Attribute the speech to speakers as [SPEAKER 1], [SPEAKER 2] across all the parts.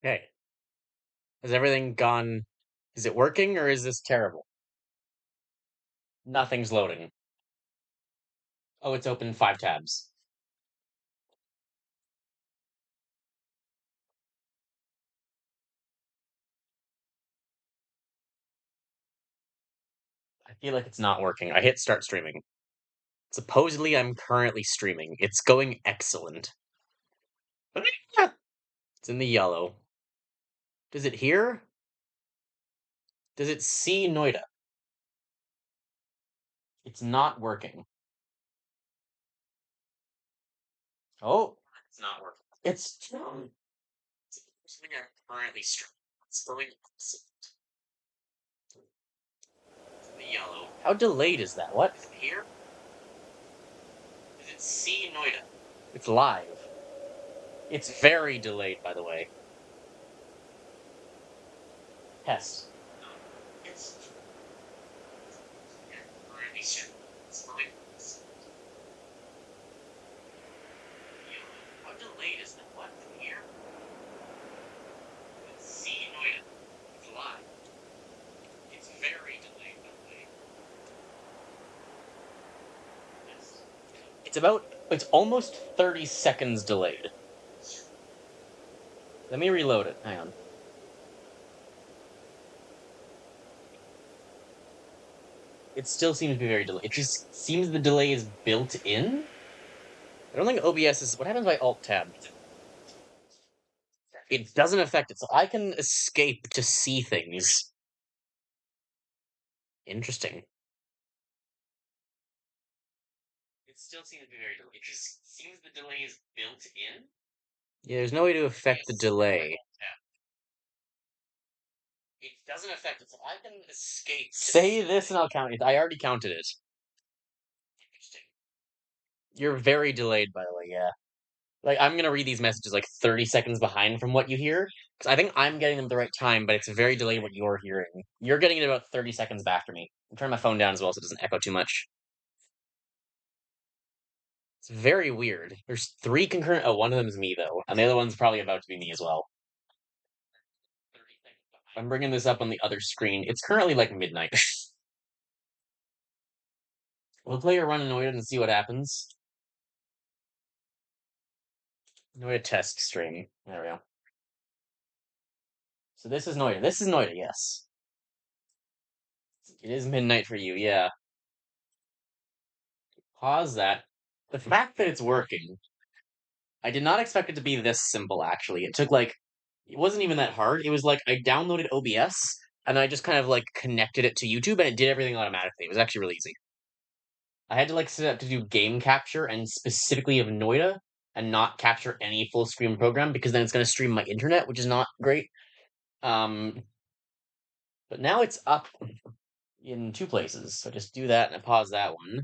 [SPEAKER 1] Hey, has everything gone? Is it working or is this terrible? Nothing's loading. Oh, it's open 5 tabs. I feel like it's not working. I hit start streaming. Supposedly, I'm currently streaming. It's going excellent. It's in the yellow. Does it hear? Does it see Noita? It's not working. Oh, it's not working. It's supposedly I'm currently streaming. It's going excellent. It's in the yellow. How delayed is that? What? Is it here? Does it see Noita? It's live. It's very delayed, by the way. Test. It's currently streaming. It's going excellent. How delayed is that? What? Here? It's C Noita. It's live. It's very delayed, by the way. Yes. It's almost 30 seconds delayed. Let me reload it. Hang on. It still seems to be very delayed. It just seems the delay is built in. I don't think OBS is. What happens if I Alt Tab? It doesn't affect it, so I can escape to see things. Interesting. It still seems to be very delayed. It just seems the delay is built in. Yeah, there's no way to affect the delay. It doesn't affect it, so I can escape. Say this and I'll count it. I already counted it. Interesting. You're very delayed, by the way, yeah. Like, I'm gonna read these messages like 30 seconds behind from what you hear. Because I think I'm getting them at the right time, but it's very delayed what you're hearing. You're getting it about 30 seconds after me. I'm turning my phone down as well so it doesn't echo too much. It's very weird. There's 3 concurrent. Oh, one of them is me, though. And the other one's probably about to be me as well. I'm bringing this up on the other screen. It's currently like midnight. We'll play a run annoyed and see what happens. Noita test stream. There we go. So this is Noita. This is Noita, yes. It is midnight for you, yeah. Pause that. The fact that it's working, I did not expect it to be this simple, actually. It wasn't even that hard. It was like I downloaded OBS, and I just kind of like connected it to YouTube, and it did everything automatically. It was actually really easy. I had to like set up to do game capture and specifically of Noita and not capture any full screen program because then it's going to stream my internet, which is not great. Um, but now it's up in 2 places. So just do that and I pause that one.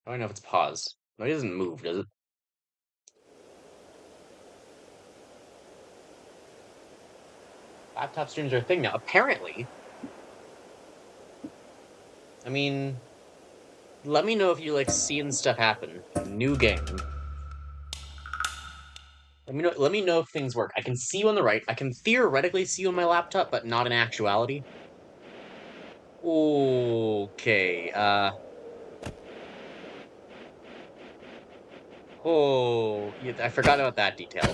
[SPEAKER 1] I don't know if it's paused. No, it doesn't move, does it? Laptop streams are a thing now. Apparently. I mean, let me know if you like seeing stuff happen. New game. Let me know if things work. I can see you on the right. I can theoretically see you on my laptop, but not in actuality. Okay, oh, yeah, I forgot about that detail.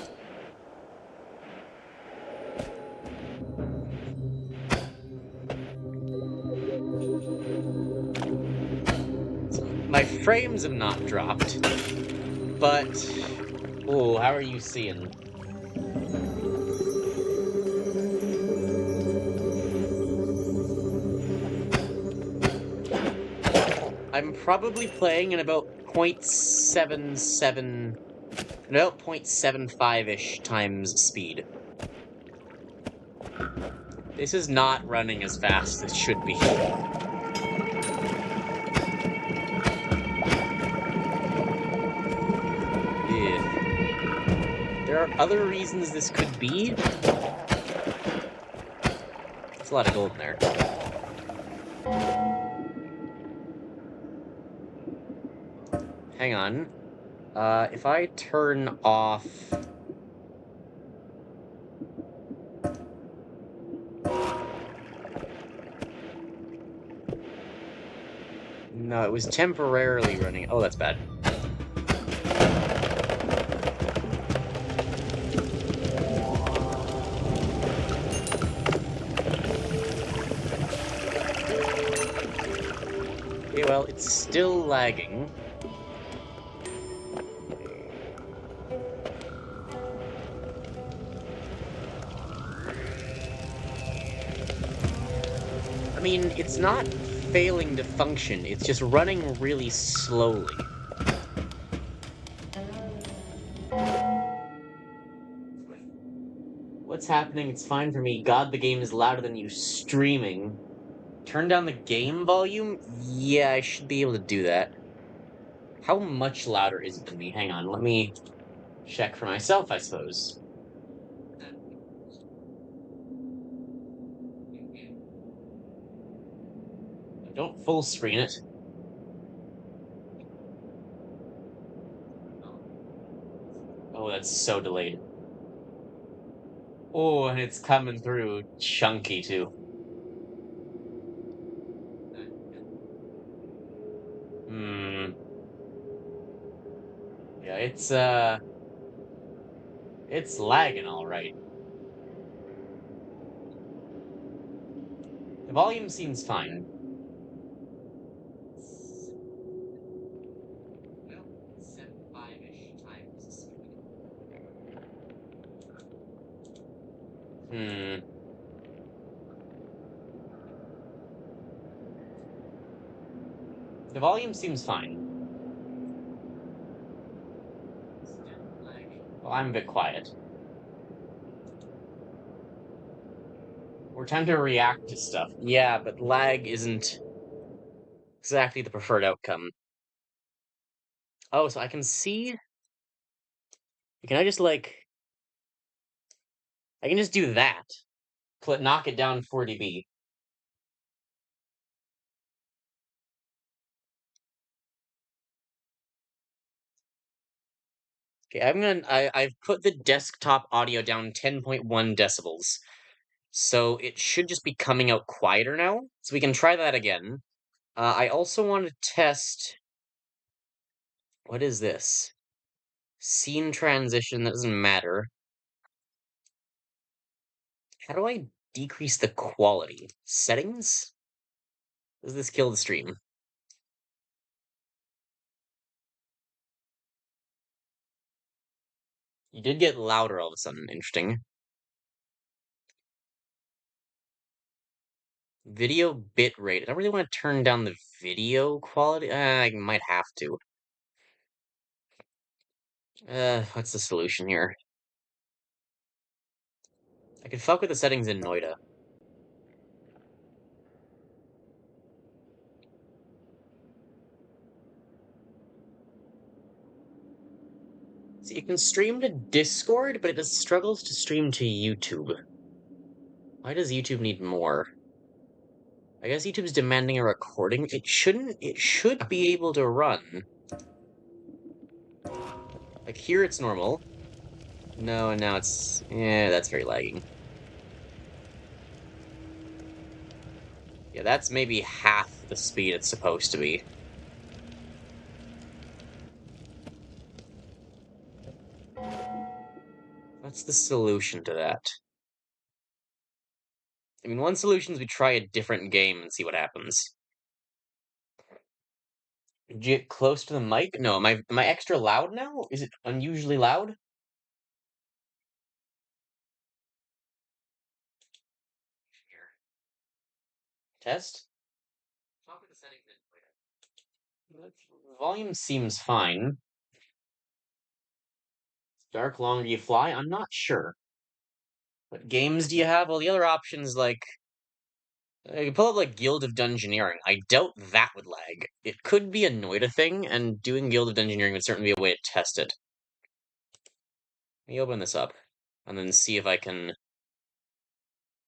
[SPEAKER 1] So my frames have not dropped, but oh, how are you seeing? I'm probably playing in about 0.77, about 0.75-ish times speed. This is not running as fast as it should be. Yeah. There are other reasons this could be. There's a lot of gold in there. Hang on. If I turn off... No, it was temporarily running. Oh, that's bad. Okay, well, it's still lagging. I mean, it's not failing to function, it's just running really slowly. What's happening? It's fine for me. God, the game is louder than you streaming. Turn down the game volume? Yeah, I should be able to do that. How much louder is it than me? Hang on, let me check for myself, I suppose. Don't full screen it. Oh, that's so delayed. Oh, and it's coming through chunky too. Hmm. Yeah, it's lagging all right. The volume seems fine. Well, 75-ish times. Hmm. The volume seems fine. Well, I'm a bit quiet. We're trying to react to stuff. Yeah, but lag isn't exactly the preferred outcome. Oh, so I can see. Can I just like? I can just do that. Knock it down 4 dB. Okay, I've put the desktop audio down 10.1 decibels. So it should just be coming out quieter now. So we can try that again. I also want to test. What is this? Scene transition, that doesn't matter. How do I decrease the quality? Settings? Does this kill the stream? You did get louder all of a sudden. Interesting. Video bit rate. I don't really want to turn down the video quality. I might have to. What's the solution here? I could fuck with the settings in Noita. See, it can stream to Discord, but it struggles to stream to YouTube. Why does YouTube need more? I guess YouTube's demanding a recording. It shouldn't. It should be able to run. Like here, it's normal. No, and now it's. Yeah, that's very lagging. Yeah, that's maybe half the speed it's supposed to be. What's the solution to that? I mean, one solution is we try a different game and see what happens. Did you get close to the mic? No, am I extra loud now? Is it unusually loud? Here. Test? Talk with the settings in later. Volume seems fine. Dark long, do you fly? I'm not sure. What games do you have? Well, the other options, like, I could pull up, like, Guild of Dungeoneering. I doubt that would lag. It could be a Noita thing, and doing Guild of Dungeoneering would certainly be a way to test it. Let me open this up, and then see if I can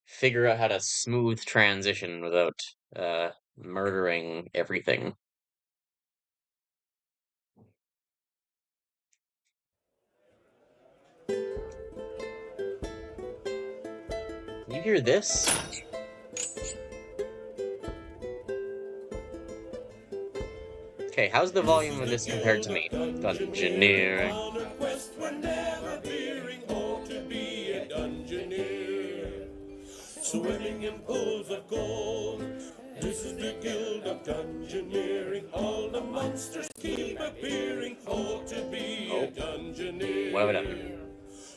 [SPEAKER 1] figure out how to smooth transition without, murdering everything. Can you hear this? Okay, how's the volume of this compared to me? Dungeoneering.
[SPEAKER 2] Swimming in pools of gold. This is the guild of dungeoneering. All the monsters keep appearing. Oh, to be a dungeoneer.
[SPEAKER 1] What have I done?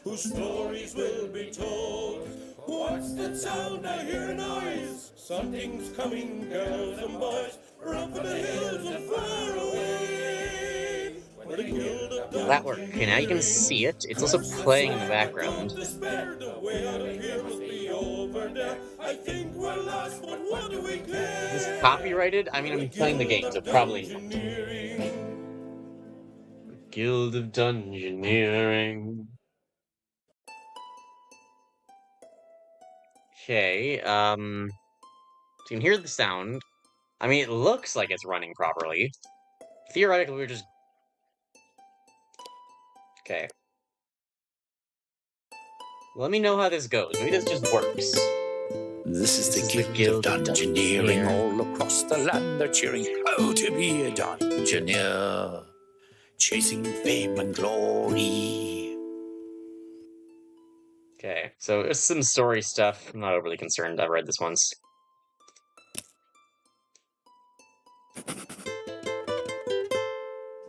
[SPEAKER 2] Whose stories will be told. What's that sound? I hear a noise. Something's coming, girls and boys. Run for the hills and far away. Where the guild of
[SPEAKER 1] Will that work? Okay, now you can see it. It's also playing in the background.
[SPEAKER 2] despair, the way out of here must be over there. I think we're lost, but what do we care?
[SPEAKER 1] Is this copyrighted? I mean, I'm playing the game, so probably not. Guild of Dungeoneering. Okay, so you can hear the sound. I mean, it looks like it's running properly. Theoretically, we're just... Okay. Let me know how this goes. Maybe this just works.
[SPEAKER 3] This is the guild of dungeoneering. All across the land they're cheering, oh, to be a dungeoneer, chasing fame and glory.
[SPEAKER 1] Okay, so there's some story stuff. I'm not overly concerned. I've read this once.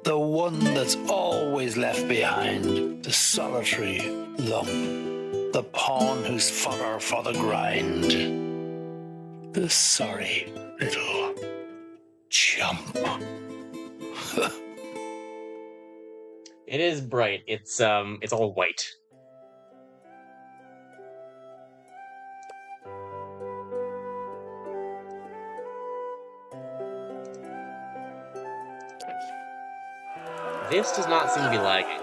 [SPEAKER 3] The one that's always left behind, the solitary lump, the pawn who's fodder for the grind, the sorry little chump.
[SPEAKER 1] It is bright. It's all white. This does not seem to be lagging.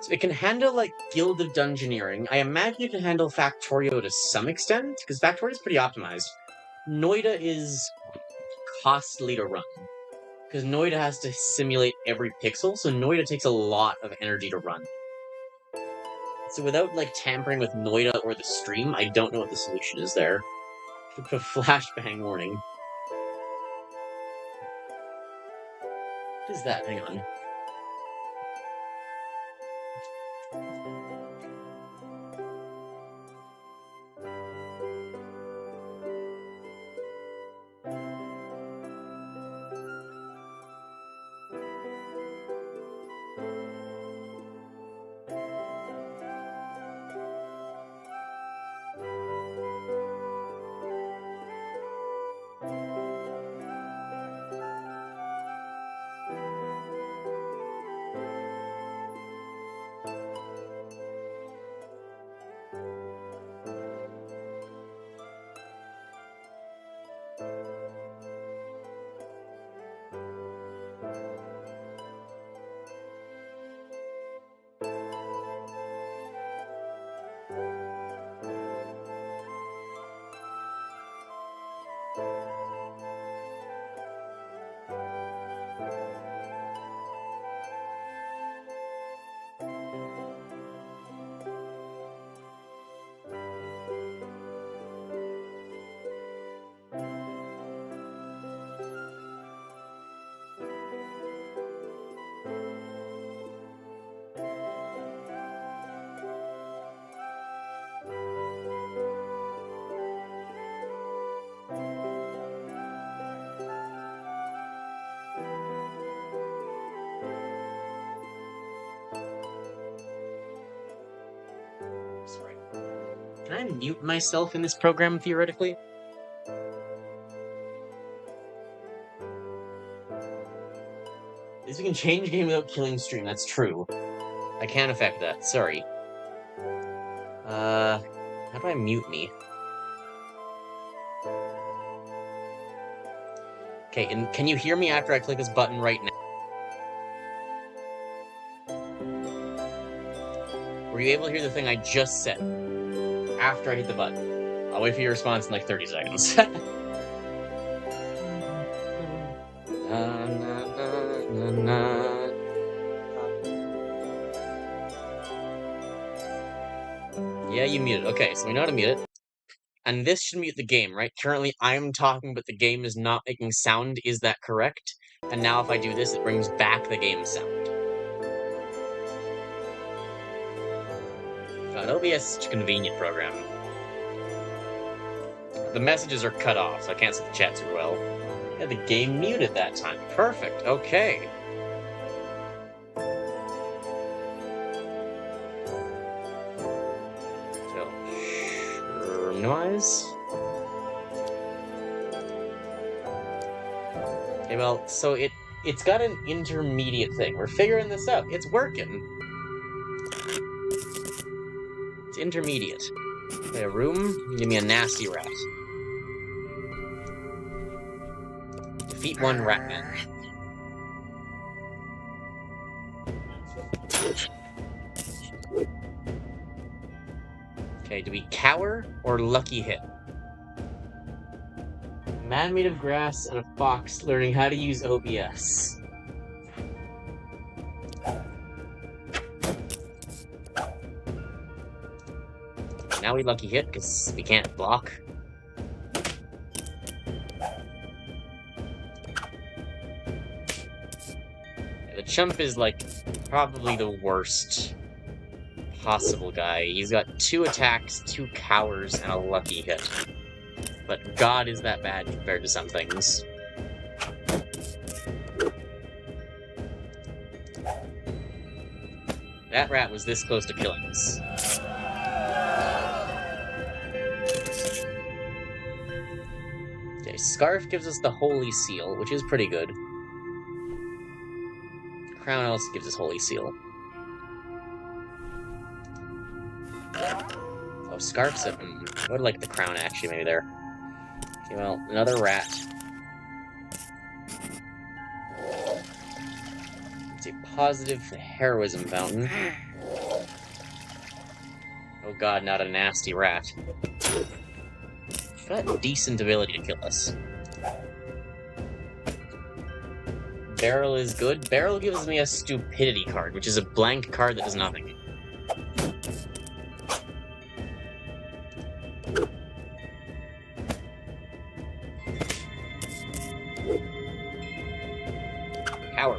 [SPEAKER 1] So it can handle, like, Guild of Dungeoneering. I imagine it can handle Factorio to some extent, because Factorio is pretty optimized. Noita is costly to run, because Noita has to simulate every pixel, so Noita takes a lot of energy to run. So without, like, tampering with Noita or the stream, I don't know what the solution is there. Should put a flashbang warning. What is that? Hang on. Sorry. Can I mute myself in this program, theoretically? Is we can change game without killing stream, that's true. I can't affect that, sorry. How do I mute me? Okay, and can you hear me after I click this button right now? Were you able to hear the thing I just said after I hit the button? I'll wait for your response in like 30 seconds. Na, na, na, na, na. Yeah, you muted. Okay, so we know how to mute it. And this should mute the game, right? Currently, I'm talking, but the game is not making sound. Is that correct? And now if I do this, it brings back the game sound. God, OBS is such a convenient program. The messages are cut off, so I can't see the chat super well. Yeah, the game muted that time. Perfect, okay. So, minimize. Okay, well, so it's got an intermediate thing. We're figuring this out. It's working. It's intermediate. Okay, a room, give me a nasty rat. Defeat one rat man. Okay, do we cower or lucky hit? A man made of grass and a fox learning how to use OBS. Now we lucky hit because we can't block. The chump is like probably the worst possible guy. He's got 2 attacks, 2 cowers, and a lucky hit. But God, is that bad compared to some things. That rat was this close to killing us. Okay, Scarf gives us the Holy Seal, which is pretty good. Crown also gives us Holy Seal. Oh, Scarf's a... I would like the crown, actually, maybe there. Okay, well, another rat. It's a positive heroism fountain. Oh god, not a nasty rat. Got a decent ability to kill us. Barrel is good. Barrel gives me a stupidity card, which is a blank card that does nothing. Power.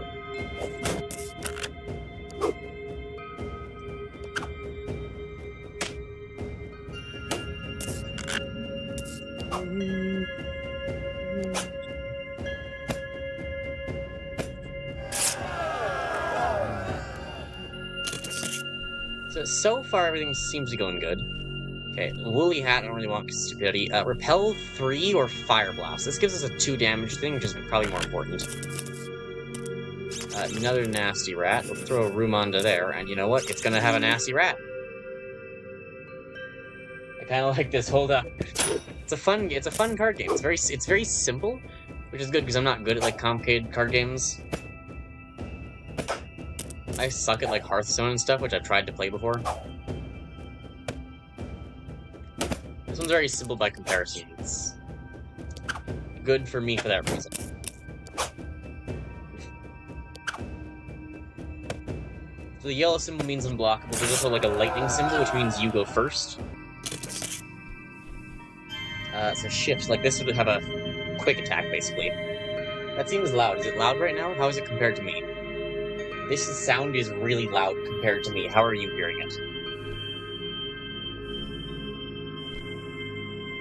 [SPEAKER 1] So far, everything seems to be going good. Okay, Woolly Hat, I don't really want stupidity. Repel 3 or Fire Blast. This gives us a 2 damage thing, which is probably more important. Another nasty rat. We'll throw a room onto there, and you know what? It's gonna have a nasty rat. I kind of like this. Hold up. It's a fun card game. It's very simple, which is good because I'm not good at like complicated card games. I suck at like Hearthstone and stuff, which I've tried to play before. This one's very simple by comparison. It's good for me for that reason. So the yellow symbol means unblockable. There's also like a lightning symbol, which means you go first. So shift, like this would have a quick attack, basically. That seems loud. Is it loud right now? How is it compared to me? This sound is really loud compared to me. How are you hearing it?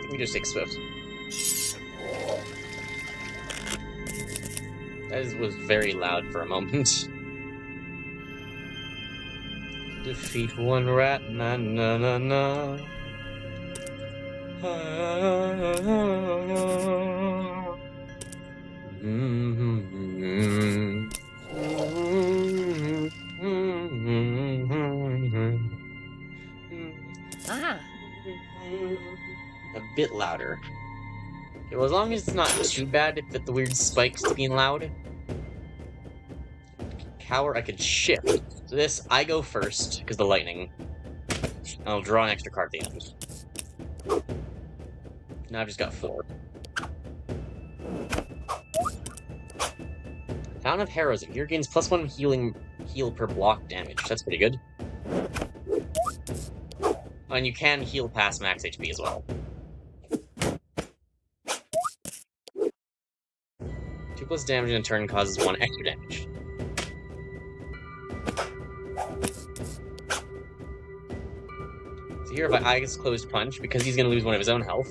[SPEAKER 1] Let me just take Swift. That was very loud for a moment. Defeat one rat, na na na na. A bit louder. Okay, well, as long as it's not too bad that the weird spikes to being loud. Cower, I could shift. So this, I go first, because the lightning. I'll draw an extra card at the end. Now I've just got 4. Fountain of Heroism. Here gains +1 heal per block damage. That's pretty good. Oh, and you can heal past max HP as well. 2 plus damage in a turn causes 1 extra damage. So here, if I guess closed punch, because he's going to lose 1 of his own health,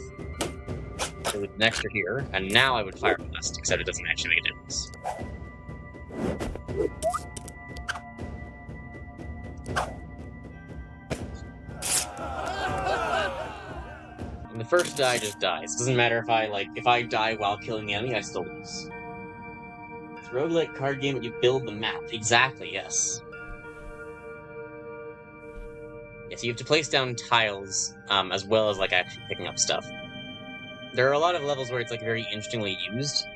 [SPEAKER 1] so with an extra here, and now I would Fire Blast, except it doesn't actually make a difference. And the first die just dies. Doesn't matter if I die while killing the enemy, I still lose. It's a roguelike card game, but you build the map. Exactly, yes. Yes, you have to place down tiles, as well as actually picking up stuff. There are a lot of levels where it's very interestingly used.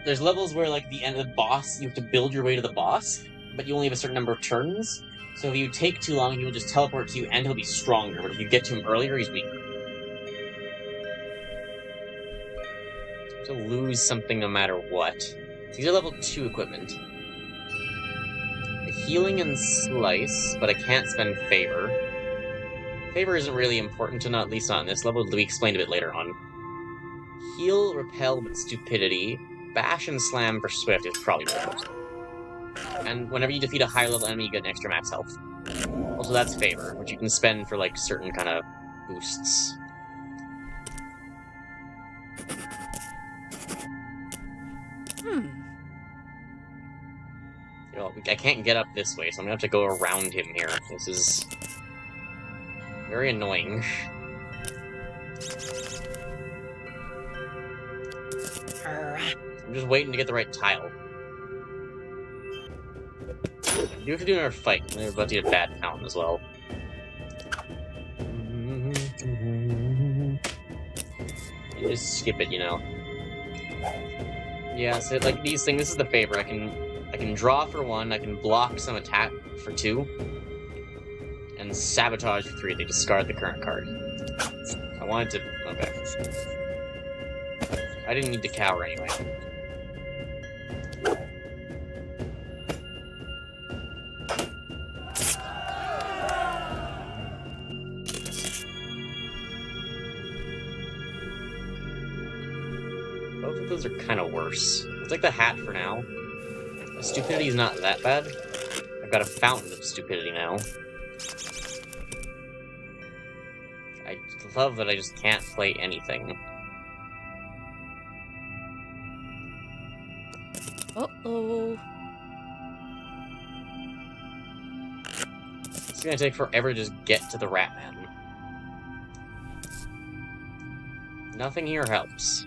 [SPEAKER 1] There's levels where the end of the boss, you have to build your way to the boss, but you only have a certain number of turns. So if you take too long, he will just teleport to you and he'll be stronger, but if you get to him earlier, he's weaker. To lose something no matter what. These are level 2 equipment. Healing and Slice, but I can't spend Favor. Favor isn't really important to not, at least not on this level. It'll be explained a bit later on. Heal, Repel, but Stupidity. Bash and Slam for Swift is probably worth it. And whenever you defeat a higher level enemy, you get an extra max health. Also, that's Favor, which you can spend for certain kind of boosts. I can't get up this way, so I'm gonna have to go around him here. This is very annoying. I'm just waiting to get the right tile. I do have to do another fight. We're about to get a bad pound as well. You just skip it, Yeah, so these things, this is the Favor. I can draw for 1, I can block some attack for 2, and sabotage for 3. They discard the current card. I wanted to... okay. I didn't need to cower anyway. Both of those are kind of worse. It's like the hat for now. Stupidity is not that bad. I've got a Fountain of Stupidity now. I love that I just can't play anything.
[SPEAKER 4] Uh-oh.
[SPEAKER 1] It's gonna take forever to just get to the Ratman. Nothing here helps.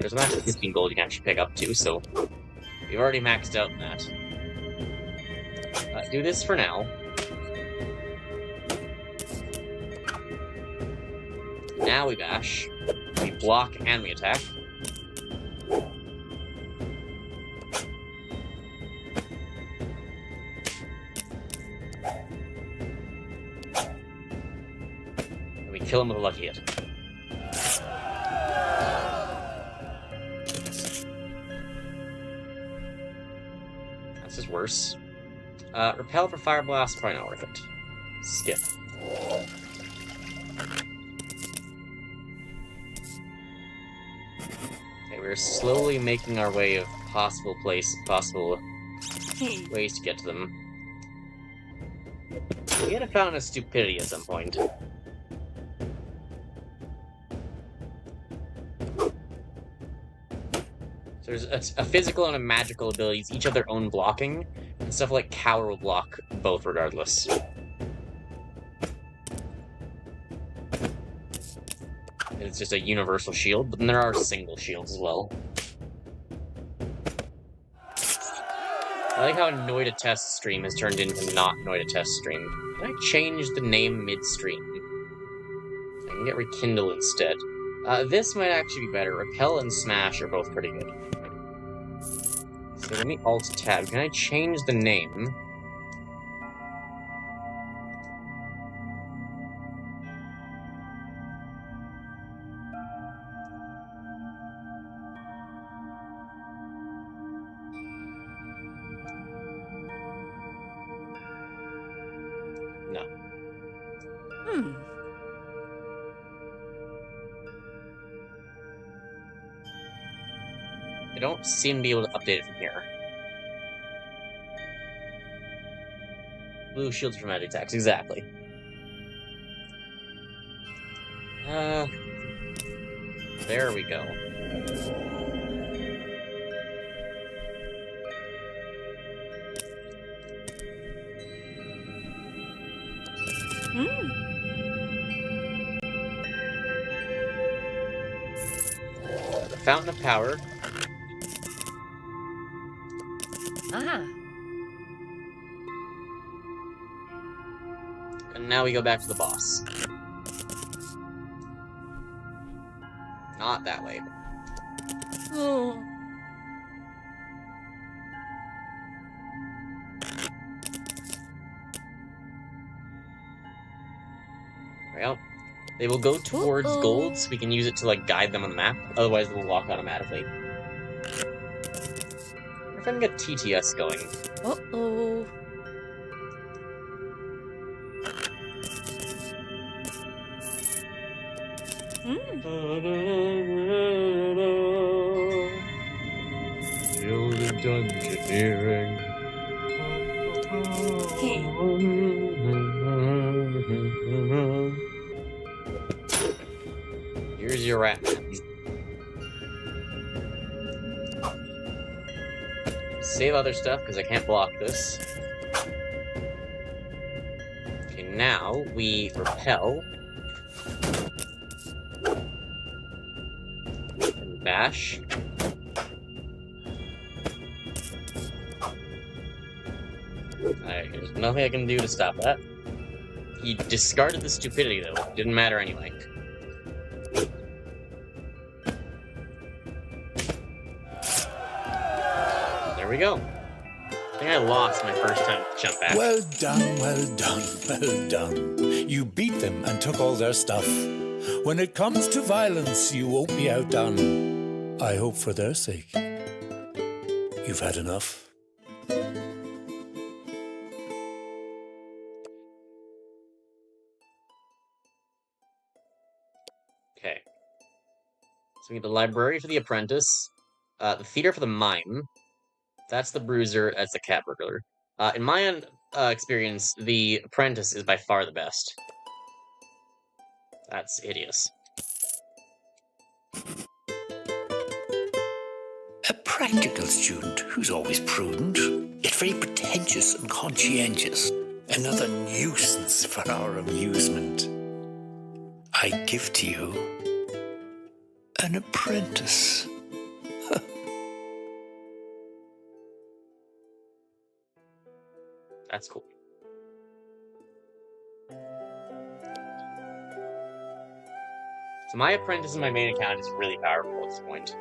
[SPEAKER 1] There's an actual 15 gold you can actually pick up too, so we've already maxed out in that. Do this for now. Now we bash. We block and we attack. And we kill him with a lucky hit. This is worse. Repel for Fire Blast, probably not worth it. Skip. Okay, we're slowly making our way of possible ways to get to them. We had a Fountain of Stupidity at some point. So there's a physical and a magical abilities, each have their own blocking, and stuff like Cower will block both regardless. It's just a universal shield, but then there are single shields as well. I like how Noita Test Stream has turned into not Noita Test Stream. Can I change the name midstream? I can get Rekindle instead. This might actually be better. Repel and Smash are both pretty good. So let me Alt-Tab. Can I change the name? No. I don't seem to be able to update it from here. Blue shields from magic attacks, exactly. There we go. The Fountain of Power. And now we go back to the boss. Not that way. Well, they will go towards gold, so we can use it to, like, guide them on the map. Otherwise, they'll walk automatically. What if I can get TTS going? Feel the dungeoneering. Here's your rat. Save other stuff, because I can't block this. Okay, now we repel. And bash. Alright, there's nothing I can do to stop that. He discarded the stupidity, though. Didn't matter anyway. There we go. I think I lost my first time to jump back.
[SPEAKER 2] Well done, well done, well done. You beat them and took all their stuff. When it comes to violence, you won't be outdone. I hope for their sake, you've had enough.
[SPEAKER 1] Okay. So we need the library for the apprentice, the theater for the mime. That's the bruiser, that's the cat burglar. In my experience, the apprentice is by far the best. That's hideous.
[SPEAKER 3] A practical student who's always prudent, yet very pretentious and conscientious. Another nuisance for our amusement. I give to you an apprentice.
[SPEAKER 1] That's cool. So my apprentice in my main account is really powerful at this point.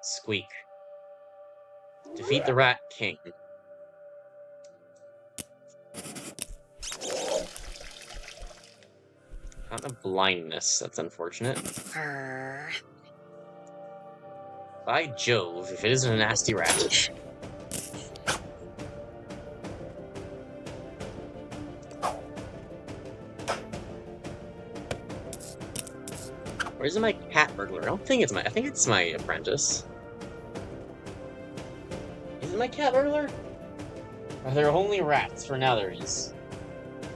[SPEAKER 1] Squeak. Defeat the Rat King. Not of blindness, that's unfortunate. By Jove, if it isn't a nasty rat. Or is it my cat burglar? I don't think it's I think it's my apprentice. Is it my cat burglar? Are there only rats? For now there is.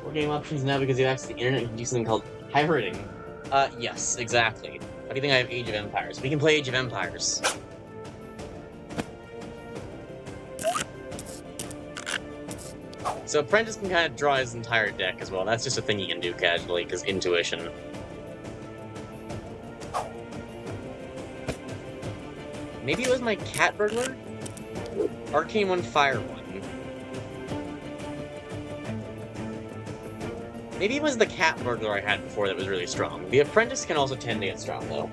[SPEAKER 1] We're getting options now because you access the internet and do something called pirating. Yes, exactly. How do you think I have Age of Empires? We can play Age of Empires. So Apprentice can kind of draw his entire deck as well. That's just a thing he can do casually, because intuition. Maybe it was my cat burglar? Arcane 1, Fire 1. Maybe it was the cat burglar I had before that was really strong. The apprentice can also tend to get strong, though.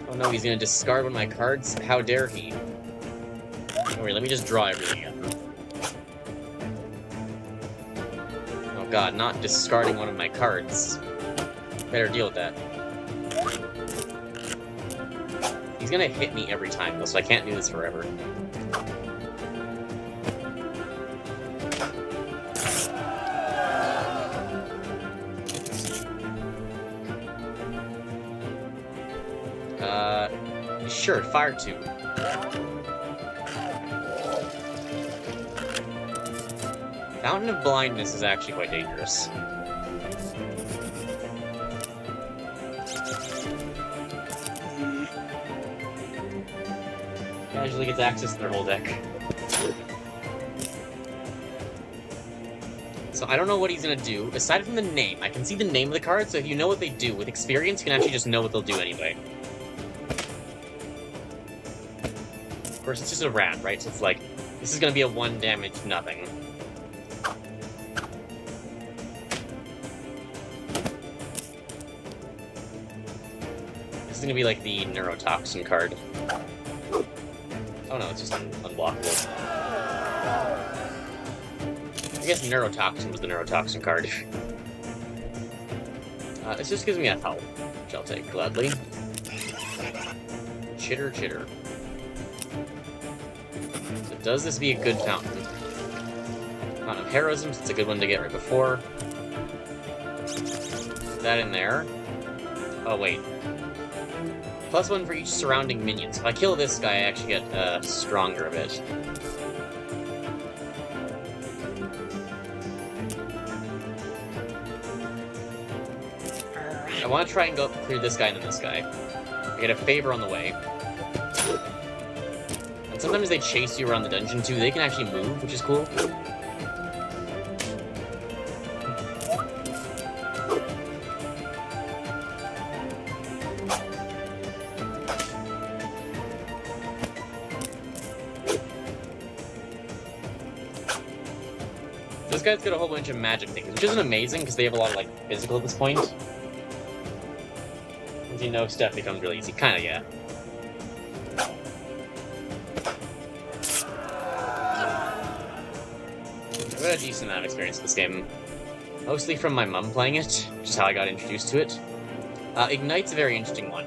[SPEAKER 1] Oh no, he's gonna discard one of my cards? How dare he? Don't worry, let me just draw everything again. god, not discarding one of my cards. Better deal with that. He's gonna hit me every time, though, so I can't do this forever. Sure, fire 2. Fountain of Blindness is actually quite dangerous. Casually gets access to their whole deck. So I don't know what he's gonna do. Aside from the name, I can see the name of the card, so if you know what they do, with experience, you can actually just know what they'll do anyway. Of course, it's just a rat, right? So it's like, this is gonna be a 1 damage nothing. This is gonna be like the Neurotoxin card. Oh no, it's just unblockable. I guess Neurotoxin was the Neurotoxin card. This just gives me a health, which I'll take gladly. Chitter, chitter. So does this be a good fountain? Fountain of Heroism, so it's a good one to get right before. That in there. Oh, wait. +1 for each surrounding minion. So if I kill this guy, I actually get stronger a bit. I want to try and go clear this guy and then this guy. I get a favor on the way. And sometimes they chase you around the dungeon too. They can actually move, which is cool. This guy's got a whole bunch of magic things, which isn't amazing because they have a lot of like physical at this point. Once you know stuff becomes really easy. Kinda, yeah. I've got a decent amount of experience in this game. Mostly from my mum playing it, which is how I got introduced to it. Ignite's a very interesting one,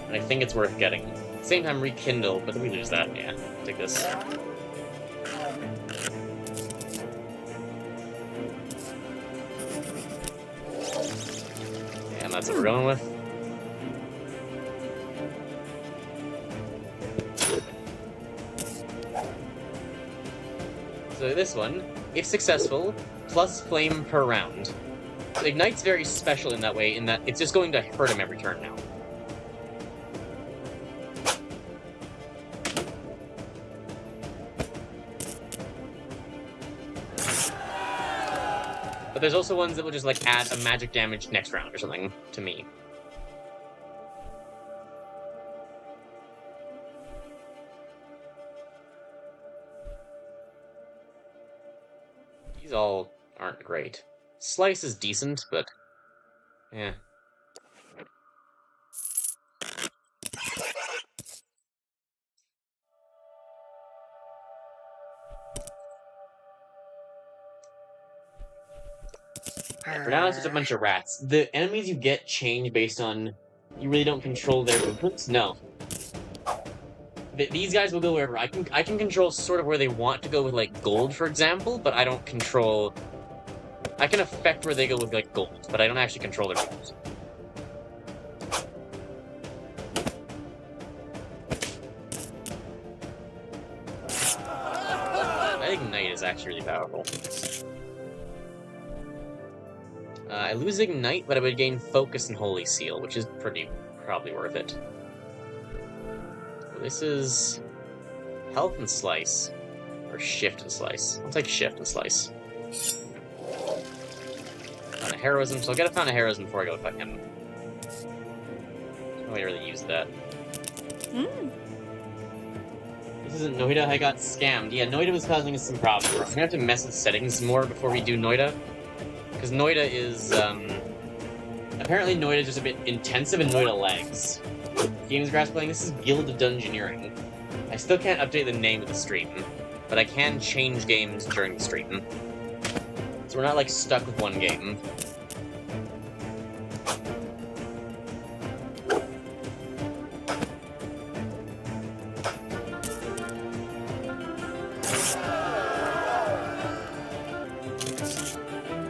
[SPEAKER 1] and I think it's worth getting. At the same time, Rekindle, but then we lose that. Yeah, take this. And that's what we're going with. So this one, if successful, plus flame per round. So Ignite's very special in that way, in that it's just going to hurt him every turn now. But there's also ones that will just like add a magic damage next round or something to me. These all aren't great. Slice is decent, but yeah. For now, it's just a bunch of rats. The enemies you get change based on... You really don't control their movements? No. These guys will go wherever. I can control sort of where they want to go with, like, gold, for example, but I don't control... I can affect where they go with, like, gold, but I don't actually control their movements. I think Ignite is actually really powerful. I lose Ignite, but I would gain Focus and Holy Seal, which is probably worth it. So this is Health and Slice, or Shift and Slice. I'll take Shift and Slice. Fountain of Heroism, so I'll get a Fountain of Heroism before I go fight him. I don't really use that. This isn't Noita, I got scammed. Yeah, Noita was causing us some problems. I'm gonna have to mess with settings more before we do Noita. Because Noita is, apparently Noita is just a bit intensive and Noita lags. Games Grass playing, this is Guild of Dungeoneering. I still can't update the name of the stream, but I can change games during the stream. So we're not, like, stuck with one game.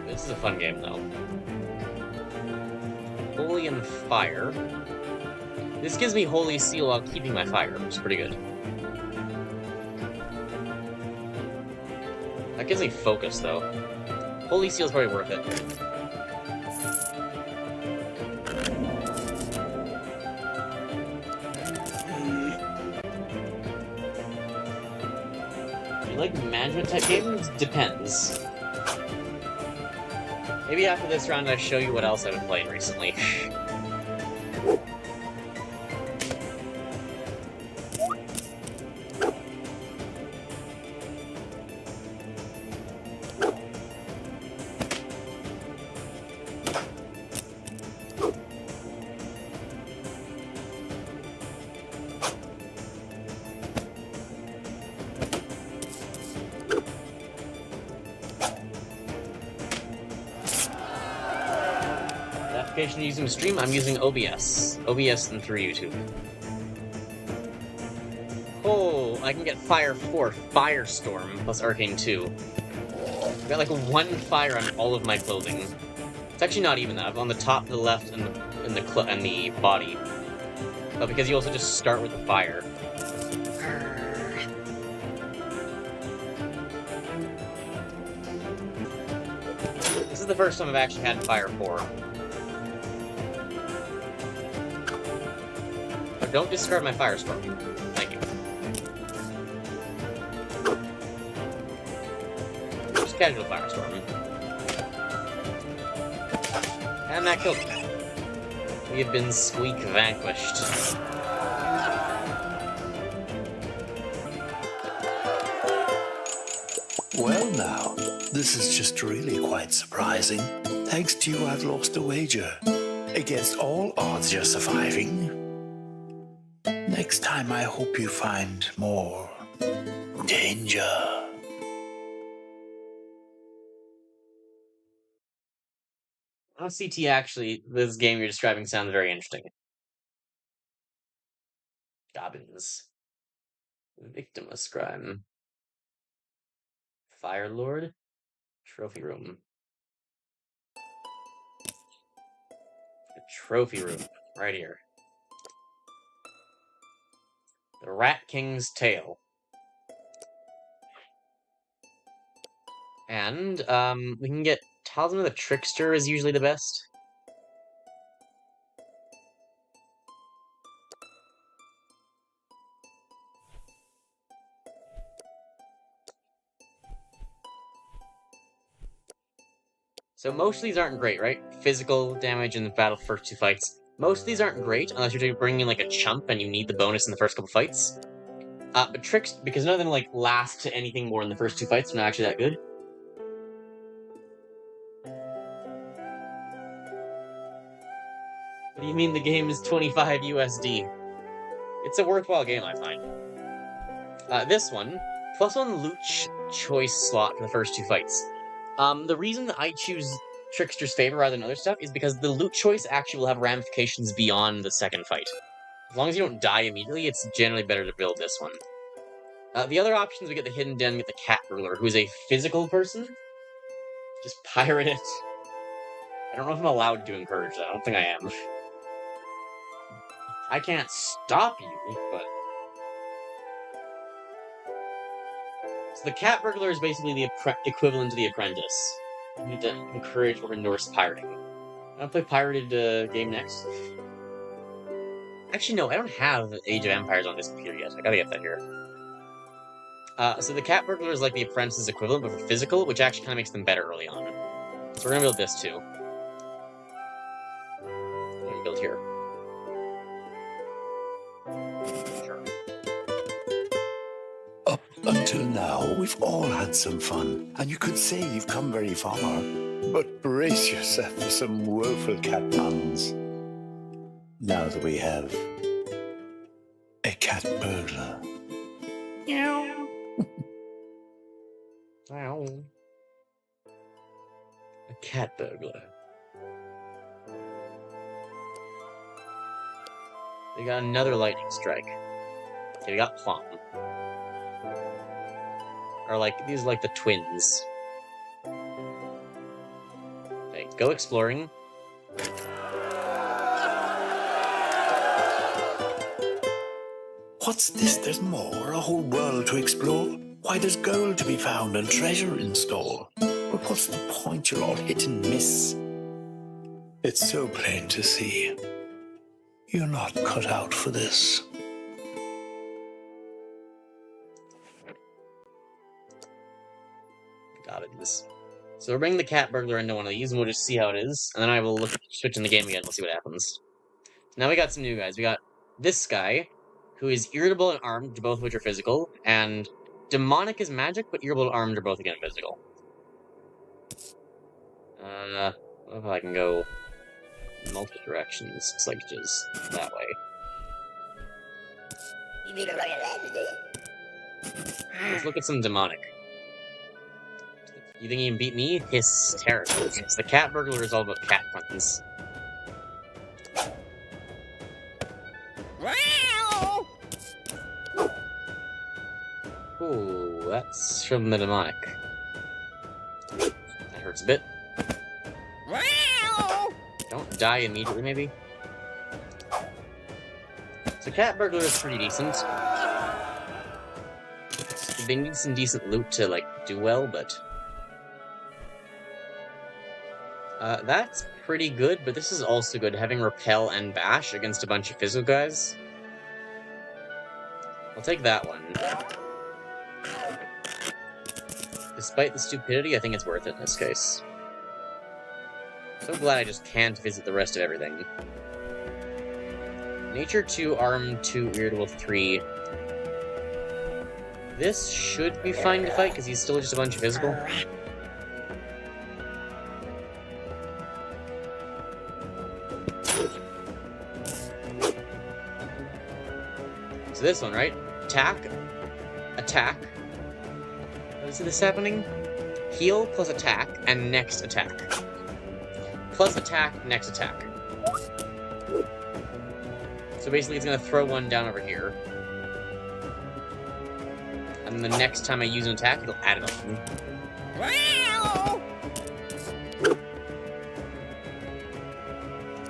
[SPEAKER 1] This is a fun game, though. Holy and Fire. This gives me Holy Seal while keeping my fire, which is pretty good. That gives me Focus, though. Holy Seal is probably worth it. Do you like management-type games? Depends. Maybe after this round I show you what else I've been playing recently. Application using stream, I'm using OBS. OBS and through YouTube. Oh, I can get Fire 4, Firestorm, plus Arcane 2. I've got like 1 fire on all of my clothing. It's actually not even that. I'm on the top, the left, and the body. But because you also just start with the fire. This is the first time I've actually had Fire 4. Don't discard my Firestorm. Thank you. Just casual Firestorm. And that killed me. We have been squeak vanquished.
[SPEAKER 3] Well now, this is just really quite surprising. Thanks to you, I've lost a wager. Against all odds, you're surviving. Next time, I hope you find more danger.
[SPEAKER 1] On CT, actually, this game you're describing sounds very interesting. Dobbins. Victimless crime. Fire Lord. Trophy room. A trophy room. Right here. The Rat King's Tale. And, we can get Talisman of the Trickster is usually the best. So most of these aren't great, right? Physical damage in the battle first 2 fights. Most of these aren't great unless you're bringing in like a chump and you need the bonus in the first couple fights. But tricks, because none of them like last to anything more in the first 2 fights, are not actually that good. What do you mean the game is 25 USD? It's a worthwhile game, I find. This one, +1 loot choice slot for the first 2 fights. The reason that I choose Trickster's favor rather than other stuff is because the loot choice actually will have ramifications beyond the second fight. As long as you don't die immediately, it's generally better to build this one. The other options, we get the Hidden Den, we get the Cat Ruler, who is a physical person. Just pirate it. I don't know if I'm allowed to encourage that. I don't think I am. I can't stop you, but... So the Cat Burglar is basically the equivalent to the Apprentice. You need to encourage or endorse pirating. I'll play pirated game next. Actually, no, I don't have Age of Empires on this computer yet. I gotta get that here. So the Cat Burglar is like the Apprentice's equivalent, but for physical, which actually kind of makes them better early on. So we're gonna build this too. I'm gonna build here. Sure.
[SPEAKER 3] Up until now, we've all had some fun, and you could say you've come very far. But brace yourself for some woeful cat puns. Now that we have a cat burglar.
[SPEAKER 1] Wow. Cat burglar. We got another lightning strike. Okay, we got plum. Or like, these are like the twins. Okay, go exploring.
[SPEAKER 3] What's this? There's more? A whole world to explore? Why, there's gold to be found and treasure in store. But what's the point? You're all hit and miss. It's so plain to see. You're not cut out for this.
[SPEAKER 1] Got it. So we're bringing the cat burglar into one of these, and we'll just see how it is. And then I will switch in the game again. We'll see what happens. Now we got some new guys. We got this guy, who is irritable and armed, both of which are physical, and demonic is magic, but irritable and armed are both again physical. What if I can go multiple directions? It's like just that way. Let's look at some demonic. You think you can beat me? Hysterical. The cat burglar is all about cat puns. Ooh, that's from the demonic. That hurts a bit. Don't die immediately, maybe? So cat burglar is pretty decent. They need some decent loot to, like, do well, but... that's pretty good, but this is also good, having repel and bash against a bunch of physical guys. I'll take that one. Despite the stupidity, I think it's worth it in this case. So glad I just can't visit the rest of everything. Nature 2, Arm 2, Irritable 3. This should be fine to fight, because he's still just a bunch of physical. So this one, right? Attack. Attack. Is this happening? Heal plus attack, and next attack. Plus attack, next attack. So basically it's going to throw one down over here. And the next time I use an attack, it'll add it on.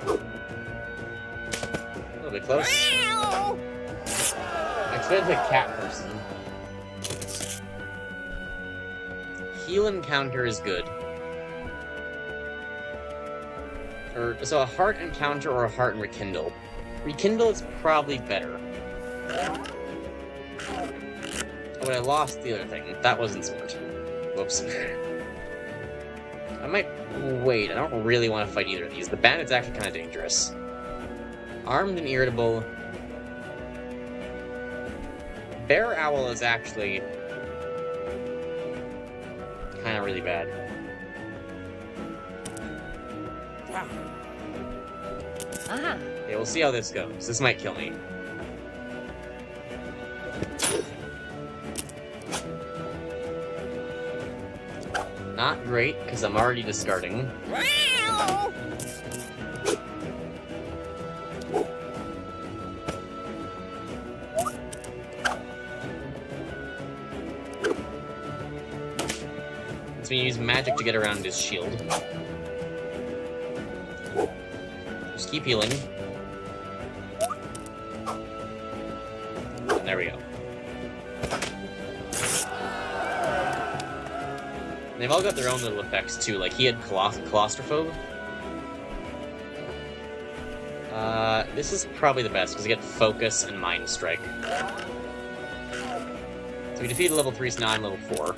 [SPEAKER 1] A little bit close. I expected a cat person. Heal encounter is good. So a heart encounter or a heart and rekindle. Rekindle is probably better. Oh, but I lost the other thing. That wasn't smart. Whoops. I might wait. I don't really want to fight either of these. The bandit's actually kind of dangerous. Armed and irritable. Bear Owl is actually kind of really bad. Okay, we'll see how this goes. This might kill me. Not great, because I'm already discarding. So we use magic to get around his shield. Just keep healing. And there we go. And they've all got their own little effects too, like he had claustrophobe. This is probably the best, because you get focus and mind strike. So we defeated level 3, so now I'm level 4.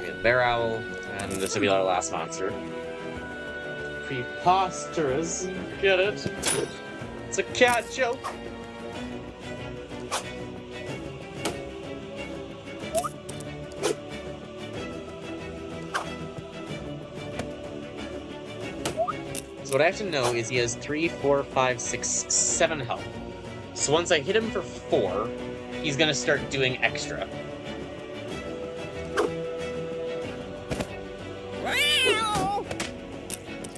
[SPEAKER 1] We have Bear Owl, and this will be our last monster. Preposterous. Get it? It's a cat joke. So what I have to know is he has 3, 4, 5, 6, 7 health. So once I hit him for 4, he's gonna start doing extra.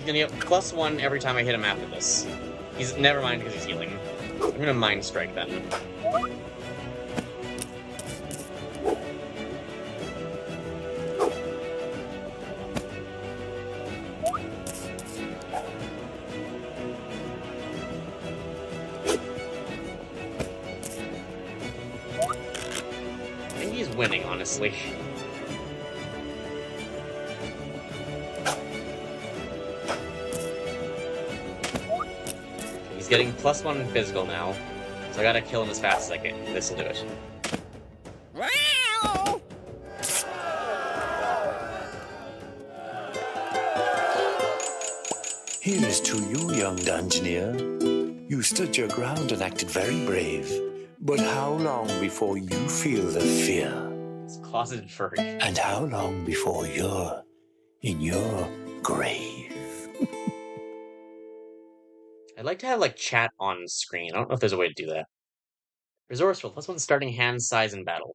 [SPEAKER 1] gonna get +1 every time I hit him after this. He's never mind because he's healing. I'm gonna Mind Strike then. I think he's winning, honestly. He's getting +1 in physical now, so I gotta kill him as fast as I can. This'll do it.
[SPEAKER 3] Here is to you, young dungeoneer. You stood your ground and acted very brave. But how long before you feel the fear?
[SPEAKER 1] It's closeted furry.
[SPEAKER 3] And how long before you're in your grave?
[SPEAKER 1] I'd like to have, like, chat on screen. I don't know if there's a way to do that. Resourceful, +1 starting hand size in battle.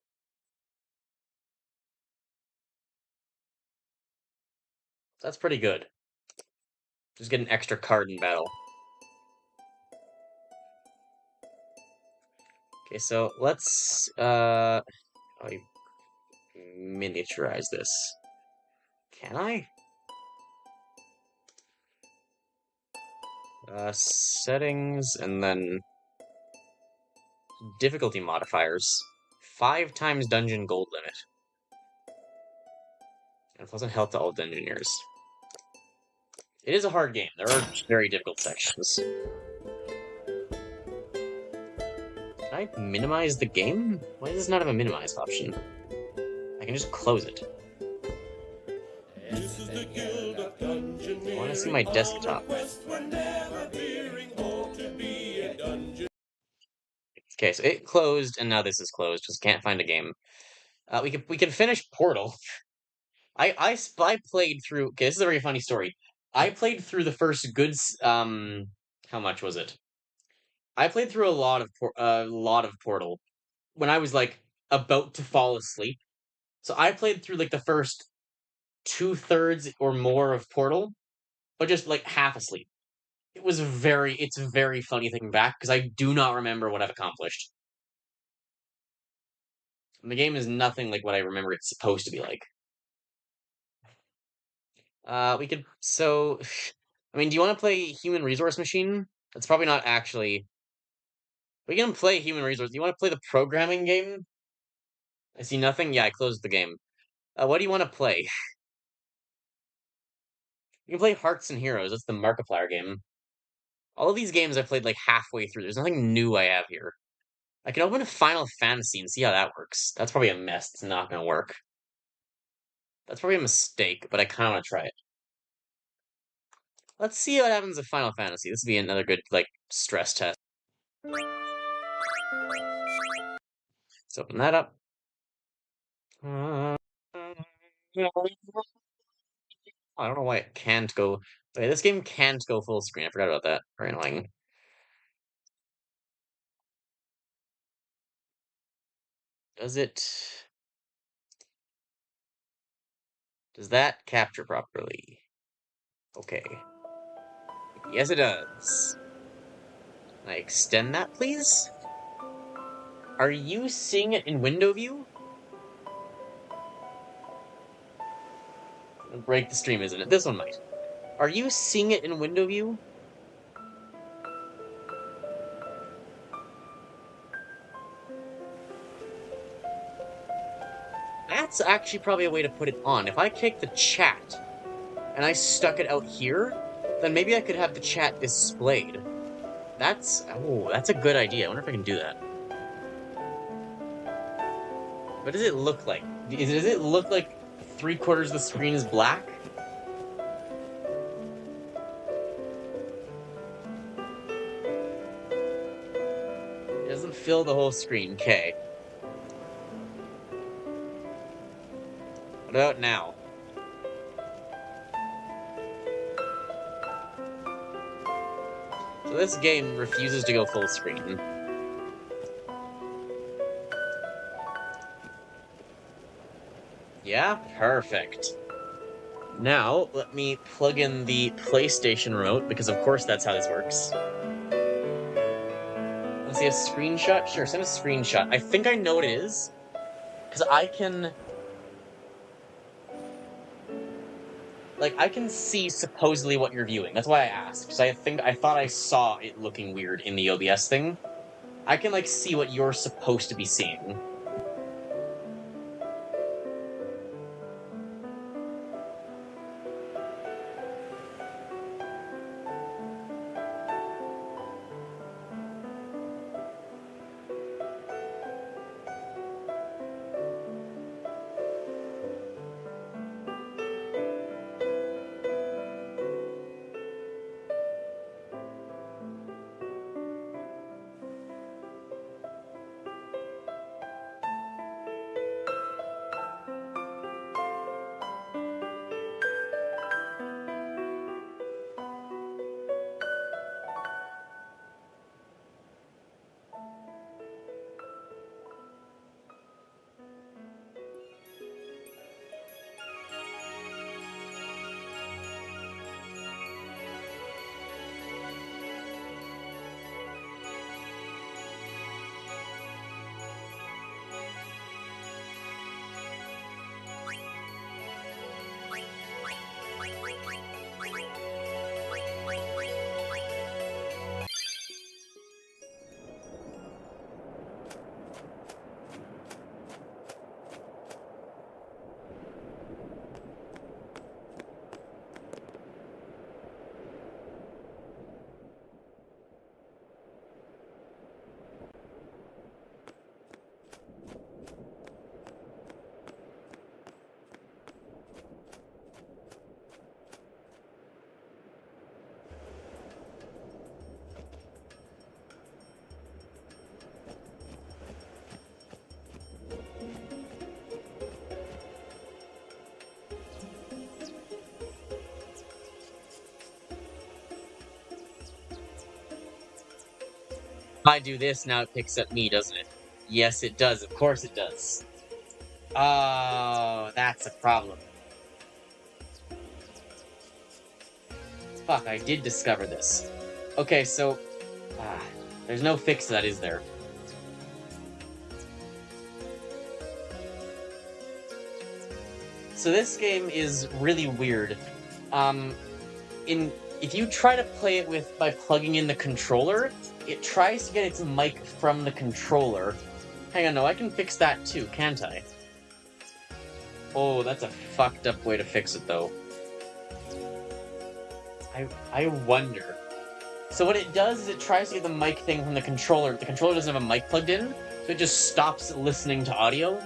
[SPEAKER 1] That's pretty good. Just get an extra card in battle. Okay, so let's miniaturize this. Can I? Settings and then difficulty modifiers. 5 times dungeon gold limit. And +1 health to all dungeoneers. It is a hard game. There are very difficult sections. Can I minimize the game? Why does this not have a minimize option? I can just close it.
[SPEAKER 2] This is the Guild of Dungeoneering.
[SPEAKER 1] I want to see my desktop. Okay, so it closed, and now this is closed. Just can't find a game. We can finish Portal. I played through. Okay, this is a very funny story. I played through the first good. How much was it? I played through a lot of Portal when I was like about to fall asleep. So I played through like the first 2/3 or more of Portal, but just like half asleep. It's very funny thinking back because I do not remember what I've accomplished. And the game is nothing like what I remember it's supposed to be like. We could so I mean, do you want to play Human Resource Machine? That's probably not actually. We can play Human Resource. Do you want to play the programming game? I see nothing. Yeah, I closed the game. What do you want to play? You can play Hearts and Heroes. That's the Markiplier game. All of these games I played like halfway through. There's nothing new I have here. I can open a Final Fantasy and see how that works. That's probably a mess. It's not gonna work. That's probably a mistake, but I kind of want to try it. Let's see what happens with Final Fantasy. This would be another good, like, stress test. Let's open that up. I don't know why it can't go. Okay, this game can't go full screen. I forgot about that. Very annoying. Does it? Does that capture properly? Okay. Yes, it does. Can I extend that, please? Are you seeing it in window view? It'll break the stream, isn't it? This one might. Are you seeing it in window view? That's actually probably a way to put it on. If I take the chat and I stuck it out here, then maybe I could have the chat displayed. That's a good idea. I wonder if I can do that. What does it look like? Does it look like 3/4 of the screen is black? It doesn't fill the whole screen. Okay. What about now? So this game refuses to go full screen. Yeah, perfect. Now, let me plug in the PlayStation remote, because of course that's how this works. Let's see, a screenshot? Sure, send a screenshot. I think I know what it is, because I can... Like, I can see supposedly what you're viewing. That's why I asked, because I thought I saw it looking weird in the OBS thing. I can, like, see what you're supposed to be seeing. If I do this, now it picks up me, doesn't it? Yes, it does. Of course it does. Oh, that's a problem. Fuck, I did discover this. Okay, so... there's no fix to that, is there? So this game is really weird. If you try to play it by plugging in the controller, it tries to get its mic from the controller. Hang on, no, I can fix that too, can't I? Oh, that's a fucked up way to fix it, though. I wonder. So what it does is it tries to get the mic thing from the controller. The controller doesn't have a mic plugged in, so it just stops listening to audio.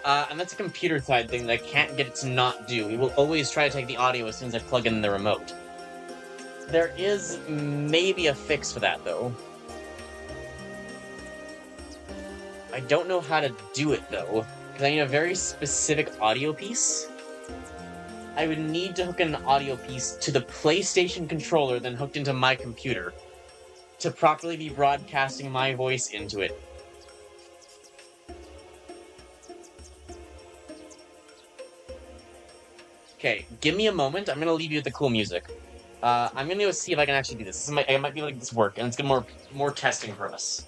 [SPEAKER 1] And that's a computer side thing that I can't get it to not do. We will always try to take the audio as soon as I plug in the remote. There is maybe a fix for that, though. I don't know how to do it, though, because I need a very specific audio piece. I would need to hook an audio piece to the PlayStation controller, then hooked into my computer, to properly be broadcasting my voice into it. Okay, give me a moment. I'm gonna leave you with the cool music. I'm gonna go see if I can actually do this. I might be able to make this work, and it's gonna more testing for us.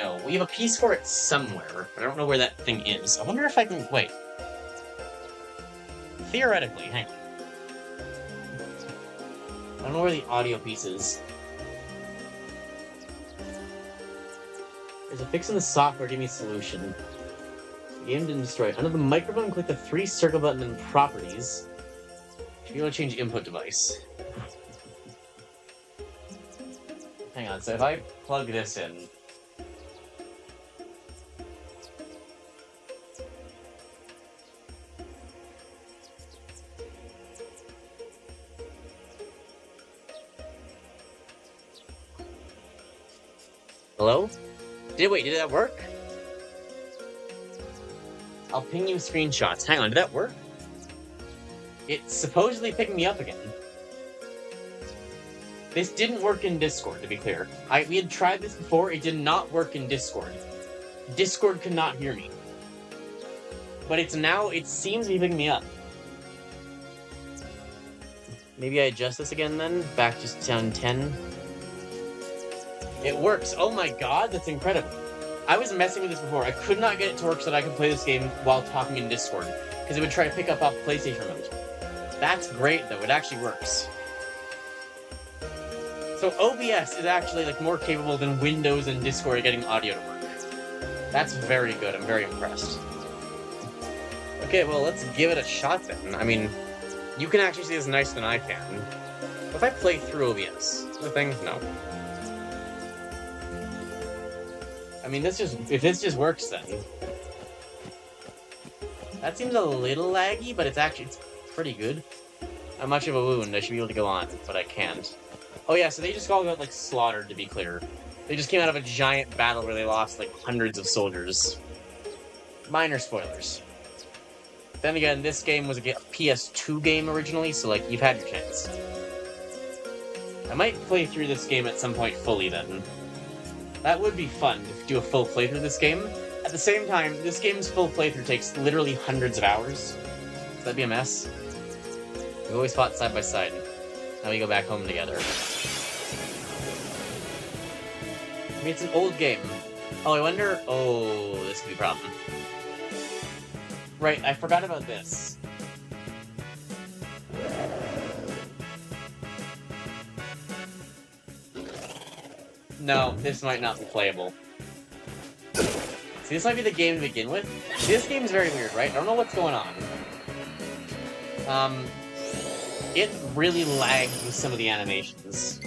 [SPEAKER 1] know. We have a piece for it somewhere, but I don't know where that thing is. I wonder if I can... Wait. Theoretically, hang on. I don't know where the audio piece is. There's a fix in the software, give me a solution. The game didn't destroy it. Under the microphone, click the 3 circle button in Properties. Should be able to change input device. Hang on, so if I plug this in... Hello? Did that work? I'll ping you screenshots. Hang on, did that work? It's supposedly picking me up again. This didn't work in Discord, to be clear. We had tried this before, it did not work in Discord. Discord could not hear me. But it seems to be picking me up. Maybe I adjust this again then? Back just down 10. It works. Oh my god, that's incredible. I was messing with this before. I could not get it to work so that I could play this game while talking in Discord, because it would try to pick up off PlayStation Remote. That's great, though. It actually works. So OBS is actually like more capable than Windows and Discord at getting audio to work. That's very good. I'm very impressed. Okay, well, let's give it a shot then. I mean, you can actually see this nicer than I can. If I play through OBS, is the thing? No. I mean, if this just works, then that seems a little laggy, but it's pretty good. Not much of a wound. I should be able to go on, but I can't. Oh yeah, so they just all got like slaughtered. To be clear, they just came out of a giant battle where they lost like hundreds of soldiers. Minor spoilers. Then again, this game was a PS2 game originally, so like you've had your chance. I might play through this game at some point fully then. That would be fun, to do a full playthrough of this game. At the same time, this game's full playthrough takes literally hundreds of hours. So that'd be a mess. We've always fought side by side. Now we go back home together. I mean, it's an old game. Oh, I wonder... Oh, this could be a problem. Right, I forgot about this. No, this might not be playable. See, this might be the game to begin with. This game's very weird, right? I don't know what's going on. It really lags with some of the animations.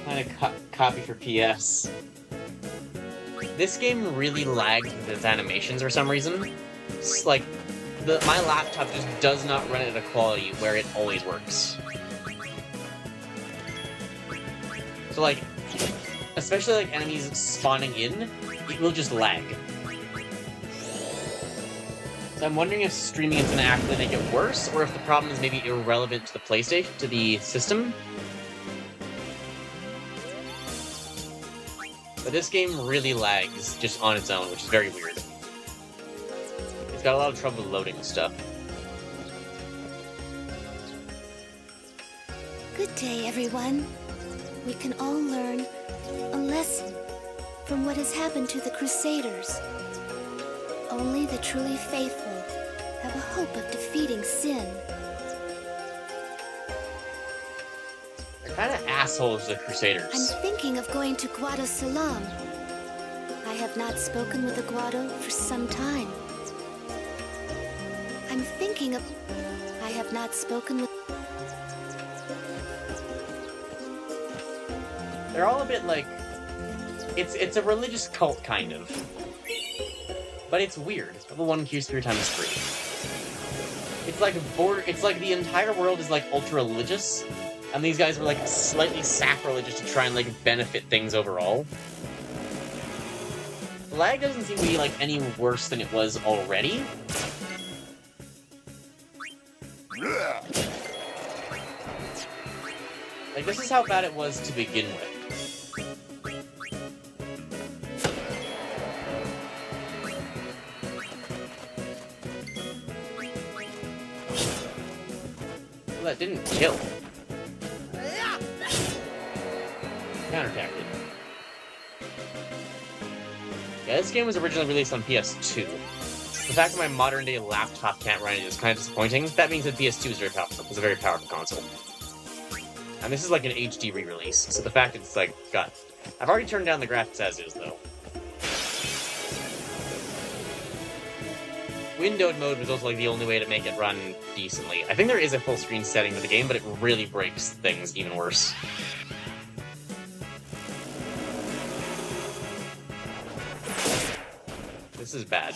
[SPEAKER 1] Kind of copy for PS. This game really lags with its animations for some reason. It's like, my laptop just does not run at a quality where it always works. So like, especially like enemies spawning in, it will just lag. So I'm wondering if streaming is going to actually make it worse, or if the problem is maybe irrelevant to the PlayStation, to the system. But this game really lags just on its own, which is very weird. It's got a lot of trouble loading stuff.
[SPEAKER 4] Good day, everyone. We can all learn a lesson from what has happened to the Crusaders. Only the truly faithful have a hope of defeating sin.
[SPEAKER 1] They're kind of assholes, the Crusaders.
[SPEAKER 4] I'm thinking of going to Guado Salam. I have not spoken with the Guado for some time. I have not spoken with...
[SPEAKER 1] They're all a bit like... It's a religious cult, kind of. But it's weird. Level 1 Q Spirit times 3. It's like the entire world is like ultra-religious, and these guys were like slightly sacrilegious to try and like benefit things overall. The lag doesn't seem to be like any worse than it was already. Like, this is how bad it was to begin with. Well, that didn't kill. Counterattacked it. Yeah, this game was originally released on PS2. The fact that my modern day laptop can't run it is kind of disappointing. That means that PS2 is a very powerful console. And this is like an HD re-release, so the fact it's like got... I've already turned down the graphics as is, though. Windowed mode was also like the only way to make it run decently. I think there is a full screen setting for the game, but it really breaks things even worse. This is bad.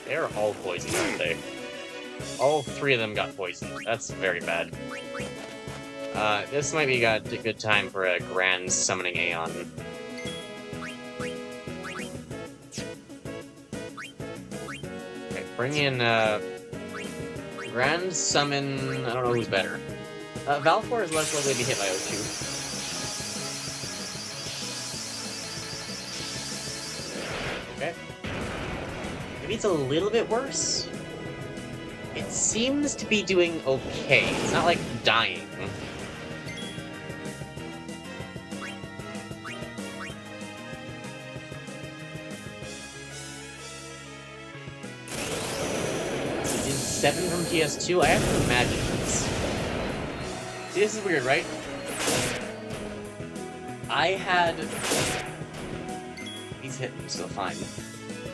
[SPEAKER 1] They are all poisoned, aren't they? All three of them got poisoned. That's very bad. This might be a good time for a Grand Summoning Aeon. Okay, bring in, Grand Summon... I don't know who's better. Valfor is less likely to be hit by O2. Okay. Maybe it's a little bit worse? It seems to be doing okay. It's not, like, dying. It is 7 from PS2? I have to imagine this. See, this is weird, right? I had... He's hitting, so fine.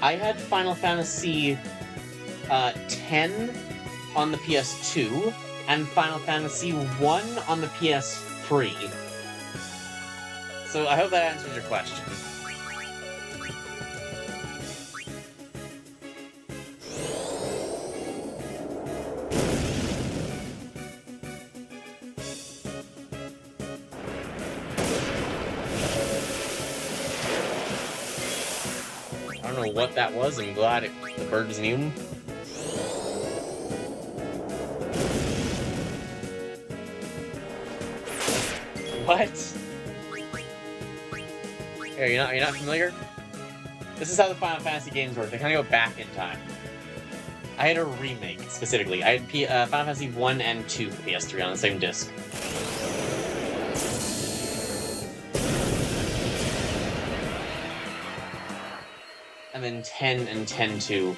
[SPEAKER 1] I had Final Fantasy 10 on the PS2 and Final Fantasy 1 on the PS3. So I hope that answers your question. I don't know what that was. I'm glad the bird was immune. What? Here, you're not familiar? This is how the Final Fantasy games work. They kind of go back in time. I had a remake, specifically. I had Final Fantasy 1 and 2 for PS3 on the same disc. And then 10 and 10-2.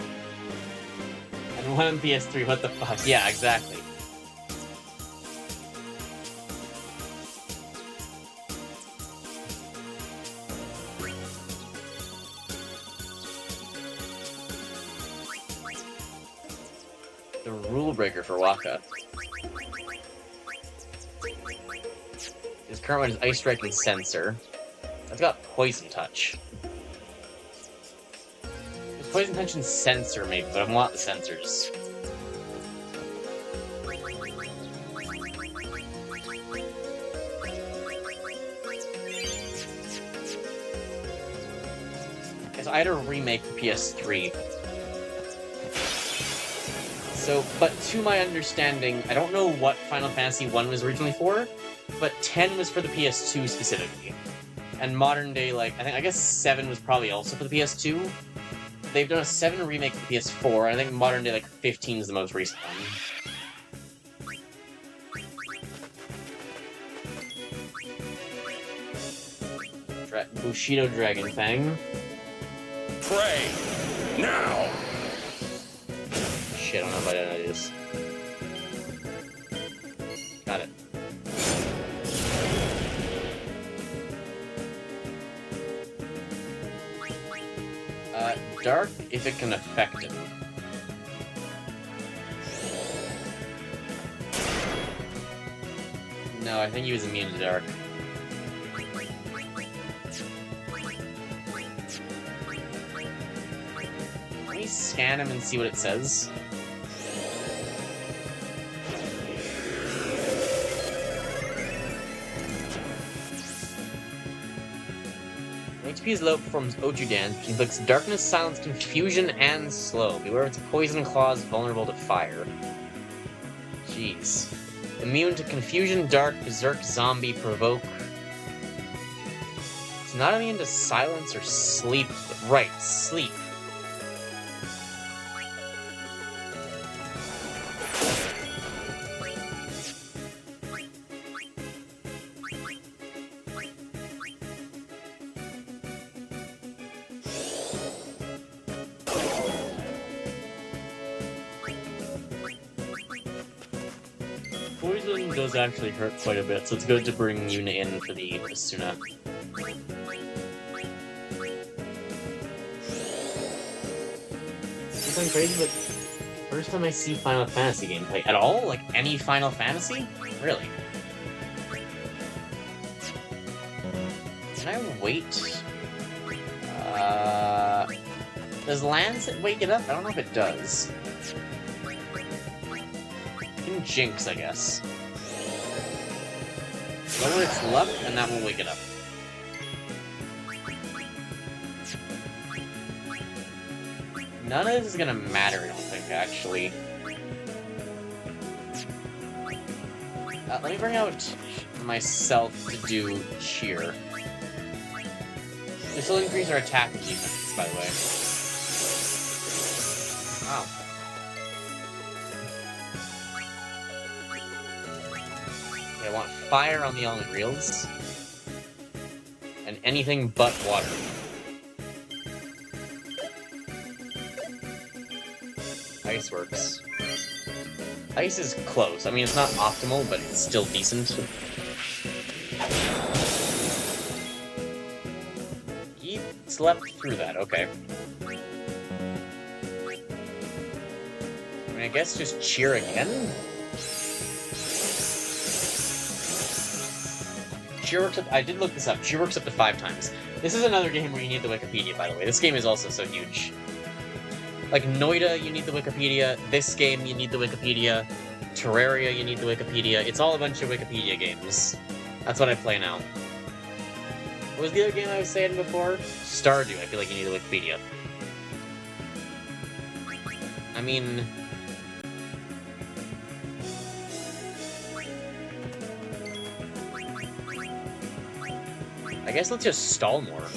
[SPEAKER 1] And 1 on PS3, what the fuck? Yeah, exactly. The rule breaker for Waka. His current one is Ice Strike and Sensor. That's got Poison Touch. Poison Touch and Sensor, maybe, but I want the sensors. Okay, so I had a remake for PS3. So, but to my understanding, I don't know what Final Fantasy 1 was originally for, but 10 was for the PS2 specifically. And modern day, like, I guess 7 was probably also for the PS2. They've done a 7 remake for PS4, and I think modern day, like, 15 is the most recent one. Bushido Dragon Fang.
[SPEAKER 2] Pray now.
[SPEAKER 1] Shit, I don't know if I know this. Got it. Dark, if it can affect him. No, I think he was immune to Dark. Let me scan him and see what it says. HP is low, performs Oju Dance, which inflicts darkness, silence, confusion, and slow. Beware of its poison claws, vulnerable to fire. Jeez. Immune to confusion, dark, berserk, zombie, provoke. It's not immune to silence or sleep. Right, sleep. Poison does actually hurt quite a bit, so it's good to bring Yuna in for the Asuna. It's like crazy, but first time I see Final Fantasy gameplay at all? Like, any Final Fantasy? Really? Can I wait? Does Lancet wake it up? I don't know if it does. Can Jinx, I guess. Lower its luck, and that will wake it up. None of this is gonna matter, I don't think, actually. Let me bring out myself to do cheer. This will increase our attack and defense, by the way. Wow. Okay, I want fire on the element reels. And anything but water. Ice works. Ice is close. I mean, it's not optimal, but it's still decent. He slept through that, okay. I mean, I guess just cheer again? Cheer works up. I did look this up. Cheer works up to 5 times. This is another game where you need the Wikipedia, by the way. This game is also so huge. Like Noita, you need the Wikipedia. This game, you need the Wikipedia. Terraria, you need the Wikipedia. It's all a bunch of Wikipedia games. That's what I play now. What was the other game I was saying before? Stardew, I feel like you need the Wikipedia. I mean... I guess let's just stall more.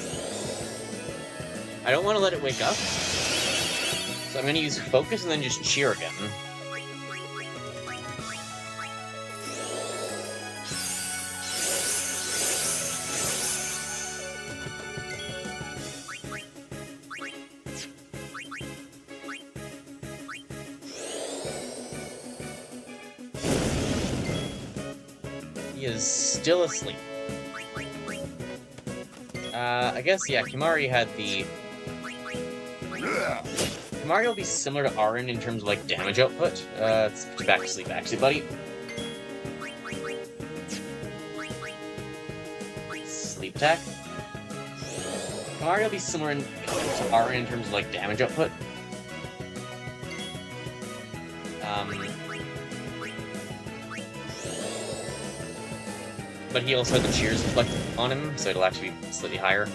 [SPEAKER 1] I don't want to let it wake up. So I'm going to use focus and then just cheer again. He is still asleep. I guess, yeah, Kimahri had the... Kimahri will be similar to Arin in terms of, like, damage output. Let's put you back to sleep, actually, buddy. Sleep attack. Kimahri will be similar to Arin in terms of, like, damage output. But he also had the cheers reflected on him, so it'll actually be slightly higher.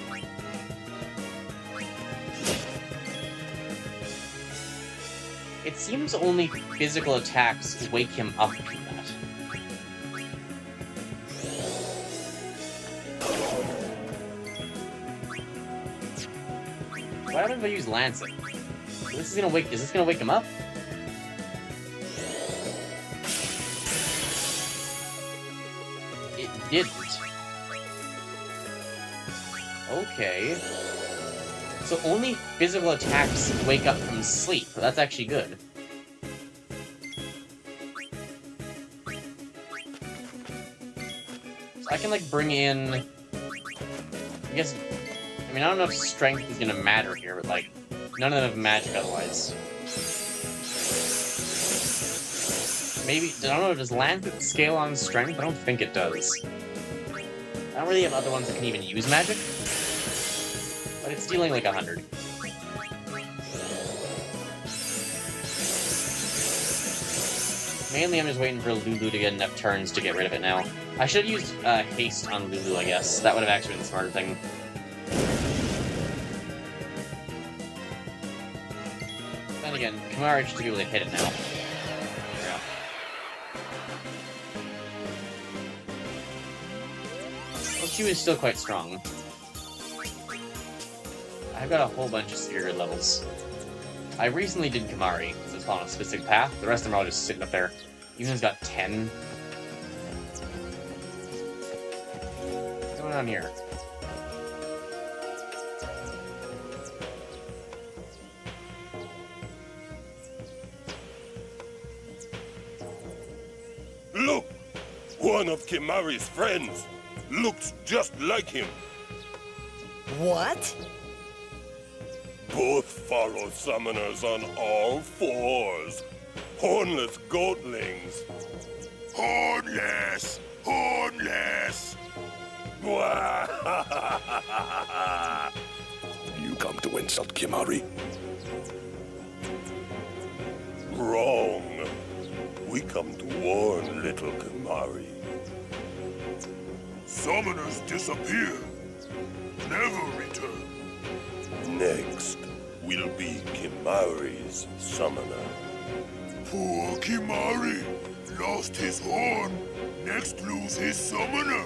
[SPEAKER 1] It seems only physical attacks wake him up from that. What happens if I use Lancet? Is this gonna wake him up? It didn't. Okay. So only physical attacks wake up from sleep. That's actually good. So I can, like, bring in... I guess... I mean, I don't know if strength is gonna matter here, but, like, none of them have magic otherwise. Maybe... I don't know, does Lancet scale on strength? I don't think it does. I don't really have other ones that can even use magic. But it's dealing like 100. Mainly I'm just waiting for Lulu to get enough turns to get rid of it now. I should have used haste on Lulu, I guess. That would have actually been the smarter thing. Then again, Kimahri should be able to hit it now. There we go. Well, she was still quite strong. I've got a whole bunch of superior levels. I recently did Kimahri, because it's on a specific path. The rest of them are all just sitting up there. Yuna's got 10. What's going on here?
[SPEAKER 2] Look! One of Kimari's friends looks just like him.
[SPEAKER 5] What?
[SPEAKER 2] Both follow summoners on all fours. Hornless goatlings. Hornless! Hornless!
[SPEAKER 6] You come to insult Kimari?
[SPEAKER 2] Wrong. We come to warn little Kimari. Summoners disappear. Never return. Next will be Kimari's summoner. Poor Kimari lost his horn. Next lose his summoner.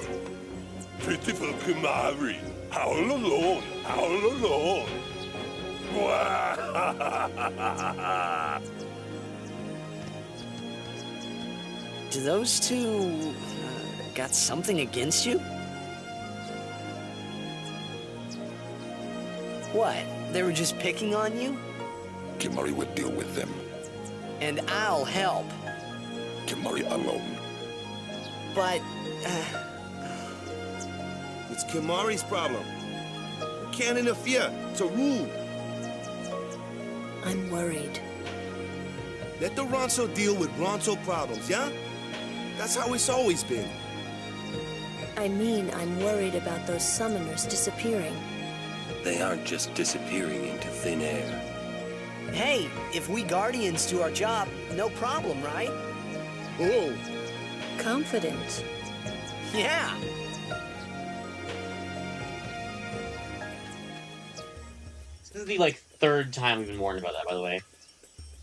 [SPEAKER 2] Pitiful Kimari, howl alone, howl alone.
[SPEAKER 5] Do those two got something against you? What? They were just picking on you?
[SPEAKER 6] Kimari will deal with them.
[SPEAKER 5] And I'll help.
[SPEAKER 6] Kimari alone.
[SPEAKER 5] But,
[SPEAKER 7] It's Kimari's problem. We can't interfere. It's a rule.
[SPEAKER 8] I'm worried.
[SPEAKER 7] Let the Ronso deal with Ronso problems, yeah? That's how it's always been.
[SPEAKER 8] I mean, I'm worried about those summoners disappearing.
[SPEAKER 9] They aren't just disappearing into thin air.
[SPEAKER 5] hey, if we Guardians do our job, no problem, right?
[SPEAKER 7] Oh.
[SPEAKER 8] Confident.
[SPEAKER 5] Yeah.
[SPEAKER 1] This is the, like, third time we've been warned about that, by the way.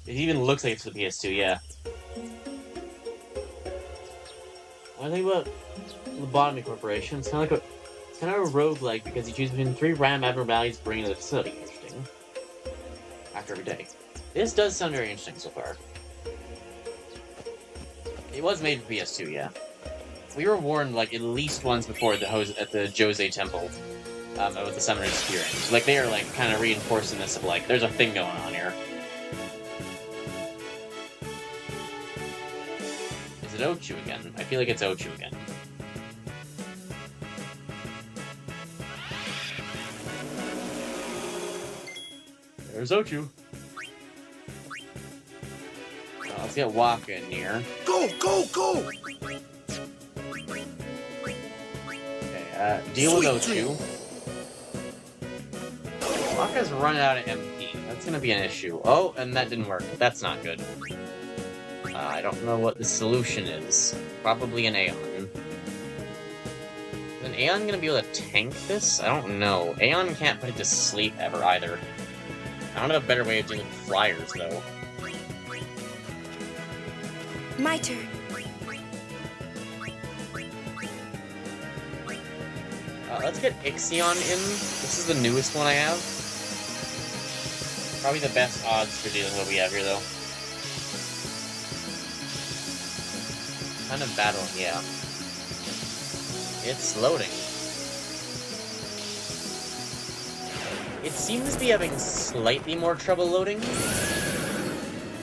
[SPEAKER 1] It even looks like it's for the PS2, yeah. What do I think about Lobotomy Corporation? It's kind of like it's kind of a roguelike because you choose between 3 random abnormalities to bring into the facility. Interesting. After every day. This does sound very interesting so far. It was made for PS2, yeah. We were warned, like, at least once before at the Jose Temple about the summoners disappearing. So, like, they are, like, kind of reinforcing this of, like, there's a thing going on here. Is it Ochu again? I feel like it's Ochu again. There's Ochu. Let's get Waka in here.
[SPEAKER 7] Go, go, go!
[SPEAKER 1] Okay, deal with Ochu. Waka's run out of MP. That's gonna be an issue. Oh, and that didn't work. That's not good. I don't know what the solution is. Probably an Aeon. Is an Aeon gonna be able to tank this? I don't know. Aeon can't put it to sleep ever either. I don't have a better way of dealing with flyers, though.
[SPEAKER 4] My turn.
[SPEAKER 1] Let's get Ixion in. This is the newest one I have. Probably the best odds for dealing with what we have here, though. Kind of battling, yeah. It's loading. It seems to be having slightly more trouble loading.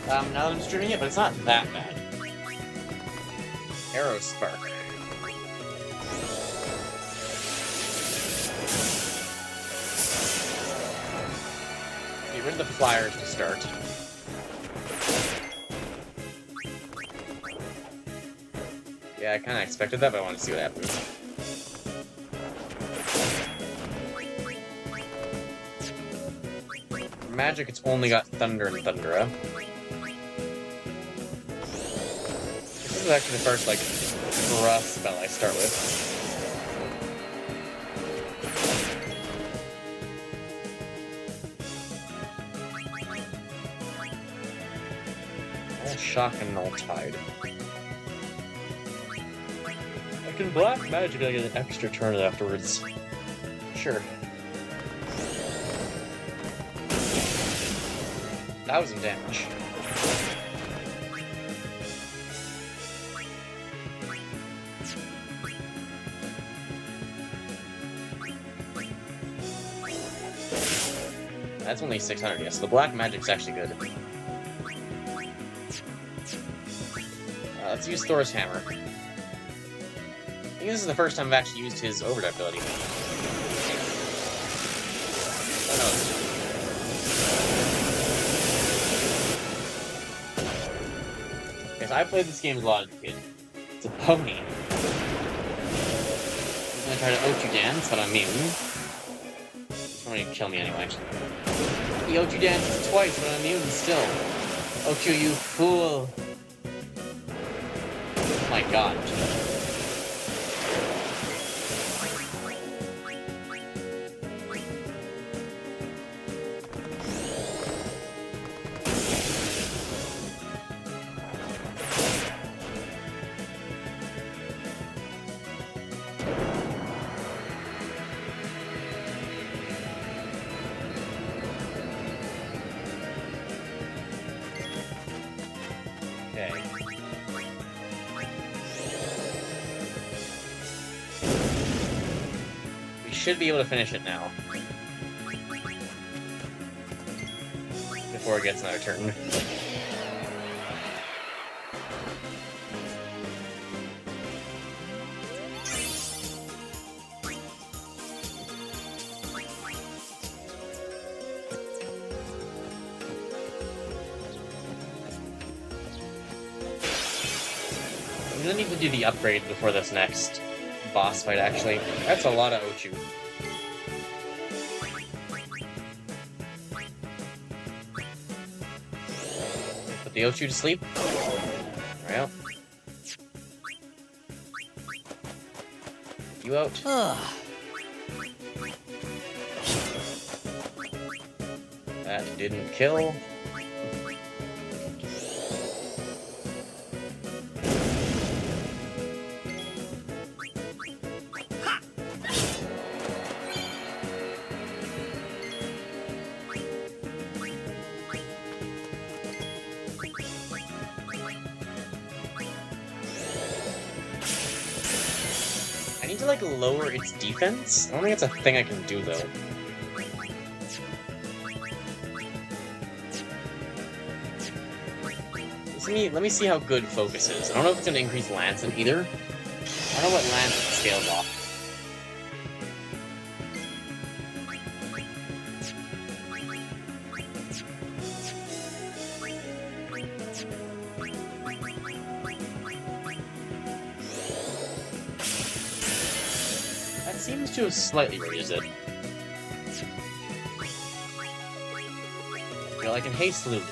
[SPEAKER 1] Now that I'm streaming it, but it's not that bad. Arrow Spark. Get rid of the flyers to start. Yeah, I kind of expected that, but I wanted to see what happens. For magic, it's only got Thunder and Thundera. This is actually the first, like, rough spell I start with. All Shock and Null Tide. I can black magic and I get an extra turn afterwards. Sure. 1,000 damage. That's only 600, yes. The black magic's actually good. Let's use Thor's Hammer. think this is the first time I've actually used his overdrive ability. Oh no. Yes, I played this game a lot as a kid. It's a pony. He's gonna try to Ochu dance, but I'm immune. He's trying to kill me anyway. He Ochu dances twice, but I'm immune still. Ochu, you fool! Oh my god. Okay. We should be able to finish it now. Before it gets another turn. I'm gonna need to do the upgrade before this next boss fight, actually. That's a lot of Ochu. Put the Ochu to sleep. Well. You out. That didn't kill. I need to, like, lower its defense? I don't think it's a thing I can do, though. Let me see how good focus is. I don't know if it's going to increase Lancet either. I don't know what Lancet scales off. That seems to have slightly raised it. Well, I can haste Lulu.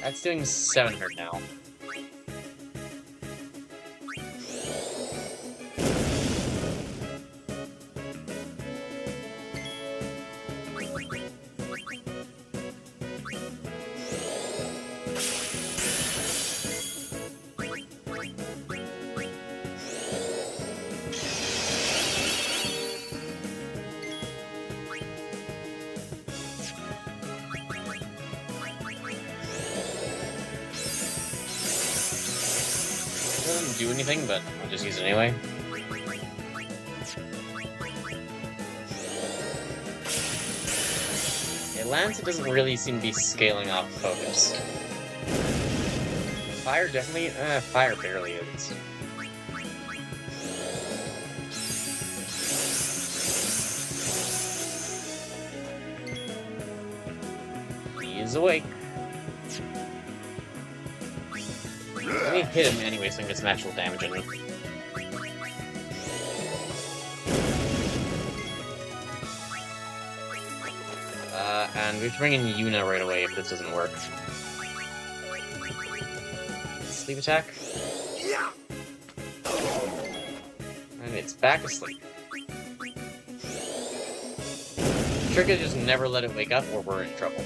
[SPEAKER 1] That's doing 700 now. Doesn't do anything, but I'll just use it anyway. Yeah, Lancet doesn't really seem to be scaling off focus. Fire definitely, fire barely is. He is awake. Let me hit him anyway so I can get some actual damage in him. And we have to bring in Yuna right away if this doesn't work. Sleep attack. And it's back asleep. Trick is just never let it wake up or we're in trouble.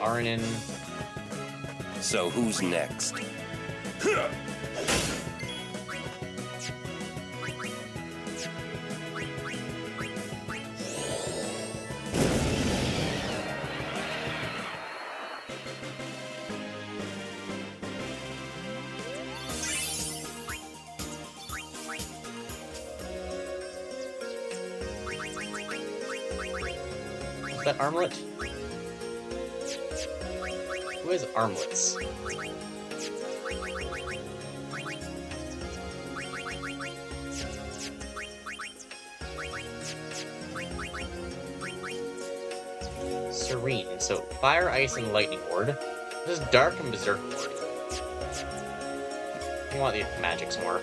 [SPEAKER 1] Arnin.
[SPEAKER 9] So who's next?
[SPEAKER 1] that armlet? Who has armlets? Serene. So, Fire, Ice, and Lightning Ward. This is Dark and Berserk Ward. I want the magics more.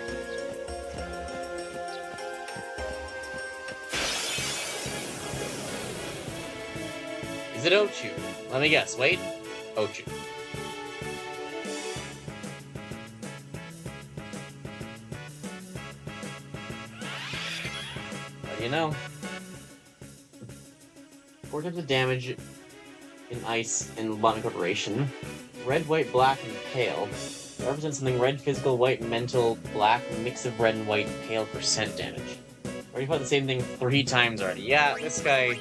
[SPEAKER 1] Is it Ochu? Let me guess. Wait. Ochu. What do you know? 4 types of damage in ice in Botany Corporation. Red, white, black, and pale. It represents something red, physical, white, mental, black, mix of red and white, pale percent damage. Already fought the same thing 3 times already. Yeah, this guy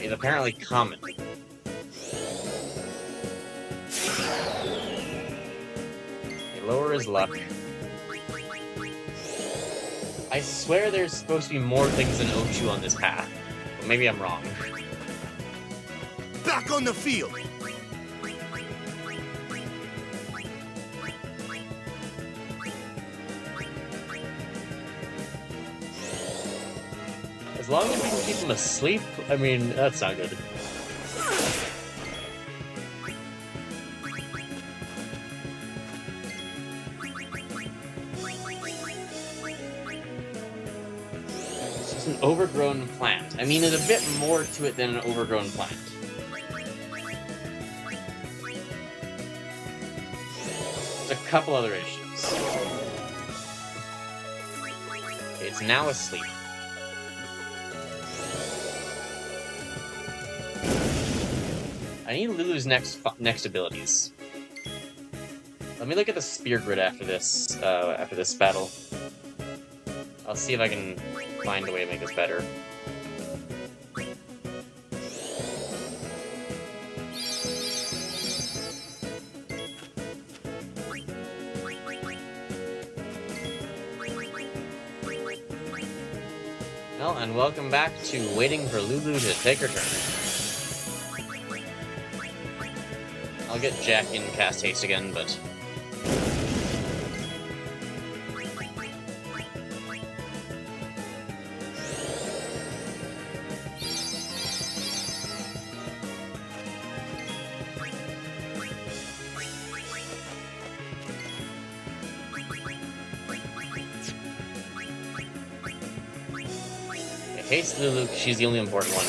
[SPEAKER 1] is apparently common. Okay, lower his luck. I swear there's supposed to be more things than Ochu on this path. But maybe I'm wrong.
[SPEAKER 7] Back on the field!
[SPEAKER 1] As long as we can keep him asleep, I mean, that's not good. It's just an overgrown plant. I mean, there's a bit more to it than an overgrown plant. There's a couple other issues. It's now asleep. I need Lulu's next abilities. Let me look at the spear grid after this battle. I'll see if I can find a way to make this better. Well, and welcome back to waiting for Lulu to take her turn. I'll get Jack in cast haste again, but... Okay, haste Lulu, she's the only important one.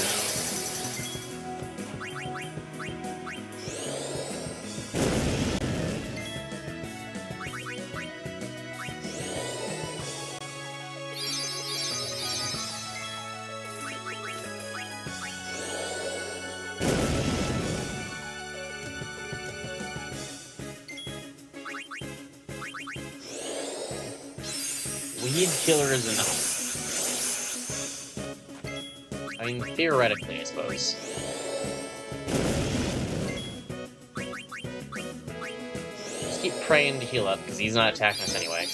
[SPEAKER 1] Weed killer is enough. I mean, theoretically, I suppose. Just keep praying to heal up, because he's not attacking us anyway.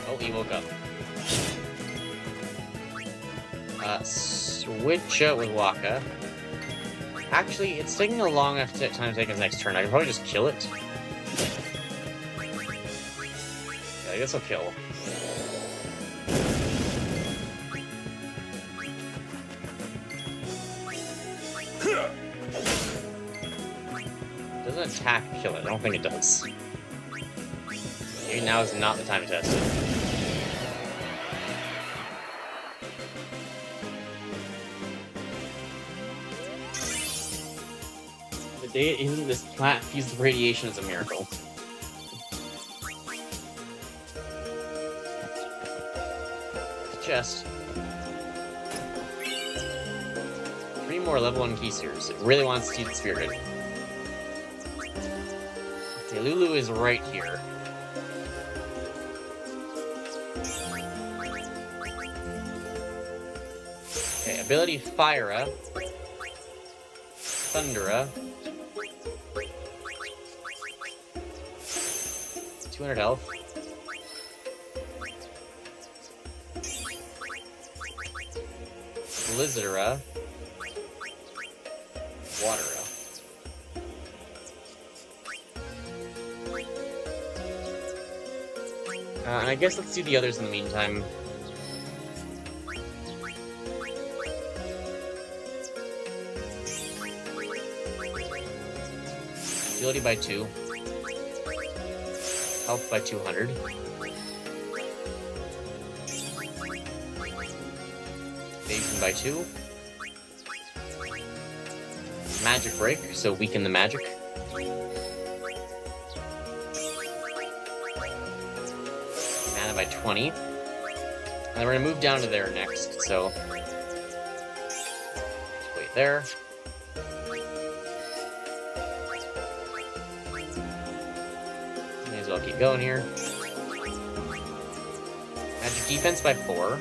[SPEAKER 1] Oh, he woke up. Switch out with Waka. Actually, it's taking a long enough time to take his next turn. I can probably just kill it. Yeah, I guess I'll kill. Doesn't attack kill it. I don't think it does. Maybe now is not the time to test it. Isn't this plant fused with radiation is a miracle. Chest. 3 more level 1 key series. It really wants to see the spirit. Okay, Lulu is right here. Okay, ability Fire-a, Thunder-a, 200 health. Blizzard-a, Water-a. And I guess let's do the others in the meantime. Agility by 2. Health by 200. Evasion by 2. Magic Break, so weaken the magic. Mana by 20. And then we're gonna move down to there next, so... wait there. May as well keep going here. Magic Defense by 4.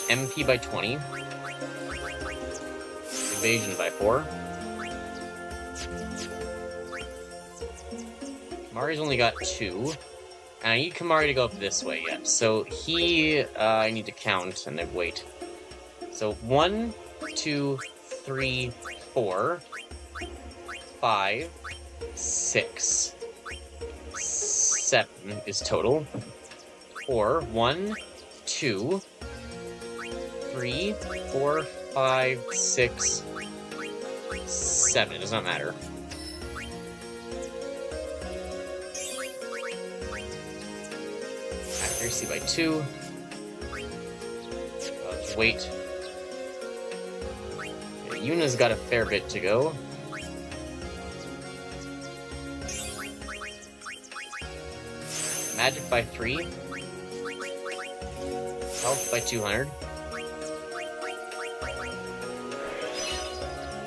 [SPEAKER 1] MP by 20. Evasion by 4. Kamari's only got 2. And I need Kamari to go up this way yet. So I need to count and then wait. So 1, 2, 3, 4, 5, 6, 7 is total. Or 1, 2, 3, 4, 5, 6, 7. It does not matter. Accuracy by 2. I'll just wait. Okay, Yuna's got a fair bit to go. Magic by 3. Health by 200.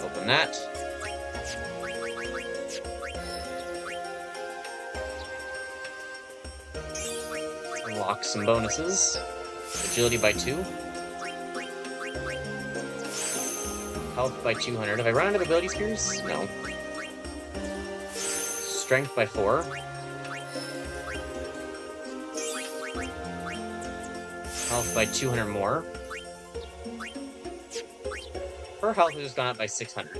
[SPEAKER 1] Open that. Unlock some bonuses. Agility by 2. Health by 200. Have I run out of ability spheres? No. Strength by 4. Health by 200 more. Her health has just gone up by 600.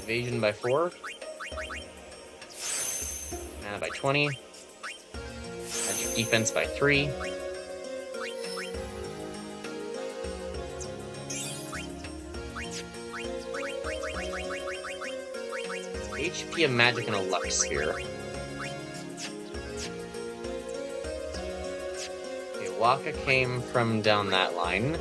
[SPEAKER 1] Evasion by 4. Mana by 20. Magic Defense by 3. HP of magic and a luck sphere. Okay, Waka came from down that line.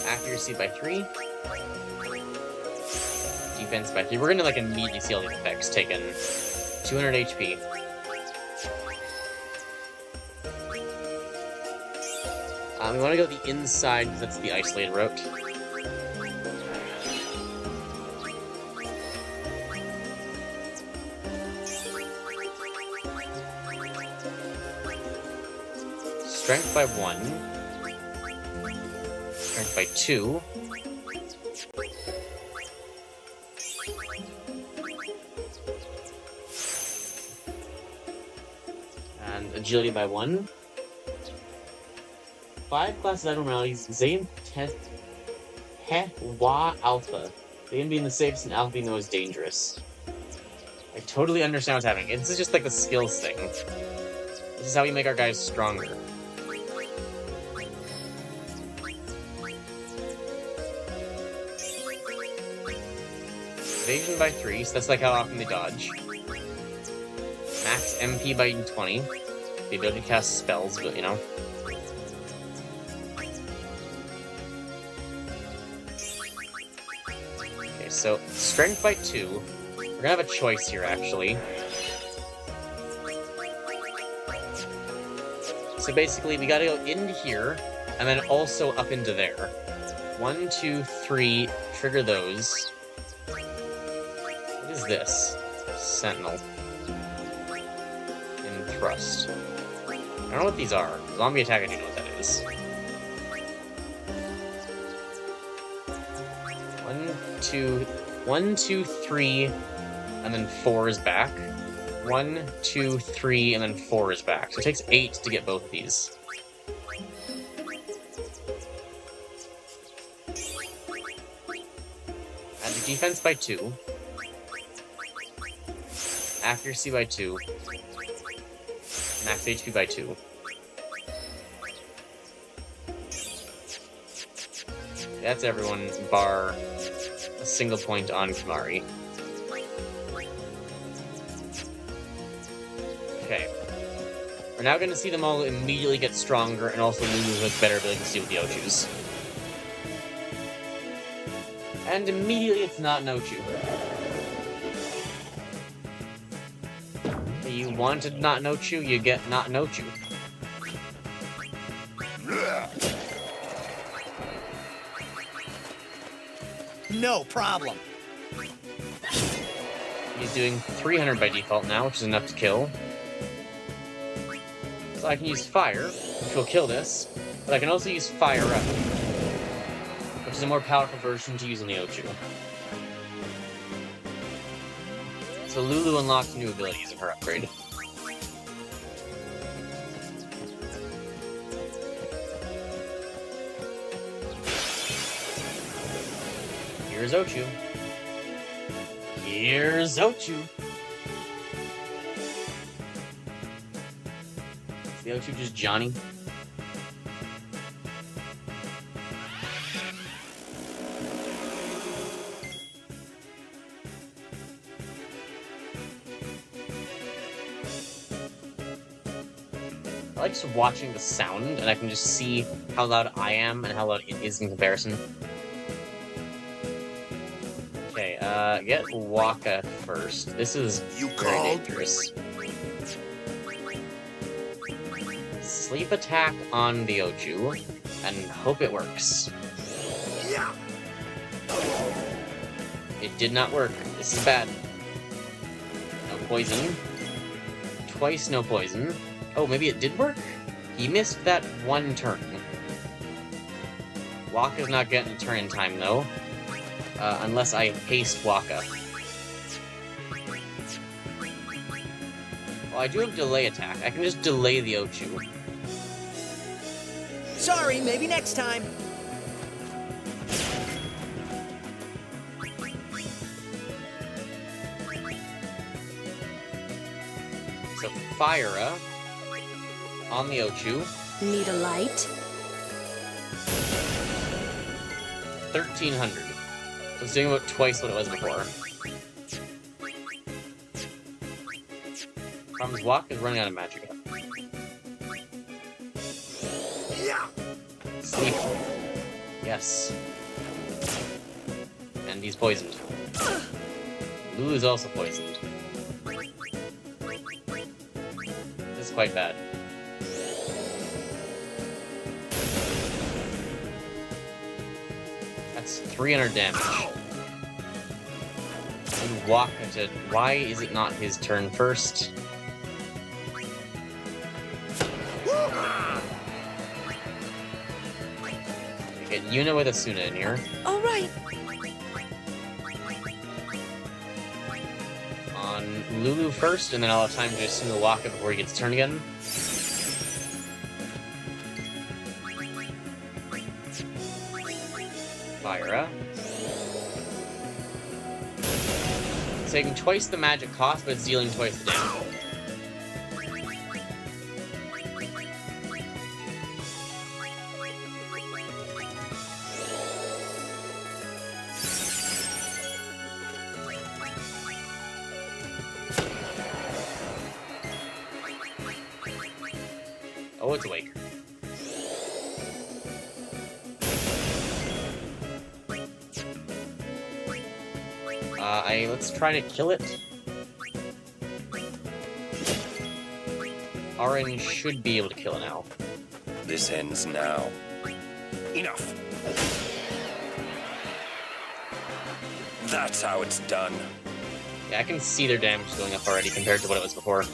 [SPEAKER 1] Accuracy by 3. Defense by 3. We're gonna immediately see all the effects taken. 200 HP. We want to go the inside because that's the isolated route. Strength by 1. Strength by 2. And agility by 1. 5 classes abnormalities, Zayn test Wa Alpha. Zayn being the safest and Alpha being the most dangerous. I totally understand what's happening. This is just the skills thing. This is how we make our guys stronger. Evasion by 3, so that's how often they dodge. Max MP by 20. The ability to cast spells, but you know. So, strength by 2. We're gonna have a choice here, actually. So basically, we gotta go into here, and then also up into there. 1, 2, 3, trigger those. What is this? Sentinel. And thrust. I don't know what these are. Zombie attack, I do know what that is. 1, 2, 3, and then 4 is back. 1, 2, 3, and then 4 is back. So it takes 8 to get both of these. Add the defense by 2. Accuracy by 2. Max HP by 2. That's everyone, bar a single point on Kimahri. Okay. We're now going to see them all immediately get stronger, and also Lulu has better ability to see with the Ochus. And immediately it's not an Ochu. You wanted not an Ochu, you get not an Ochu.
[SPEAKER 5] No problem.
[SPEAKER 1] He's doing 300 by default now, which is enough to kill. So I can use fire, which will kill this, but I can also use fire up, which is a more powerful version to use in the Ochu. So Lulu unlocked new abilities in her upgrade. Here's Ochu. Here's Ochu. Is the Ochu just Johnny? I like just watching the sound, and I can just see how loud I am and how loud it is in comparison. Okay, get Waka first. This is very dangerous. Sleep attack on the Ochu, and hope it works. It did not work. This is bad. No poison. Twice no poison. Oh, maybe it did work? He missed that one turn. Waka's not getting a turn in time, though. Unless I haste Waka. Well, I do have delay attack. I can just delay the Ochu.
[SPEAKER 5] Sorry, maybe next time.
[SPEAKER 1] So, Fire on the Ochu.
[SPEAKER 8] Need a light?
[SPEAKER 1] 1,300. So it's doing about twice what it was before. Problem's Waka is running out of magic. Sleep. Yes. And he's poisoned. Lulu's also poisoned. This is quite bad. That's 300 damage. And Waka to... Why is it not his turn first? Get Yuna with Asuna in here.
[SPEAKER 8] All right.
[SPEAKER 1] On Lulu first, and then I'll have time to Asuna Waka before he gets turn again. Fire. It's taking twice the magic cost, but it's dealing twice the damage. Oh, it's awake. Let's try to kill it. Arin should be able to kill it now.
[SPEAKER 9] This ends now. Enough. That's how it's done.
[SPEAKER 1] Yeah, I can see their damage going up already compared to what it was before.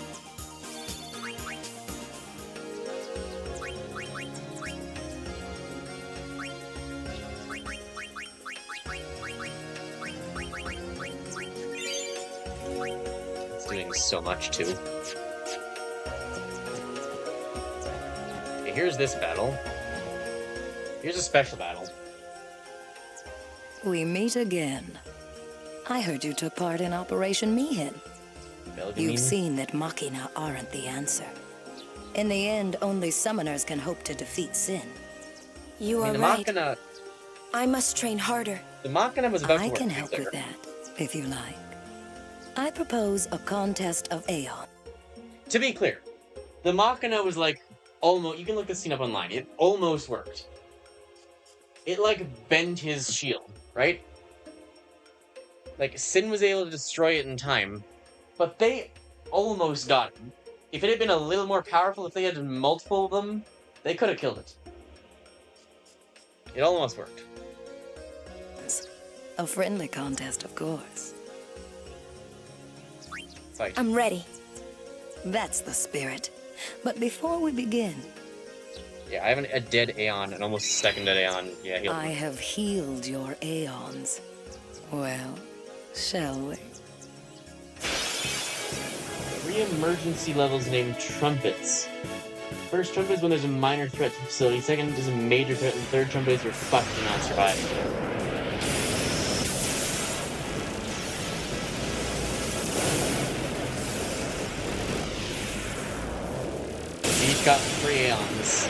[SPEAKER 1] It's doing so much too. Okay, here's this battle. Here's a special battle.
[SPEAKER 10] We meet again. I heard you took part in Operation Mihin. You've seen that Machina aren't the answer. In the end, only summoners can hope to defeat Sin.
[SPEAKER 8] You are
[SPEAKER 1] the
[SPEAKER 8] right.
[SPEAKER 1] Machina,
[SPEAKER 8] I must train harder.
[SPEAKER 1] the Machina was about to
[SPEAKER 10] I
[SPEAKER 1] work
[SPEAKER 10] can
[SPEAKER 1] things
[SPEAKER 10] help
[SPEAKER 1] out.
[SPEAKER 10] with that, if you like. I propose a contest of Aeon.
[SPEAKER 1] To be clear, the Machina was like almost. You can look this scene up online. It almost worked. It like bent his shield, right? Like Sin was able to destroy it in time, but they almost got him. If it had been a little more powerful, if they had multiple of them, they could have killed it. It almost worked.
[SPEAKER 10] A friendly contest, of course.
[SPEAKER 1] Fight.
[SPEAKER 8] I'm ready.
[SPEAKER 10] That's the spirit. But before we begin,
[SPEAKER 1] Yeah, I have a dead Aeon, an almost second dead Aeon. Yeah, healed.
[SPEAKER 10] I have healed your Aeons. Well, shall we?
[SPEAKER 1] 3 emergency levels named trumpets. First trumpet is when there's a minor threat to the facility. Second is a major threat, and third trumpet is you're fucked and not surviving. Each got 3 Aeons.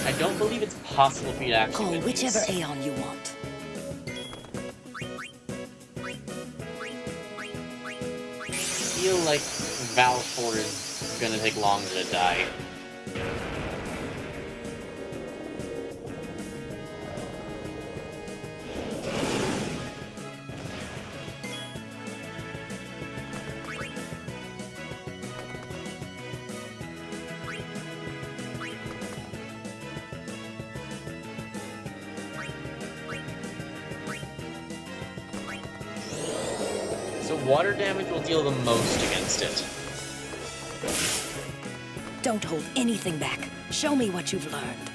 [SPEAKER 1] I don't believe it's possible for you to actually
[SPEAKER 10] Call
[SPEAKER 1] win
[SPEAKER 10] whichever
[SPEAKER 1] these.
[SPEAKER 10] Aeon you want.
[SPEAKER 1] I feel like Valfor is gonna take longer to die. So water damage will deal the most against it.
[SPEAKER 10] Don't hold anything back. Show me what you've learned.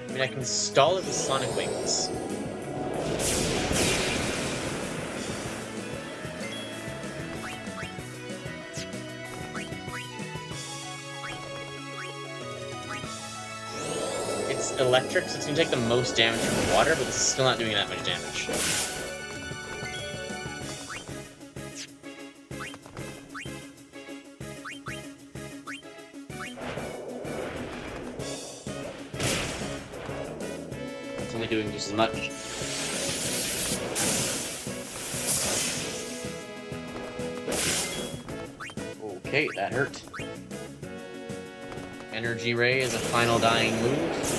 [SPEAKER 1] I mean, I can stall it with Sonic Wings. It's electric, so it's gonna take the most damage from water, but it's still not doing that much damage. It's only doing just as much. Okay, that hurt. Energy Ray is a final dying move.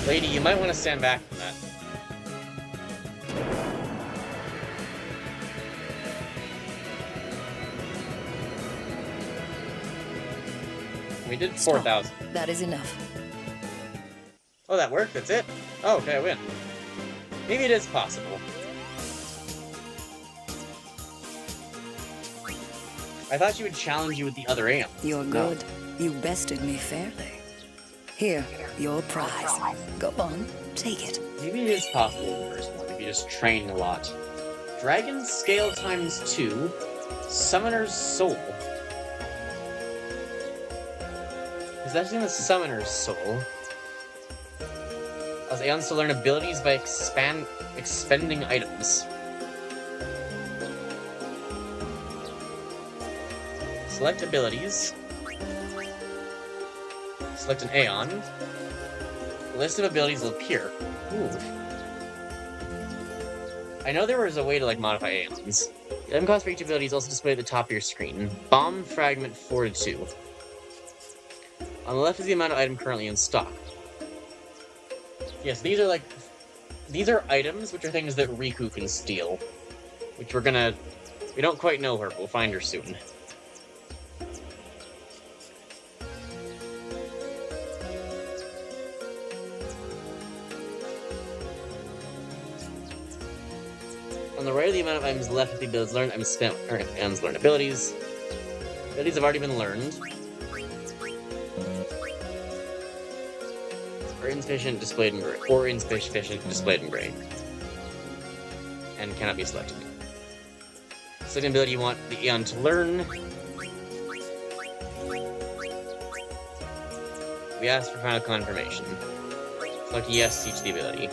[SPEAKER 1] Lady, you might want to stand back from that. We did 4,000.
[SPEAKER 10] That is enough.
[SPEAKER 1] Oh, that worked? That's it? Oh, okay, I win. Maybe it is possible. I thought she would challenge you with the other Aeons.
[SPEAKER 10] You're
[SPEAKER 1] No.
[SPEAKER 10] good. You bested me fairly. Here, your prize. Go on, take it.
[SPEAKER 1] Maybe it is possible in the first one if you just train a lot. Dragon Scale times 2. Summoner's Soul. Is that in the Summoner's Soul? Allows Aeons to learn abilities by expending items. Select abilities. Select an Aeon. The list of abilities will appear. Ooh. I know there was a way to like modify Aeons. The item cost for each ability is also displayed at the top of your screen. Bomb Fragment 4 to 2. On the left is the amount of item currently in stock. Yes, these are like these are items, which are things that Riku can steal. Which we don't quite know her, but we'll find her soon. On the right of the amount of items left with the abilities learned, items spent items learned abilities. Abilities have already been learned. Or insufficient displayed in gray. Or insufficient displayed in gray. And cannot be selected. Second ability you want the Aeon to learn. We ask for final confirmation. Select yes to teach the ability.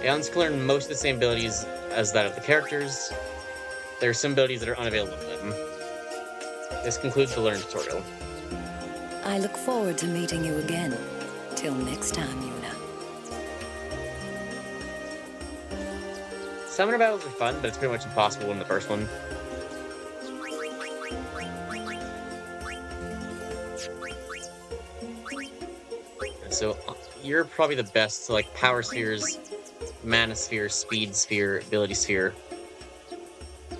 [SPEAKER 1] Aeons can learn most of the same abilities as that of the characters. There are some abilities that are unavailable to them. This concludes the Learn tutorial.
[SPEAKER 10] I look forward to meeting you again. Till next time, Yuna.
[SPEAKER 1] Summoner battles are fun, but it's pretty much impossible in the first one. And so, you're probably the best, so like Power Spheres, Mana Sphere, Speed Sphere, Ability Sphere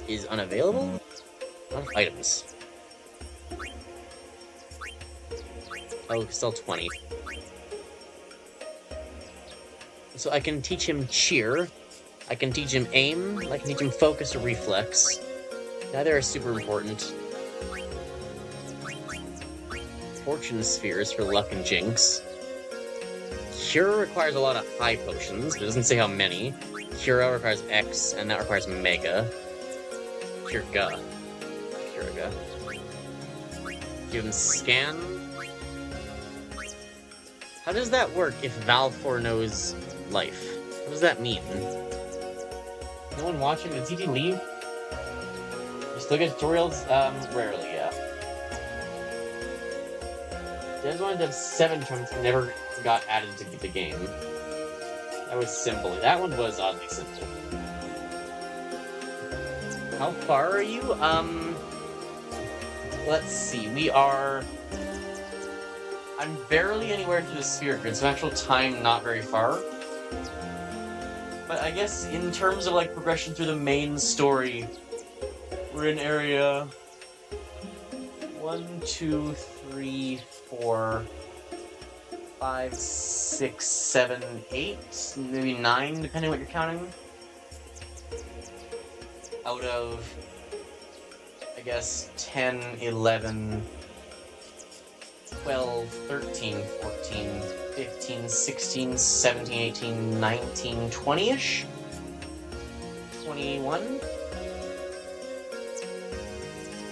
[SPEAKER 1] is unavailable? Not items. Oh, still 20. So I can teach him Cheer, I can teach him Aim, I can teach him Focus or Reflex. Neither are super important. Fortune Spheres for Luck and Jinx. Cure requires a lot of high potions, but it doesn't say how many. Cura requires X, and that requires Mega. Curaga. Give him Scan. How does that work if Valve foreknows life? What does that mean? No one watching? Did TT leave? You still get tutorials? Rarely, yeah. I just wanted to have 7 chunks that never got added to the game. That was simple. That one was oddly simple. How far are you? Let's see. We are... I'm barely anywhere through the sphere grid, so actual time not very far. But I guess in terms of like progression through the main story, we're in area 1, 2, 3, 4, 5, 6, 7, 8, maybe 9, depending on what you're counting. Out of, I guess, 10, 11, 12, 13, 14, 15, 16, 17, 18, 19, 20-ish? 21?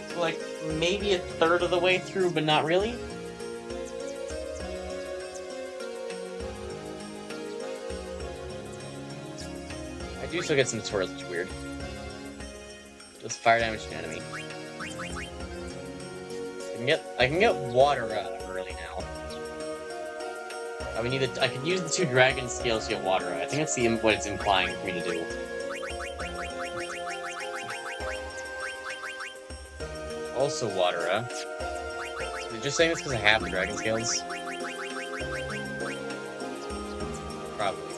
[SPEAKER 1] So like, maybe a third of the way through, but not really? I do still get some tutorials, which is weird. Just fire damage to an enemy. I can get water out of early now. I could use the 2 dragon scales to get water out. I think that's what it's implying for me to do. Also water up. Is it just saying this because I have the dragon scales? Probably.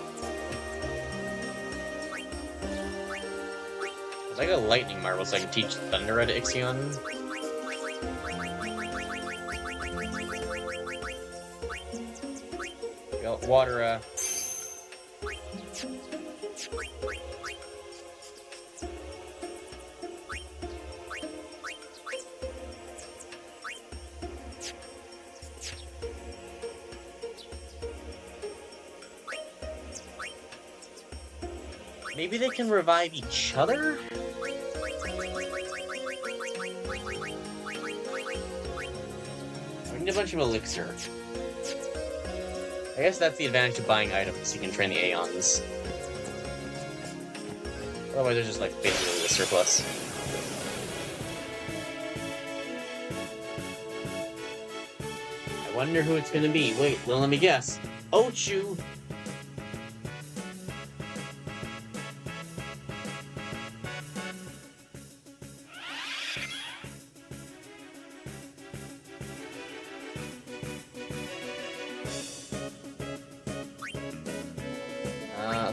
[SPEAKER 1] I got a lightning marble so I can teach thunder at Ixion. Water, maybe they can revive each other? I need a bunch of elixir. I guess that's the advantage of buying items, you can train the Aeons. Otherwise they're just like basically a surplus. I wonder who it's gonna be. Wait, well, let me guess. Ochu!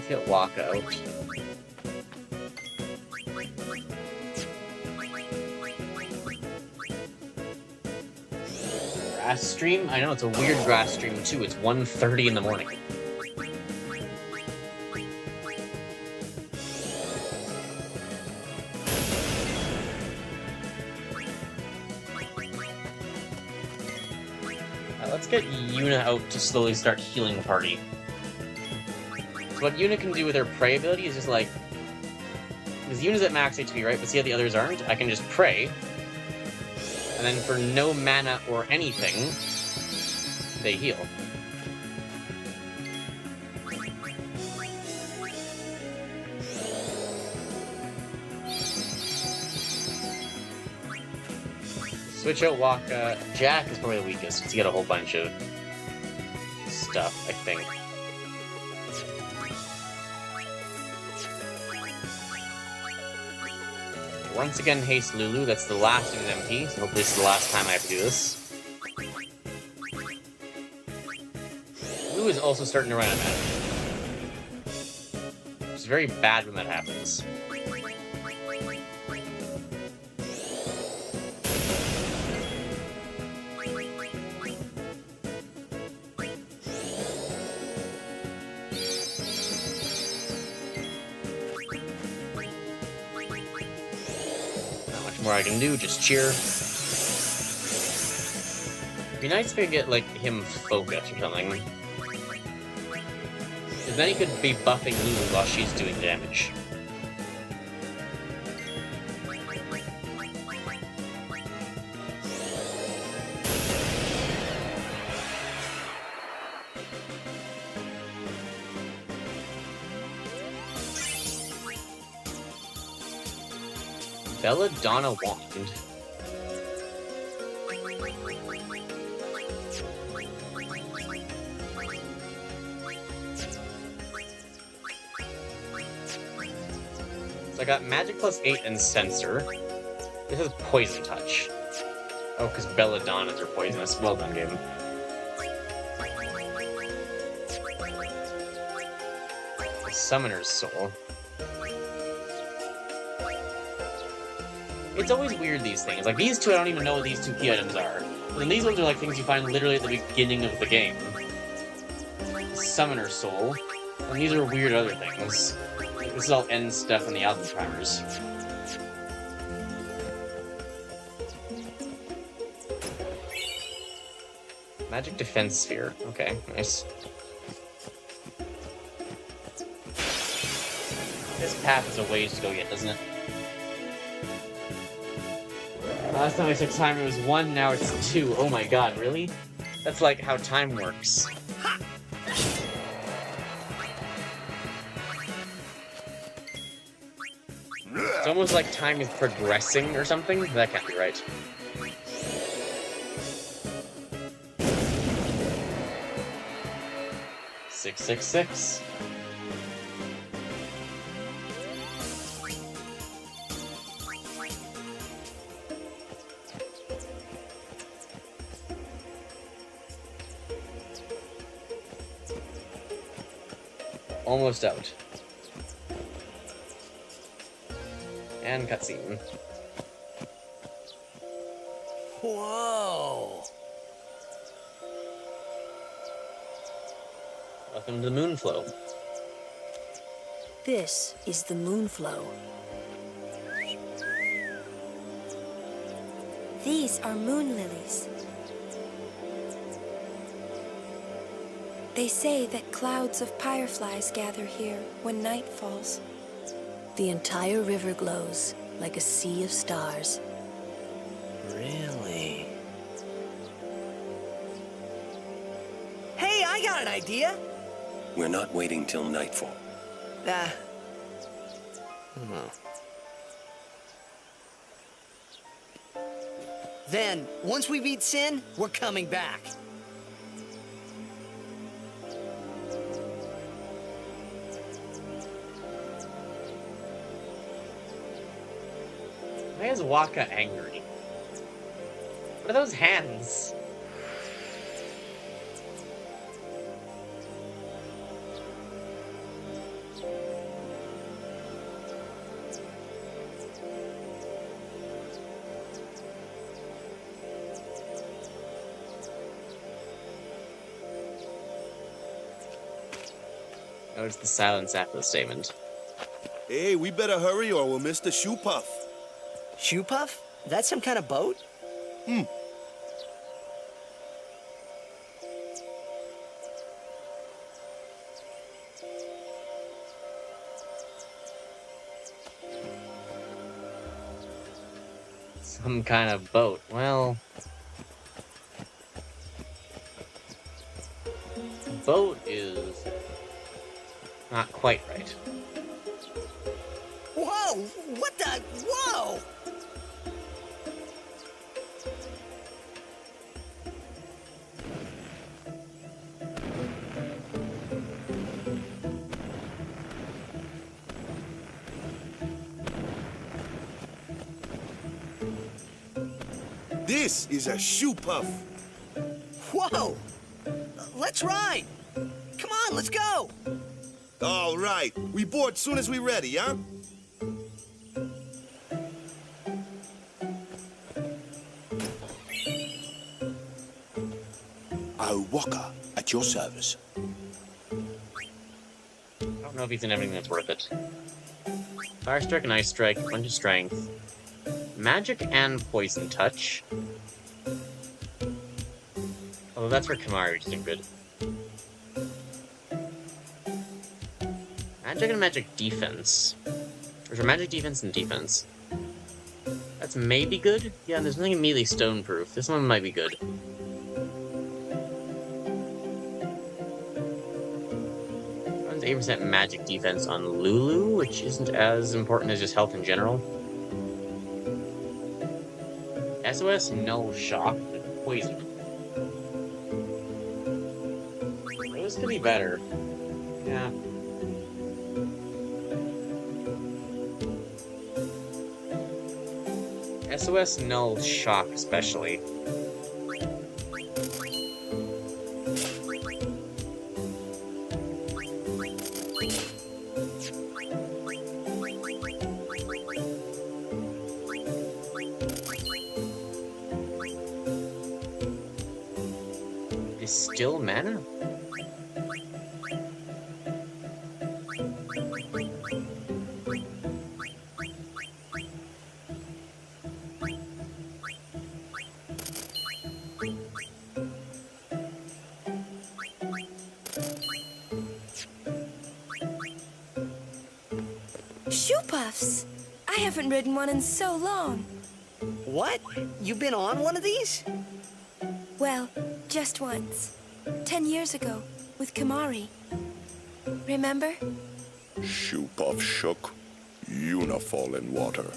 [SPEAKER 1] Get Waka out. Grass stream? I know, it's a weird grass stream too. It's 1:30 in the morning. Let's get Yuna out to slowly start healing the party. So what Yuna can do with her Pray ability is just like... Because Yuna's at max HP, right? But see how the others aren't? I can just Pray. And then for no mana or anything, they heal. Switch out Waka. Jack is probably the weakest, because he got a whole bunch of stuff, I think. Once again, haste Lulu. That's the last of an MP, so hopefully this is the last time I have to do this. Lulu is also starting to run out of mana. It's very bad when that happens. More I can do, just cheer. It'd be nice if I could get, like, him focused or something. Because then he could be buffing Lulu while she's doing damage. Belladonna Wand. So I got Magic plus 8 and Sensor. This is Poison Touch. Oh, because Belladonnas are poisonous. Well done, game. Summoner's Soul. It's always weird, these things. Like, these two, I don't even know what these two key items are. And then these ones are like things you find literally at the beginning of the game. Summoner Soul. And these are weird other things. This is all end stuff in the album primers. Magic Defense Sphere. Okay, nice. This path is a ways to go yet, doesn't it? Last time I took time it was 1, now it's 2. Oh my god, really? That's like how time works. It's almost like time is progressing or something. That can't be right. Six, 6, 6. Almost out. And cutscene.
[SPEAKER 5] Whoa!
[SPEAKER 1] Welcome to the Moonflow.
[SPEAKER 8] This is the Moonflow.
[SPEAKER 4] These are moon lilies. They say that clouds of fireflies gather here when night falls.
[SPEAKER 8] The entire river glows like a sea of stars.
[SPEAKER 5] Really? Hey, I got an idea!
[SPEAKER 9] We're not waiting till nightfall.
[SPEAKER 5] Then, once we beat Sin, we're coming back.
[SPEAKER 1] Why is Waka angry? What are those hands? Notice the silence after the statement.
[SPEAKER 7] Hey, we better hurry or we'll miss the shoe puff.
[SPEAKER 5] Shoe puff? That's some kind of boat?
[SPEAKER 1] Some kind of boat. Well, boat is not quite right.
[SPEAKER 5] Whoa! What the? Whoa!
[SPEAKER 7] This is a shoe puff.
[SPEAKER 5] Whoa! Let's ride! Come on, let's go!
[SPEAKER 7] All right. We board soon as we ready, huh?
[SPEAKER 6] Oh, Walker, at your service.
[SPEAKER 1] I don't know if he's in everything that's worth it. Fire Strike and Ice Strike, bunch of strength. Magic and Poison Touch. Although that's for Kimari, which isn't good. Magic and Magic Defense. Or is there Magic Defense and Defense? That's maybe good? Yeah, there's nothing immediately stone-proof. This one might be good. Runs 8% Magic Defense on Lulu, which isn't as important as just health in general. SOS Null Shock with Poison. Those could be better. Yeah. SOS Null Shock, especially. Distill mana?
[SPEAKER 8] Shoe puffs! I haven't ridden one in so long.
[SPEAKER 5] What? You've been on one of these?
[SPEAKER 8] Well, just once. 10 years ago, with Kimari. Remember?
[SPEAKER 6] Shoe puff shook, Yuna fall in water.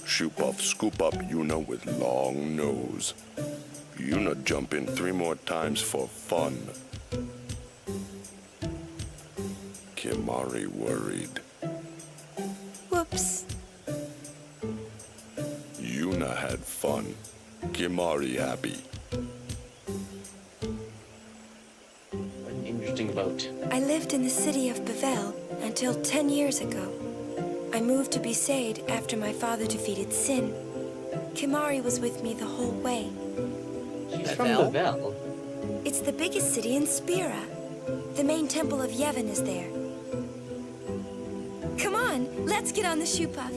[SPEAKER 6] Shoe puff scoop up Yuna with long nose. Yuna jump in 3 more times for fun. Kimari worried.
[SPEAKER 8] Whoops.
[SPEAKER 6] Yuna had fun. Kimari happy.
[SPEAKER 1] What an interesting boat.
[SPEAKER 8] I lived in the city of Bevel until 10 years ago. I moved to Besaid after my father defeated Sin. Kimari was with me the whole way.
[SPEAKER 1] She's from Bevel.
[SPEAKER 8] It's the biggest city in Spira. The main temple of Yevon is there. Come on, let's get on the shoe puff.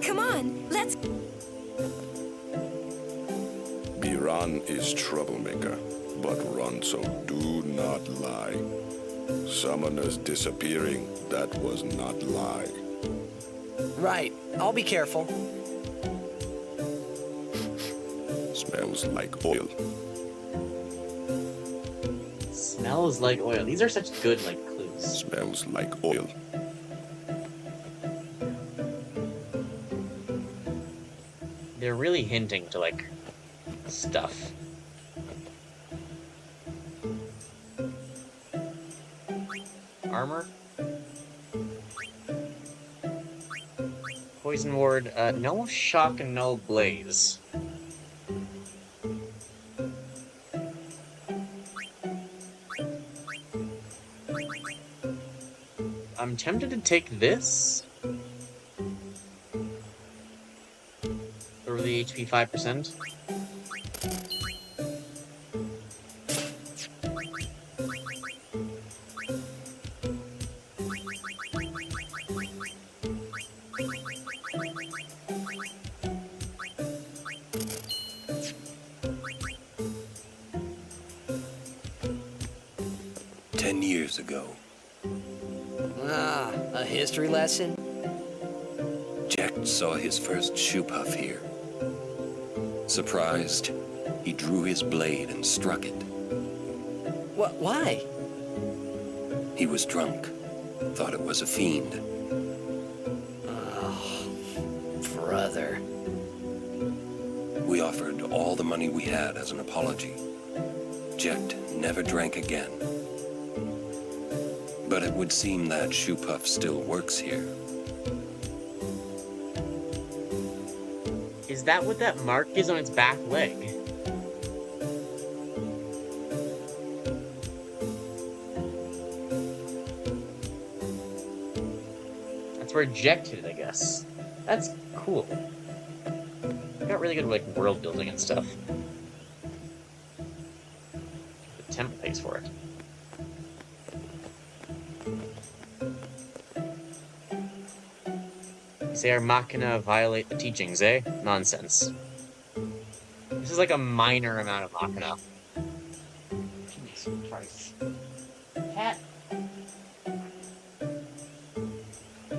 [SPEAKER 8] Come on, let's...
[SPEAKER 6] Biran is troublemaker, but Ronso do not lie. Summoners disappearing, that was not lie.
[SPEAKER 5] Right. I'll be careful.
[SPEAKER 6] Smells like oil.
[SPEAKER 1] Smells like oil. These are such good, like, clues.
[SPEAKER 6] Smells like oil.
[SPEAKER 1] They're really hinting to, like, stuff. Armor? Poison Ward, no shock and no blaze. I'm tempted to take this. Over the HP 5%.
[SPEAKER 9] years ago.
[SPEAKER 5] Ah, a history lesson?
[SPEAKER 9] Jack saw his first shoe puff here. Surprised, he drew his blade and struck it.
[SPEAKER 5] Why?
[SPEAKER 9] He was drunk, thought it was a fiend.
[SPEAKER 5] Oh, brother.
[SPEAKER 9] We offered all the money we had as an apology. Jet never drank again. But it would seem that shoe puff still works here.
[SPEAKER 1] Is that what that mark is on its back leg? That's where Eject hit it, I guess. That's cool. Got really good like world building and stuff. The temple pays for it. You say our machina violate the teachings, eh? Nonsense. This is like a minor amount of machina. Jesus Christ. Cat.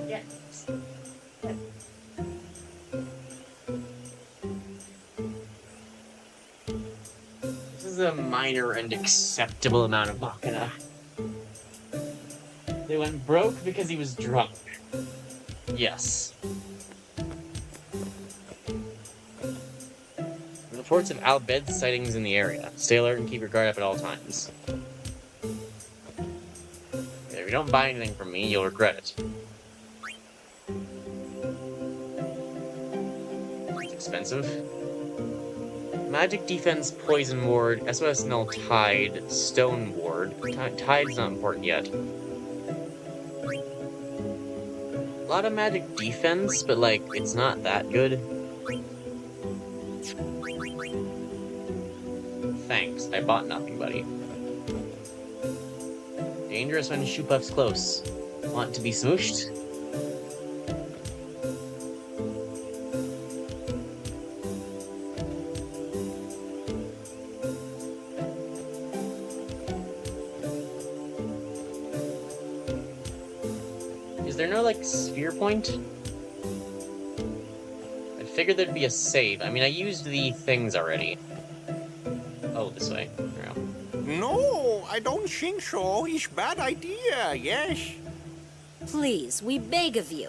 [SPEAKER 1] Yeah. This is a minor and acceptable amount of machina. They went broke because he was drunk. Yes. Reports of Al Bed sightings in the area. Stay alert and keep your guard up at all times. If you don't buy anything from me, you'll regret it. It's expensive. Magic Defense, Poison Ward, SOS Null Tide, Stone Ward. Tide's not important yet. A lot of magic defense, but like, it's not that good. Thanks, I bought nothing, buddy. Dangerous when shoe puff's close. Want to be smooshed? Is there no, like, sphere point? I figured there'd be a save. I mean, I used the things already. Oh, this way. There we go.
[SPEAKER 11] No, I don't think so. It's bad idea, yes.
[SPEAKER 12] Please, we beg of you.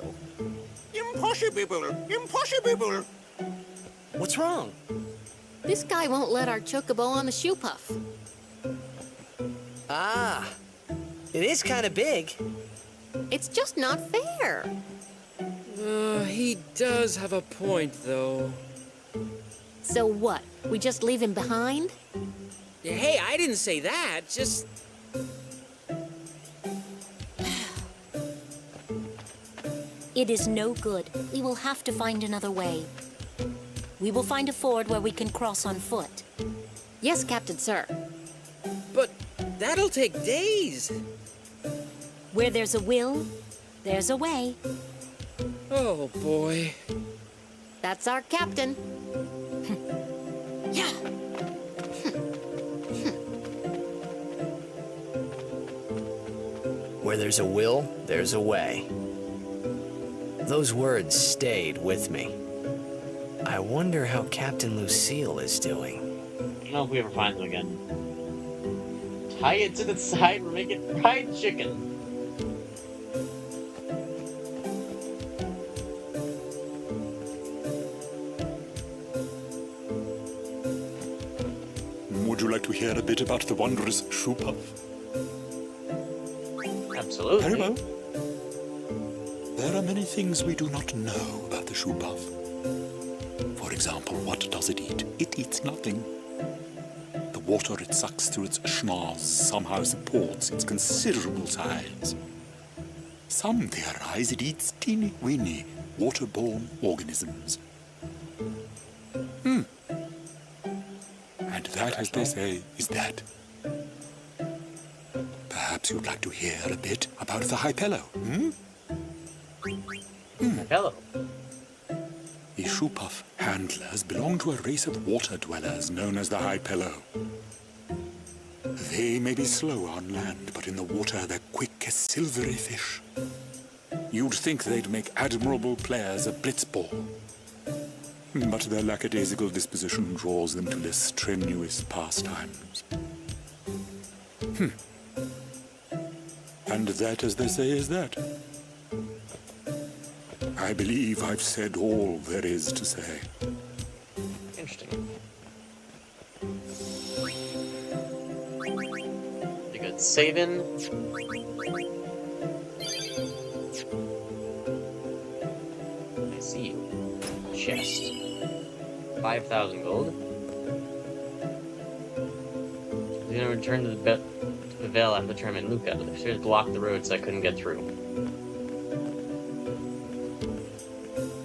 [SPEAKER 11] Impossible! Impossible!
[SPEAKER 5] What's wrong?
[SPEAKER 12] This guy won't let our chocobo on the shoe puff.
[SPEAKER 5] Ah, it is kind of big.
[SPEAKER 12] It's just not fair.
[SPEAKER 13] He does have a point, though.
[SPEAKER 12] So what? We just leave him behind?
[SPEAKER 13] Hey, I didn't say that. Just...
[SPEAKER 14] It is no good. We will have to find another way. We will find a ford where we can cross on foot.
[SPEAKER 12] Yes, Captain Sir.
[SPEAKER 13] But that'll take days.
[SPEAKER 14] Where there's a will, there's a way.
[SPEAKER 13] Oh, boy.
[SPEAKER 12] That's our captain.
[SPEAKER 14] Yeah.
[SPEAKER 5] Where there's a will, there's a way. Those words stayed with me. I wonder how Captain Lucille is doing.
[SPEAKER 1] I don't know if we ever find them again. Tie it to the side, we're making fried chicken.
[SPEAKER 2] Would you like to hear a bit about the wondrous shoe puff?
[SPEAKER 1] Absolutely.
[SPEAKER 2] Very well. There are many things we do not know about the shoe puff. For example, what does it eat? It eats nothing. The water it sucks through its schnoz somehow supports its considerable size. Some theorize it eats teeny-weeny waterborne organisms. And that, as they say, is that. Perhaps you'd like to hear a bit about the Hypello,
[SPEAKER 1] Hypello?
[SPEAKER 2] The shoe puff handlers belong to a race of water dwellers known as the Hypello.
[SPEAKER 15] They may be slow on land, but in the water they're quick as silvery fish. You'd think they'd make admirable players of blitzball. But their lackadaisical disposition draws them to less strenuous pastimes. And that, as they say, is that. I believe I've said all there is to say.
[SPEAKER 1] Interesting. You good saving? I see you. Chest. 5,000 gold. I'm gonna return to the Vale after the term in Luca. They should have blocked the road so I couldn't get through.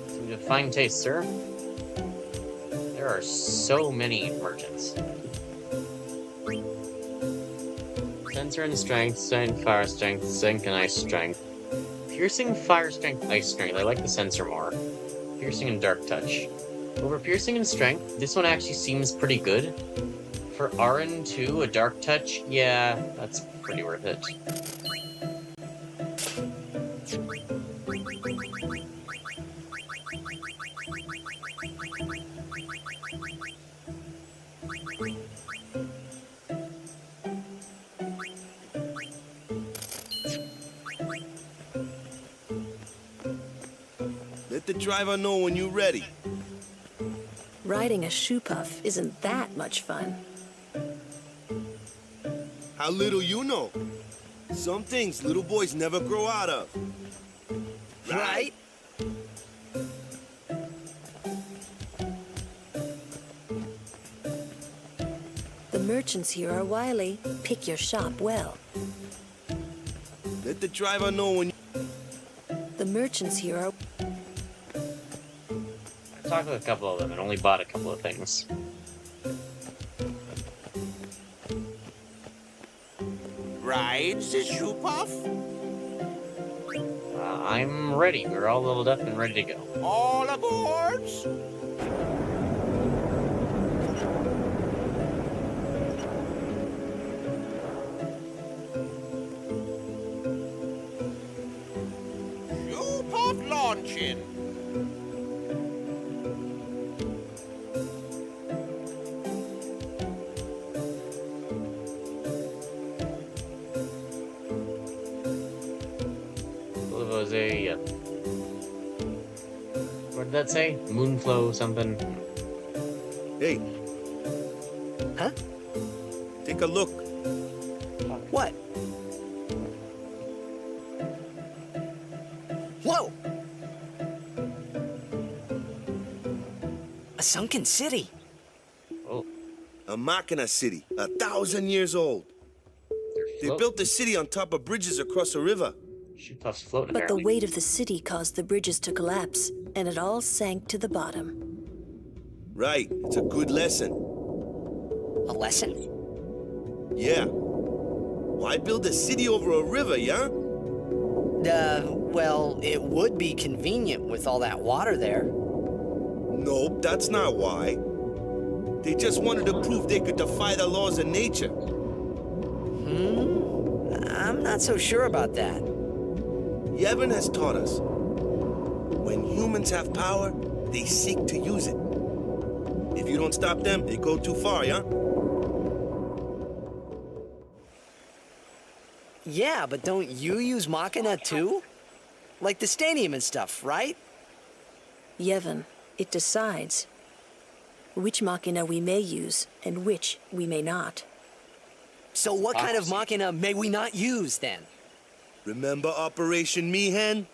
[SPEAKER 1] Seems to have fine taste, sir. There are so many merchants. Sensor and strength, fire strength, zinc and ice strength. Piercing, fire strength, ice strength. I like the sensor more. Piercing and dark touch. Over piercing and strength, this one actually seems pretty good. For RN2, a dark touch, yeah, that's pretty worth it.
[SPEAKER 7] Let the driver know when you're ready.
[SPEAKER 10] Riding a shoe puff isn't that much fun.
[SPEAKER 7] How little you know. Some things little boys never grow out of. Right?
[SPEAKER 10] The merchants here are wily. Pick your shop well.
[SPEAKER 7] Let the driver know when...
[SPEAKER 10] The merchants here are...
[SPEAKER 1] I talked with a couple of them and only bought a couple of things.
[SPEAKER 11] Rides the shoe puff?
[SPEAKER 1] I'm ready. We're all leveled up and ready to go.
[SPEAKER 11] All aboards? Shoe puff launching.
[SPEAKER 1] Yeah. What did that say? Moonflow something?
[SPEAKER 7] Hey.
[SPEAKER 10] Huh?
[SPEAKER 7] Take a look.
[SPEAKER 5] What? Whoa! A sunken city.
[SPEAKER 1] Oh.
[SPEAKER 7] A Machina city, 1,000 years old. They built the city on top of bridges across a river.
[SPEAKER 1] Shoe puff's floating.
[SPEAKER 10] But the weight of the city caused the bridges to collapse, and it all sank to the bottom.
[SPEAKER 7] Right, it's a good lesson.
[SPEAKER 5] A lesson?
[SPEAKER 7] Yeah. Why build a city over a river, yeah?
[SPEAKER 5] Well, it would be convenient with all that water there.
[SPEAKER 7] Nope, that's not why. They just wanted to prove they could defy the laws of nature.
[SPEAKER 5] I'm not so sure about that.
[SPEAKER 7] Yevon has taught us. When humans have power, they seek to use it. If you don't stop them, they go too far, yeah?
[SPEAKER 5] Yeah, but don't you use Machina too? Like the stadium and stuff, right?
[SPEAKER 10] Yevon, it decides which Machina we may use and which we may not.
[SPEAKER 5] So what kind of Machina may we not use, then?
[SPEAKER 7] Remember Operation Mihen?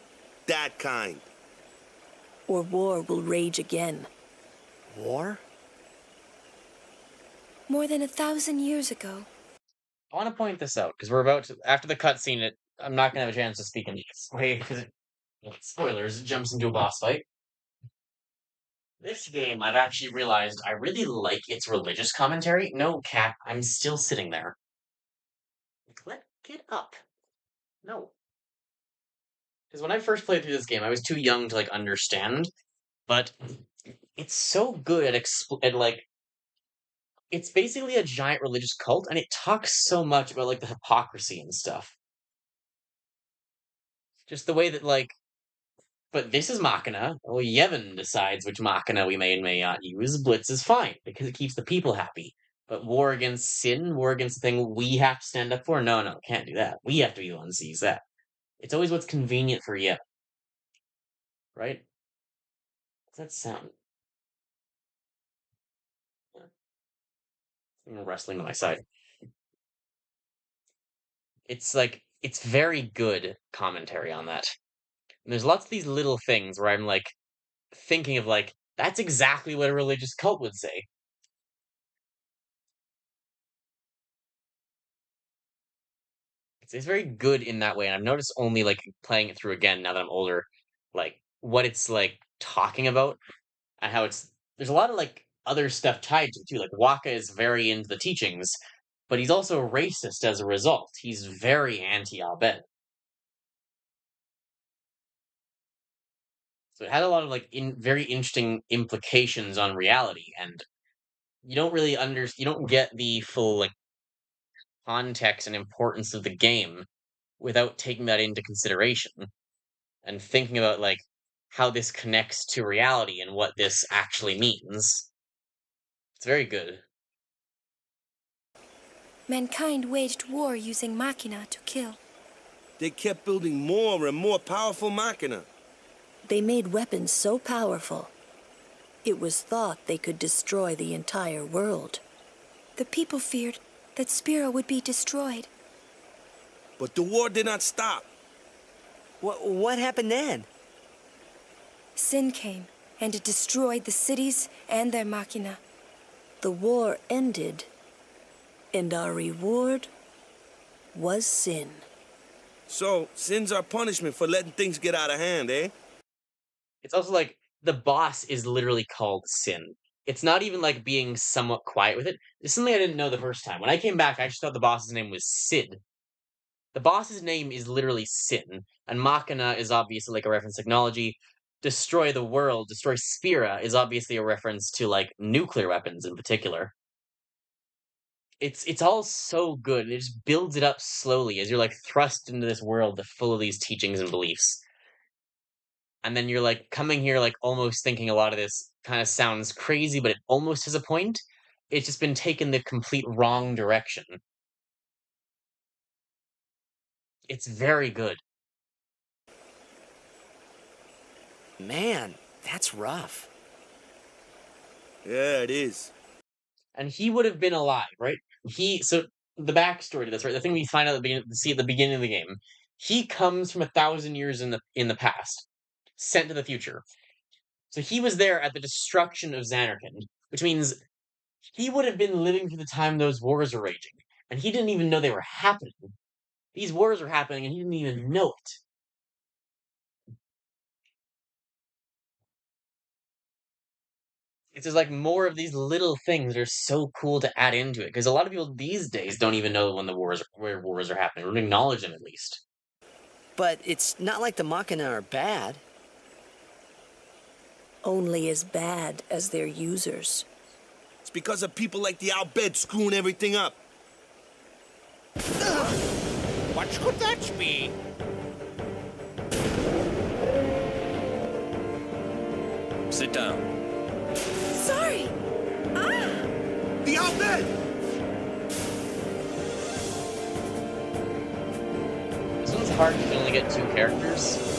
[SPEAKER 7] That kind.
[SPEAKER 10] Or war will rage again.
[SPEAKER 5] War?
[SPEAKER 8] More than 1,000 years ago.
[SPEAKER 1] I want to point this out because we're about to, after the cutscene, I'm not going to have a chance to speak in this way because spoilers, it jumps into a boss fight. This game, I've actually realized I really like its religious commentary. No, cat, I'm still sitting there. Let get up. No. Because when I first played through this game, I was too young to understand, but it's so good at it's basically a giant religious cult, and it talks so much about like the hypocrisy and stuff. Just the way that like, but this is Machina. Well, Yevon decides which Machina we may and may not use. Blitz is fine because it keeps the people happy. But war against sin, war against the thing we have to stand up for. No, no, can't do that. We have to be the ones to use that. It's always what's convenient for Yevon, right? What's that sound? I'm wrestling to my side. It's like it's very good commentary on that. And there's lots of these little things where I'm like thinking of like that's exactly what a religious cult would say. It's very good in that way, and I've noticed only like playing it through again now that I'm older, like what it's like talking about and how it's there's a lot of like other stuff tied to it too. Like Waka is very into the teachings, but he's also racist as a result. He's very anti-Abed. So it had a lot of like very interesting implications on reality, and you don't get the full like context and importance of the game without taking that into consideration and thinking about like how this connects to reality and what this actually means. It's very good.
[SPEAKER 8] Mankind waged war using Machina to kill.
[SPEAKER 7] They kept building more and more powerful Machina.
[SPEAKER 10] They made weapons so powerful, it was thought they could destroy the entire world.
[SPEAKER 8] The people feared that Spira would be destroyed.
[SPEAKER 7] But the war did not stop.
[SPEAKER 16] What happened then?
[SPEAKER 8] Sin came, and it destroyed the cities and their Machina.
[SPEAKER 10] The war ended, and our reward was sin.
[SPEAKER 7] So, sin's our punishment for letting things get out of hand, eh?
[SPEAKER 1] It's also like the boss is literally called Sin. It's not even like being somewhat quiet with it. It's something I didn't know the first time. When I came back, I just thought the boss's name was Sid. The boss's name is literally Sin, and Machina is obviously like a reference to technology. Destroy the world, destroy Spira is obviously a reference to like nuclear weapons in particular. It's all so good, and it just builds it up slowly as you're like thrust into this world full of these teachings and beliefs. And then you're like coming here like almost thinking a lot of this kind of sounds crazy, but it almost has a point. It's just been taken the complete wrong direction. It's very good.
[SPEAKER 16] Man, that's rough.
[SPEAKER 7] Yeah, it is.
[SPEAKER 1] And he would have been alive, right? So the backstory to this, right? The thing we find out see at the beginning of the game, he comes from 1,000 years in the past, sent to the future. So he was there at the destruction of Xanarkand, which means he would have been living through the time those wars were raging, and he didn't even know they were happening. These wars were happening, and he didn't even know it. It's just like more of these little things that are so cool to add into it, because a lot of people these days don't even know when where wars are happening, or acknowledge them at least.
[SPEAKER 16] But it's not like the Machina are bad.
[SPEAKER 10] Only as bad as their users.
[SPEAKER 7] It's because of people like the Albed screwing everything up.
[SPEAKER 11] What could that be?
[SPEAKER 9] Sit down.
[SPEAKER 8] Sorry! Ah!
[SPEAKER 7] The Albed!
[SPEAKER 1] This one's hard because you only get 2 characters.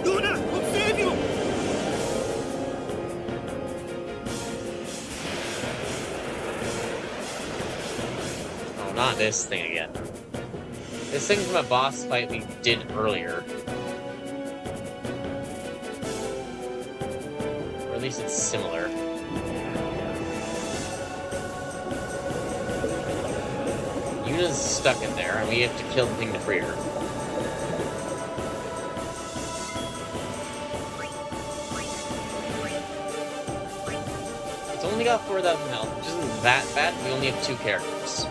[SPEAKER 7] Luna, we'll save you!
[SPEAKER 1] Oh, not this thing again. This thing from a boss fight we did earlier. Or at least it's similar. Yuna's stuck in there, and we have to kill the thing to free her. It's only got 4,000 health, which isn't that bad. We only have 2 characters.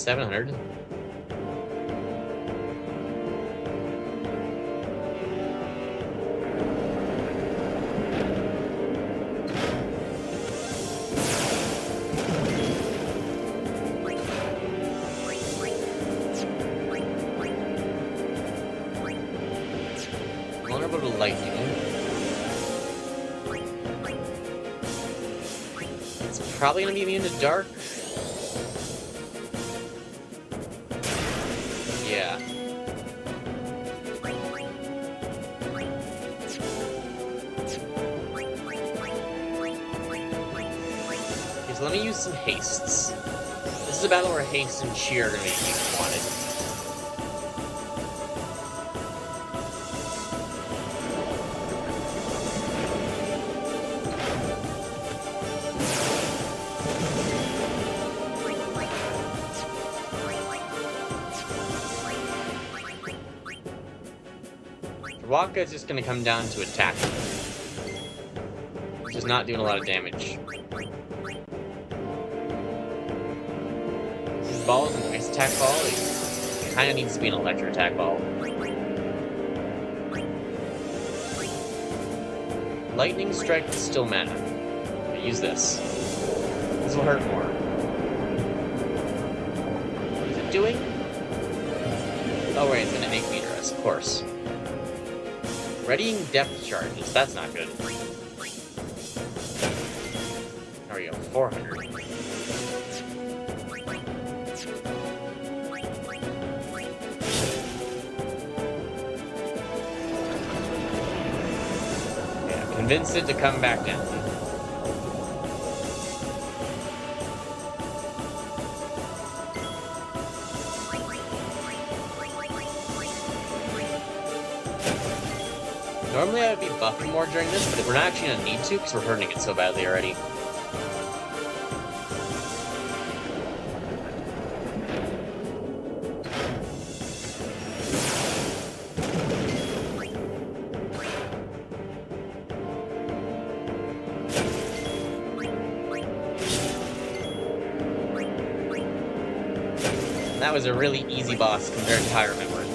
[SPEAKER 1] 700. Vulnerable to lightning. It's probably gonna be immune to dark. Yeah. Okay, so let me use some hastes. This is a battle where haste and cheer are gonna be wanted. Waka is just going to come down to attack, which is not doing a lot of damage. This ball is an ice attack ball. It kind of needs to be an electric attack ball. Lightning strike is still mana. I use this. This will hurt more. What is it doing? Oh, right, it's going to make meter us, of course. Readying depth charges. That's not good. There we go. 400. Yeah, convince it to come back down. Normally I would be buffing more during this, but we're not actually going to need to because we're hurting it so badly already. That was a really easy boss compared to how I remember it.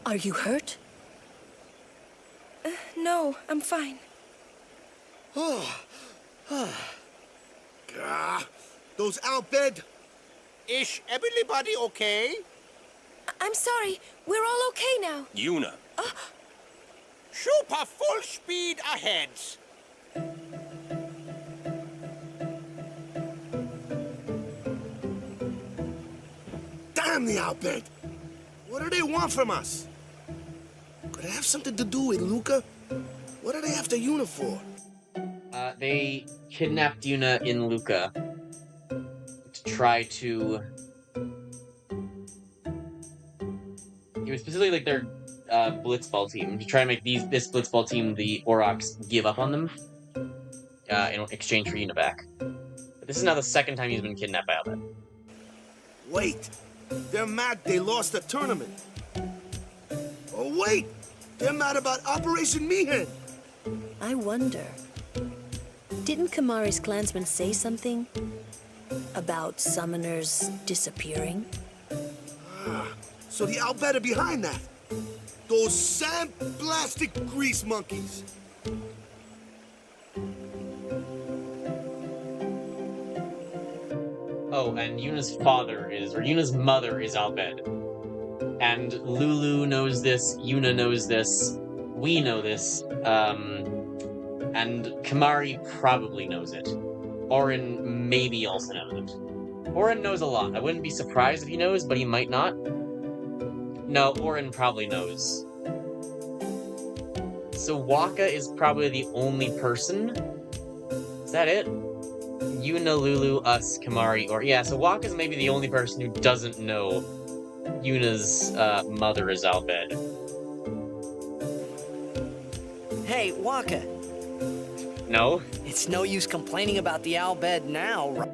[SPEAKER 8] Are you hurt? No, I'm fine.
[SPEAKER 7] Those Albed.
[SPEAKER 11] Is everybody okay?
[SPEAKER 8] I'm sorry. We're all okay now.
[SPEAKER 9] Yuna.
[SPEAKER 11] Super full speed ahead.
[SPEAKER 7] Damn the Albed. What do they want from us? Could it have something to do with Luca? What are they after Yuna for?
[SPEAKER 1] They kidnapped Yuna in Luca to try to... It was specifically like their blitzball team, to try to make this blitzball team, the Aurochs, give up on them in exchange for Yuna back. But this is now the second time he's been kidnapped by Albed.
[SPEAKER 7] Wait, they're mad they lost the tournament. Oh wait, they're mad about Operation Mihen.
[SPEAKER 12] I wonder, didn't Kimahri's clansmen say something about summoners disappearing?
[SPEAKER 7] So the Albed are behind that. Those sand-blasted grease monkeys.
[SPEAKER 1] Oh, and Yuna's Yuna's mother is Albed. And Lulu knows this, Yuna knows this, we know this, and Kimahri probably knows it. Orin maybe also knows it. Orin knows a lot. I wouldn't be surprised if he knows, but he might not. No, Orin probably knows. so Waka is probably the only person. Is that it? Yuna, Lulu, us, Kimari, or yeah, so Waka's maybe the only person who doesn't know Yuna's mother is Al Bhed.
[SPEAKER 16] Hey, Waka.
[SPEAKER 1] No?
[SPEAKER 16] It's no use complaining about the Al Bhed now, right?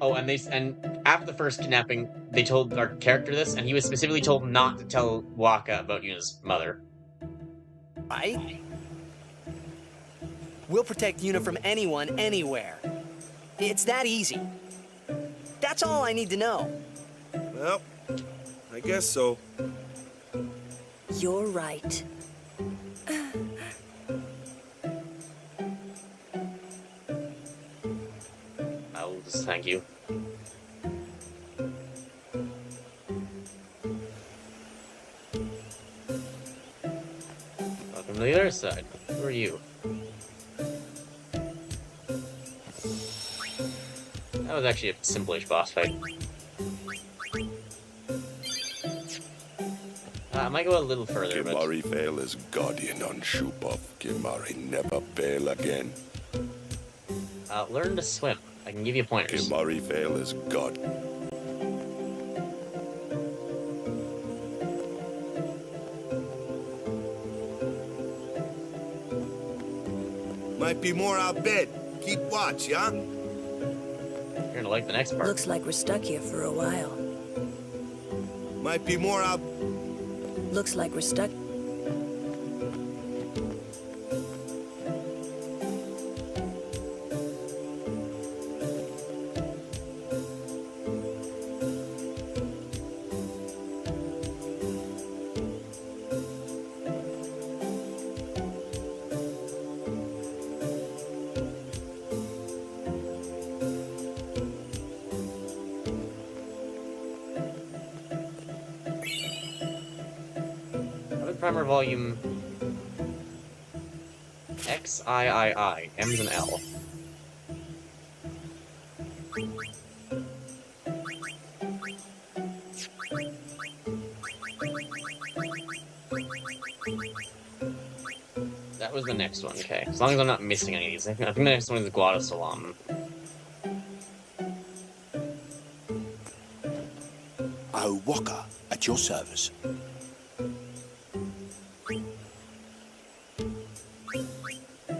[SPEAKER 1] Oh, and after the first kidnapping, they told our character this, and he was specifically told not to tell Waka about Yuna's mother.
[SPEAKER 16] Right? We'll protect Yuna from anyone, anywhere. It's that easy. That's all I need to know.
[SPEAKER 7] Well, I guess so.
[SPEAKER 8] You're right.
[SPEAKER 1] I'll just thank you. Welcome to the other side. Who are you? That was actually a simple-ish boss fight. I might go a little further, but...
[SPEAKER 6] Kimari fail as guardian on Shupov. Kimari never fail again.
[SPEAKER 1] Learn to swim. I can give you pointers.
[SPEAKER 6] Kimari fail as god.
[SPEAKER 7] Might be more out bed. Keep watch, yeah?
[SPEAKER 1] You're gonna like the next part.
[SPEAKER 8] Looks like we're stuck here for a while.
[SPEAKER 7] Might be more out...
[SPEAKER 8] Looks like we're stuck.
[SPEAKER 1] Primer volume XIII. M's an L. That was the next one, okay. As long as I'm not missing any of these. I think the next one is Guado Salam.
[SPEAKER 11] Oh, Waka, at your service.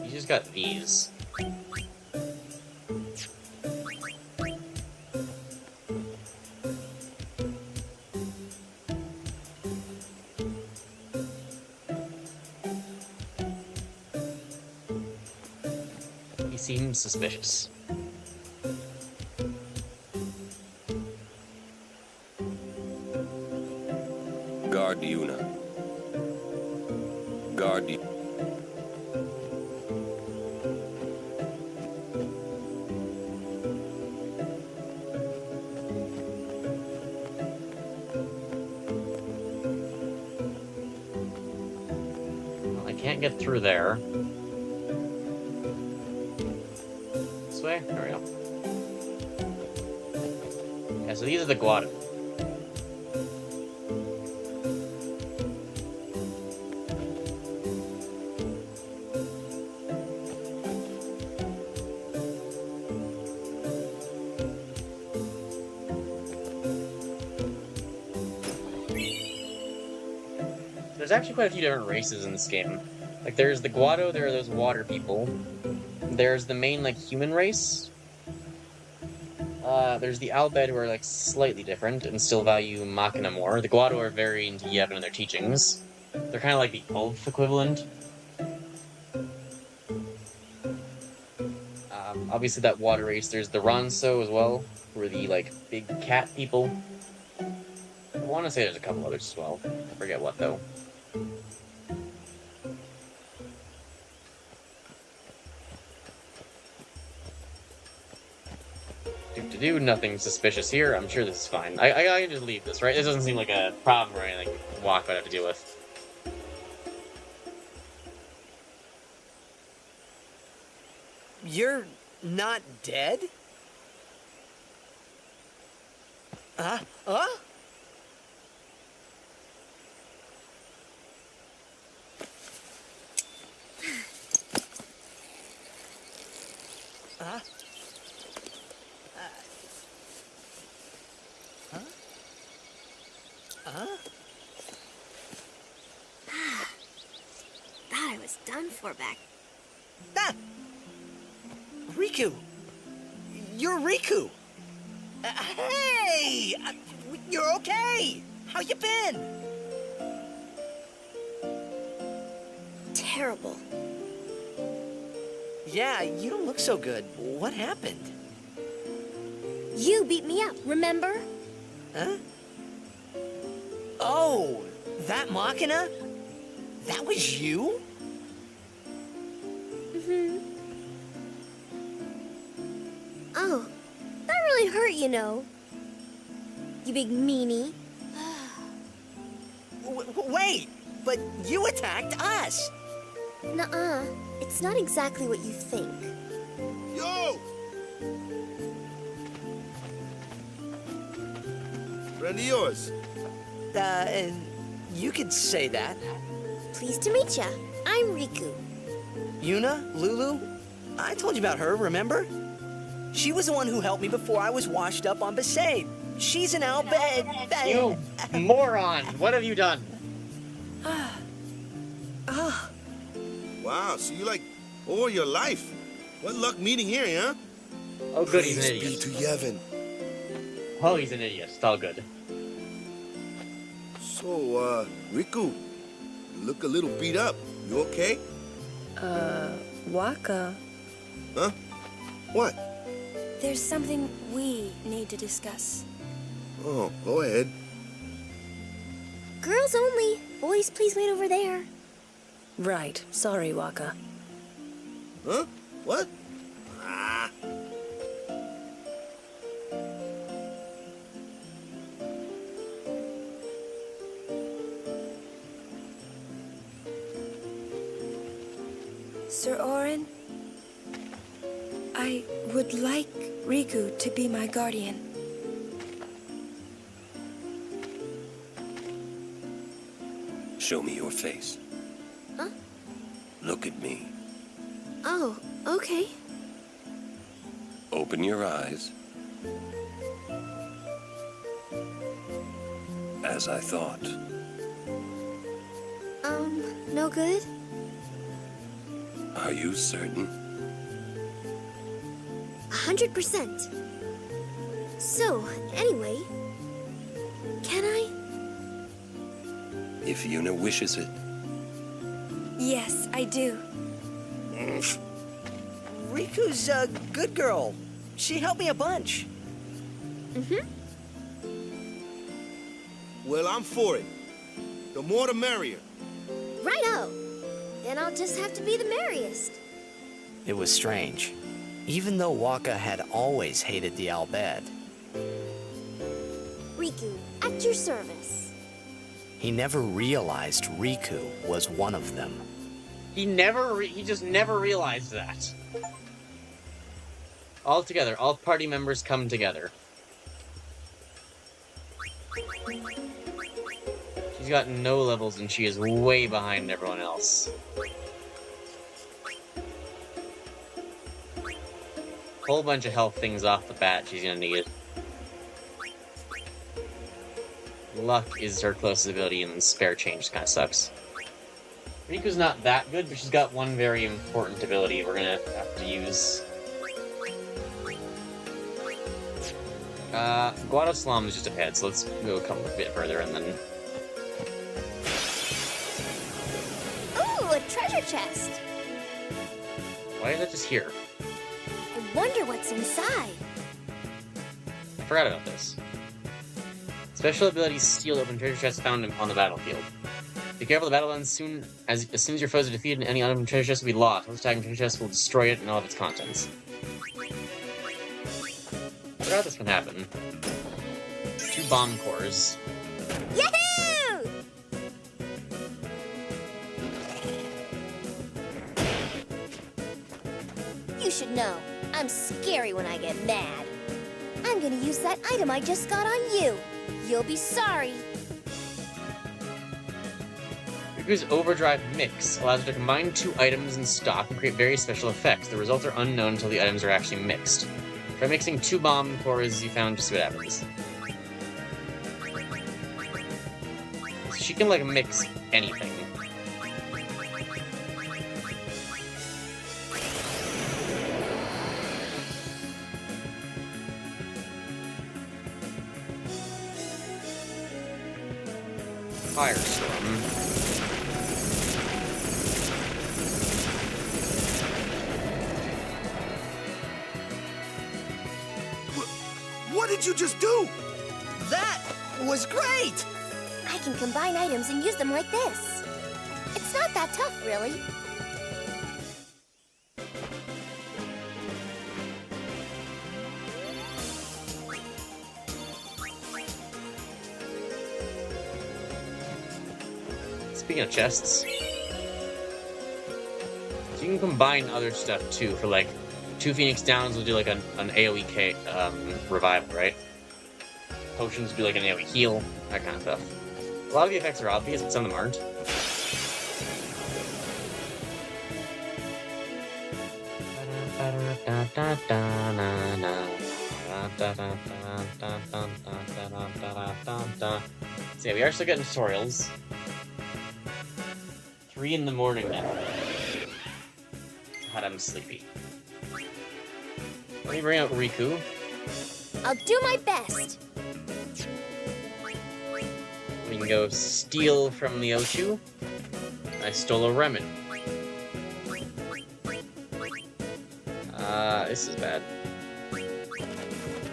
[SPEAKER 1] You just got these. He seems suspicious.
[SPEAKER 9] Guard Yuna. Guard Yuna.
[SPEAKER 1] Well, I can't get through there. This way? There we go. Yeah, so these are the Guado. There's actually quite a few different races in this game. Like, there's the Guado, there are those water people. There's the main, like, human race. There's the Al Bhed, who are, like, slightly different and still value Machina more. The Guado are very into Yevon and their teachings. They're kind of like the Ulf equivalent. Obviously, that water race, there's the Ronso as well, who are the, like, big cat people. I want to say there's a couple others as well. I forget what, though. Do nothing suspicious here. I'm sure this is fine. I can just leave this, right? This doesn't seem like a problem or anything Walk would have to deal with.
[SPEAKER 16] You're not dead? Huh?
[SPEAKER 8] Thought I was done for back.
[SPEAKER 16] Ah! Riku! You're Riku! Hey! You're okay! How you been?
[SPEAKER 8] Terrible.
[SPEAKER 16] Yeah, you don't look so good. What happened?
[SPEAKER 8] You beat me up, remember?
[SPEAKER 16] Huh? Oh, that Machina? That was you?
[SPEAKER 8] Mm-hmm. Oh, that really hurt, you know. You big meanie.
[SPEAKER 16] Wait, but you attacked us.
[SPEAKER 8] Nuh-uh. It's not exactly what you think.
[SPEAKER 7] Yo! Friend of yours.
[SPEAKER 16] You could say that.
[SPEAKER 8] Pleased to meet ya. I'm Riku.
[SPEAKER 16] Yuna, Lulu, I told you about her, remember? She was the one who helped me before I was washed up on Besaid. She's an Albed.
[SPEAKER 1] You moron! What have you done?
[SPEAKER 7] Wow, so you like all your life. What luck meeting here, huh?
[SPEAKER 1] Oh, good, he's an
[SPEAKER 7] Praise
[SPEAKER 1] idiot.
[SPEAKER 7] be to Yevon.
[SPEAKER 1] Oh, he's an idiot. It's all good.
[SPEAKER 7] So, Riku, you look a little beat up. You okay?
[SPEAKER 8] Waka.
[SPEAKER 7] Huh? What?
[SPEAKER 8] There's something we need to discuss.
[SPEAKER 7] Oh, go ahead.
[SPEAKER 8] Girls only. Boys, please wait over there.
[SPEAKER 10] Right. Sorry, Waka.
[SPEAKER 7] Huh? What? Ah.
[SPEAKER 8] Sir Orin, I would like Riku to be my guardian.
[SPEAKER 9] Show me your face.
[SPEAKER 8] Huh?
[SPEAKER 9] Look at me.
[SPEAKER 8] Oh, okay.
[SPEAKER 9] Open your eyes. As I thought.
[SPEAKER 8] No good?
[SPEAKER 9] Are you certain?
[SPEAKER 8] 100%. So, anyway, can I?
[SPEAKER 9] If Yuna wishes it.
[SPEAKER 8] Yes, I do.
[SPEAKER 16] Riku's a good girl. She helped me a bunch.
[SPEAKER 8] Mm-hmm.
[SPEAKER 7] Well, I'm for it. The more the merrier.
[SPEAKER 8] Righto. Then I'll just have to be the merriest.
[SPEAKER 5] It was strange. Even though Waka had always hated the Albed,
[SPEAKER 8] Riku, at your service.
[SPEAKER 5] he never realized Riku was one of them.
[SPEAKER 1] He just never realized that. All together, all party members come together. She's got no levels and she is way behind everyone else. Whole bunch of health things off the bat she's gonna need. Luck is her closest ability and spare change kinda sucks. Riku's not that good, but she's got one very important ability we're gonna have to use. Guadaslam is just ahead, so let's go a couple bit further and then...
[SPEAKER 8] Ooh, a treasure chest.
[SPEAKER 1] Why is that just here?
[SPEAKER 8] I wonder what's inside.
[SPEAKER 1] I forgot about this. Special ability Steal open treasure chests found on the battlefield. Be careful, the battle ends soon as soon as your foes are defeated and any unopened treasure chest will be lost. Once attacking treasure chest will destroy it and all of its contents. Forgot this can happen. 2 bomb cores.
[SPEAKER 8] Yahoo! You should know, I'm scary when I get mad. I'm gonna use that item I just got on you. You'll be sorry.
[SPEAKER 1] Riku's Overdrive Mix allows her to combine 2 items in stock and create various special effects. The results are unknown until the items are actually mixed. Try mixing 2 bomb cores you found to see what happens. she can, like, mix anything. Firestorm.
[SPEAKER 7] What did you just do?
[SPEAKER 16] That was great!
[SPEAKER 4] I can combine items and use them like this. It's not that tough, really.
[SPEAKER 1] Speaking of chests, so you can combine other stuff too. For like 2 Phoenix Downs will do like an AoE revival, right? Potions will do like an AoE heal, that kind of stuff. A lot of the effects are obvious, but some of them aren't. So yeah, we are still getting tutorials. 3 in the morning now. God, I'm sleepy. Let me bring out Riku.
[SPEAKER 4] I'll do my best.
[SPEAKER 1] We can go steal from the Ochu. I stole a Remen. This is bad.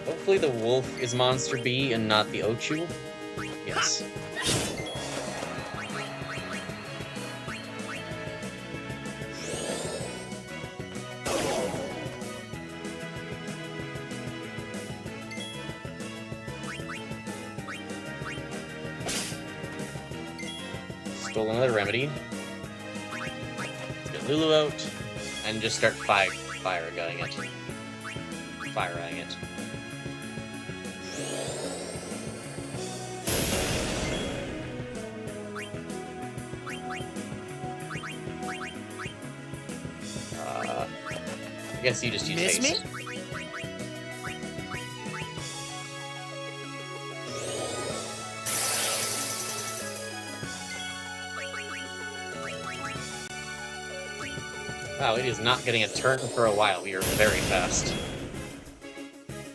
[SPEAKER 1] Hopefully the wolf is Monster B and not the Ochu. Yes. Stole another remedy. Let's get Lulu out and just start fire going it. Firing it. I guess you just use
[SPEAKER 16] Miss
[SPEAKER 1] haste.
[SPEAKER 16] me?
[SPEAKER 1] Wow, it is not getting a turn for a while. We are very fast.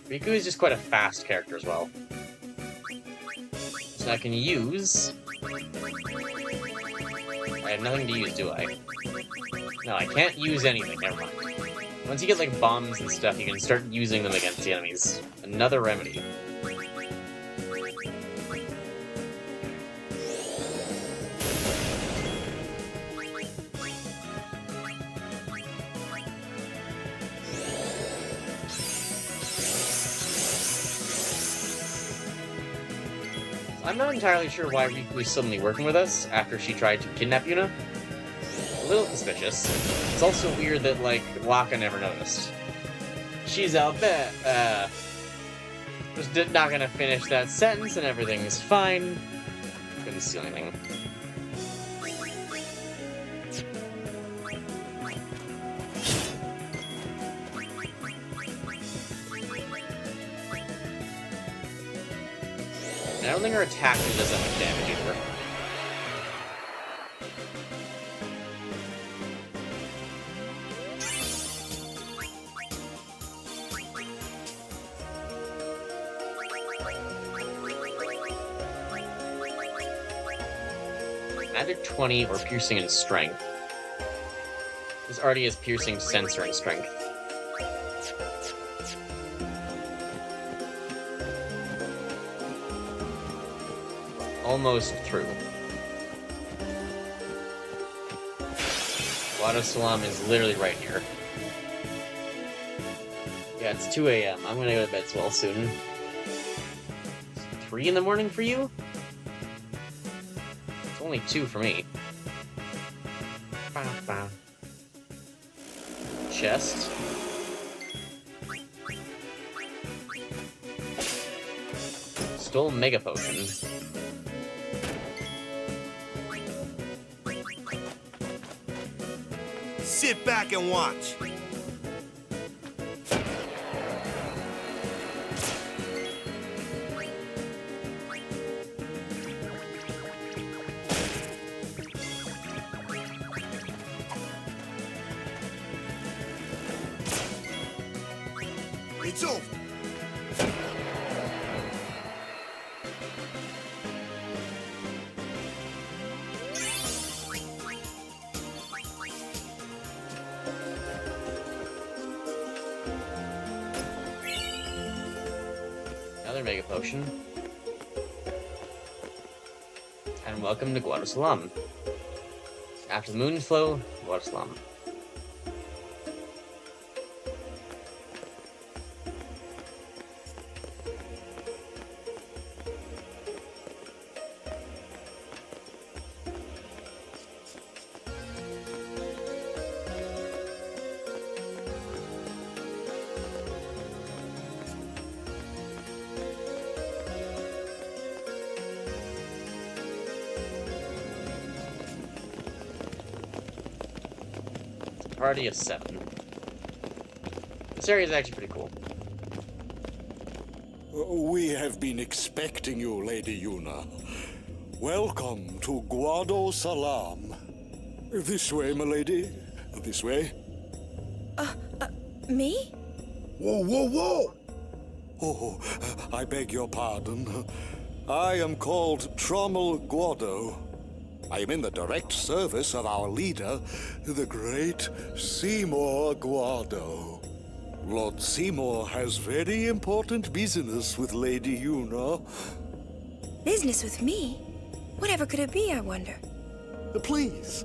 [SPEAKER 1] Riku is just quite a fast character as well. So I can use... I have nothing to use, do I? No, I can't use anything, never mind. Once you get, like, bombs and stuff, you can start using them against the enemies. Another remedy. I'm not entirely sure why Riku is suddenly working with us after she tried to kidnap Yuna. A little suspicious. It's also weird that, like, Waka never noticed. She's out there, just not gonna finish that sentence and everything's fine. Couldn't see anything. I don't think her attack really does that much damage either. Magic 20 or piercing and strength. This already has piercing, sensor, and strength. Almost through. Wada Salam is literally right here. Yeah, it's 2 a.m. I'm gonna go to bed as well soon. 3 in the morning for you? It's only 2 for me. Chest. Stole Mega Potion.
[SPEAKER 7] Sit back and watch. It's over.
[SPEAKER 1] Another Mega Potion. And welcome to Guadosalam. After the moon's flow, Guadosalam. Party of 7. This area is actually pretty cool.
[SPEAKER 15] We have been expecting you, Lady Yuna. Welcome to Guadosalam. This way, my lady. This way.
[SPEAKER 8] Me?
[SPEAKER 7] Whoa, whoa, whoa!
[SPEAKER 15] Oh, I beg your pardon. I am called Trommel Guado. I am in the direct service of our leader, the great Seymour Guado. Lord Seymour has very important business with Lady Yuna.
[SPEAKER 8] Business with me? Whatever could it be, I wonder?
[SPEAKER 15] Please,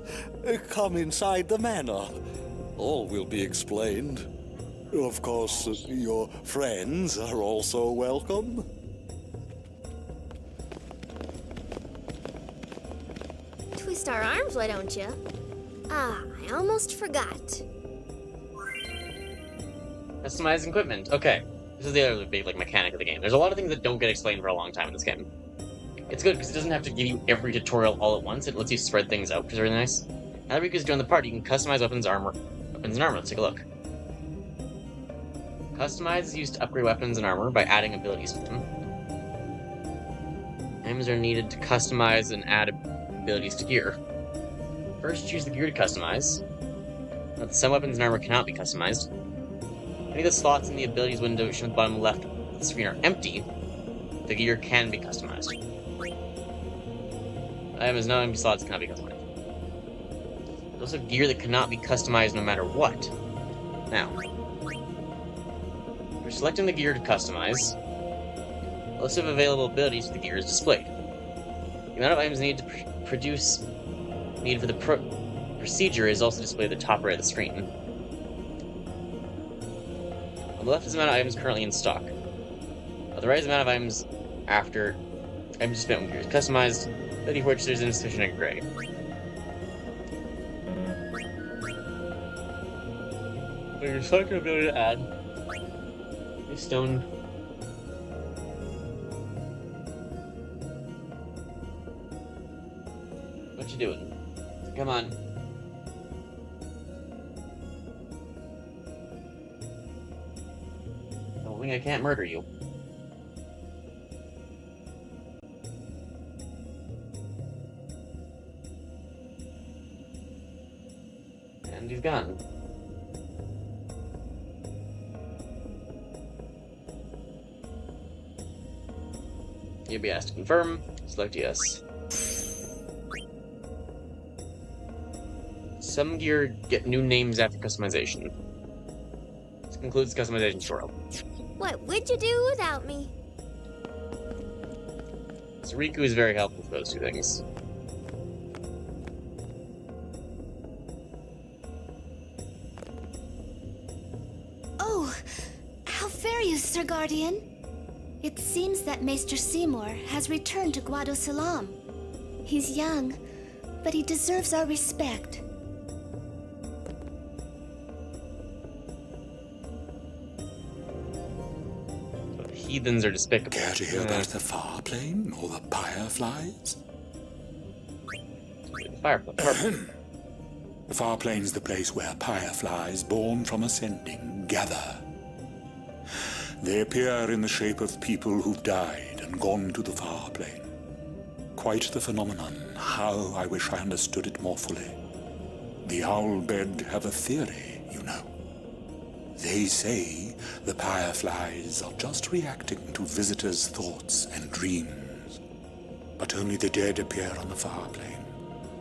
[SPEAKER 15] come inside the manor. All will be explained. Of course, your friends are also welcome.
[SPEAKER 4] Twist our arms, why don't you? Ah, I almost forgot.
[SPEAKER 1] Customizing equipment. Okay. This is the other big mechanic of the game. There's a lot of things that don't get explained for a long time in this game. It's good because it doesn't have to give you every tutorial all at once. It lets you spread things out, which is really nice. Now that Riku's joined the party, you can customize weapons and armor. Let's take a look. Customize is used to upgrade weapons and armor by adding abilities to them. Items are needed to customize and add abilities to gear. First, choose the gear to customize. Note that some weapons and armor cannot be customized. Any of the slots in the abilities window shown at the bottom left of the screen are empty. The gear can be customized. Items no empty slots cannot be customized. There's also gear that cannot be customized no matter what. Now, for selecting the gear to customize, a list of available abilities for the gear is displayed. The amount of items needed for the procedure is also displayed at the top right of the screen. On the left is the amount of items currently in stock. On the right is the amount of items after items spent when gear is customized, ability for which there's insufficient in gray. When you're selecting an ability to add a stone. What you doing? Come on. Don't think I can't murder you. And he's gone. You'll be asked to confirm. Select yes. Some gear get new names after customization. This concludes the customization tutorial.
[SPEAKER 4] What would you do without me?
[SPEAKER 1] So Riku is very helpful for those two things.
[SPEAKER 4] Oh, how fare you, Sir Guardian? It seems that Maester Seymour has returned to Guadosalam. He's young, but he deserves our respect.
[SPEAKER 1] Heathens are despicable.
[SPEAKER 15] Care to hear about the far plane or the fireflies?
[SPEAKER 1] Fireflies.
[SPEAKER 15] The far plane's the place where fireflies born from ascending gather. They appear in the shape of people who've died and gone to the far plane. Quite the phenomenon. How I wish I understood it more fully. The Owlbed have a theory, you know. They say the fireflies are just reacting to visitors' thoughts and dreams. But only the dead appear on the far plane.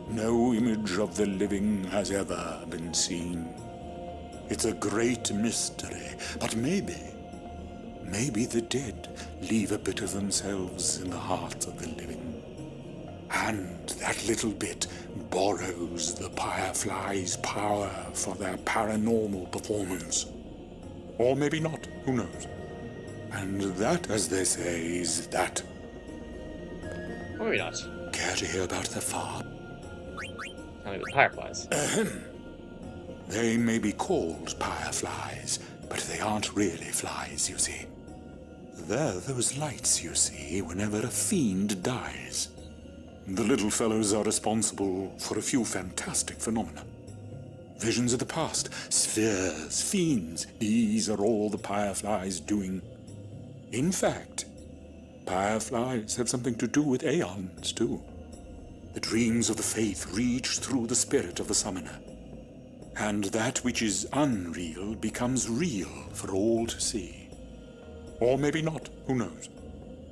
[SPEAKER 15] No image of the living has ever been seen. It's a great mystery, but maybe the dead leave a bit of themselves in the hearts of the living. And that little bit borrows the fireflies' power for their paranormal performance. Or maybe not, who knows? And that, as they say, is that.
[SPEAKER 1] Or maybe not.
[SPEAKER 15] Care to hear about the far?
[SPEAKER 1] Tell me about the fireflies.
[SPEAKER 15] They may be called fireflies, but they aren't really flies, you see. They're those lights you see whenever a fiend dies. The little fellows are responsible for a few fantastic phenomena. Visions of the past, spheres, fiends, these are all the fireflies doing. In fact, fireflies have something to do with aeons, too. The dreams of the faith reach through the spirit of the summoner. And that which is unreal becomes real for all to see. Or maybe not, who knows?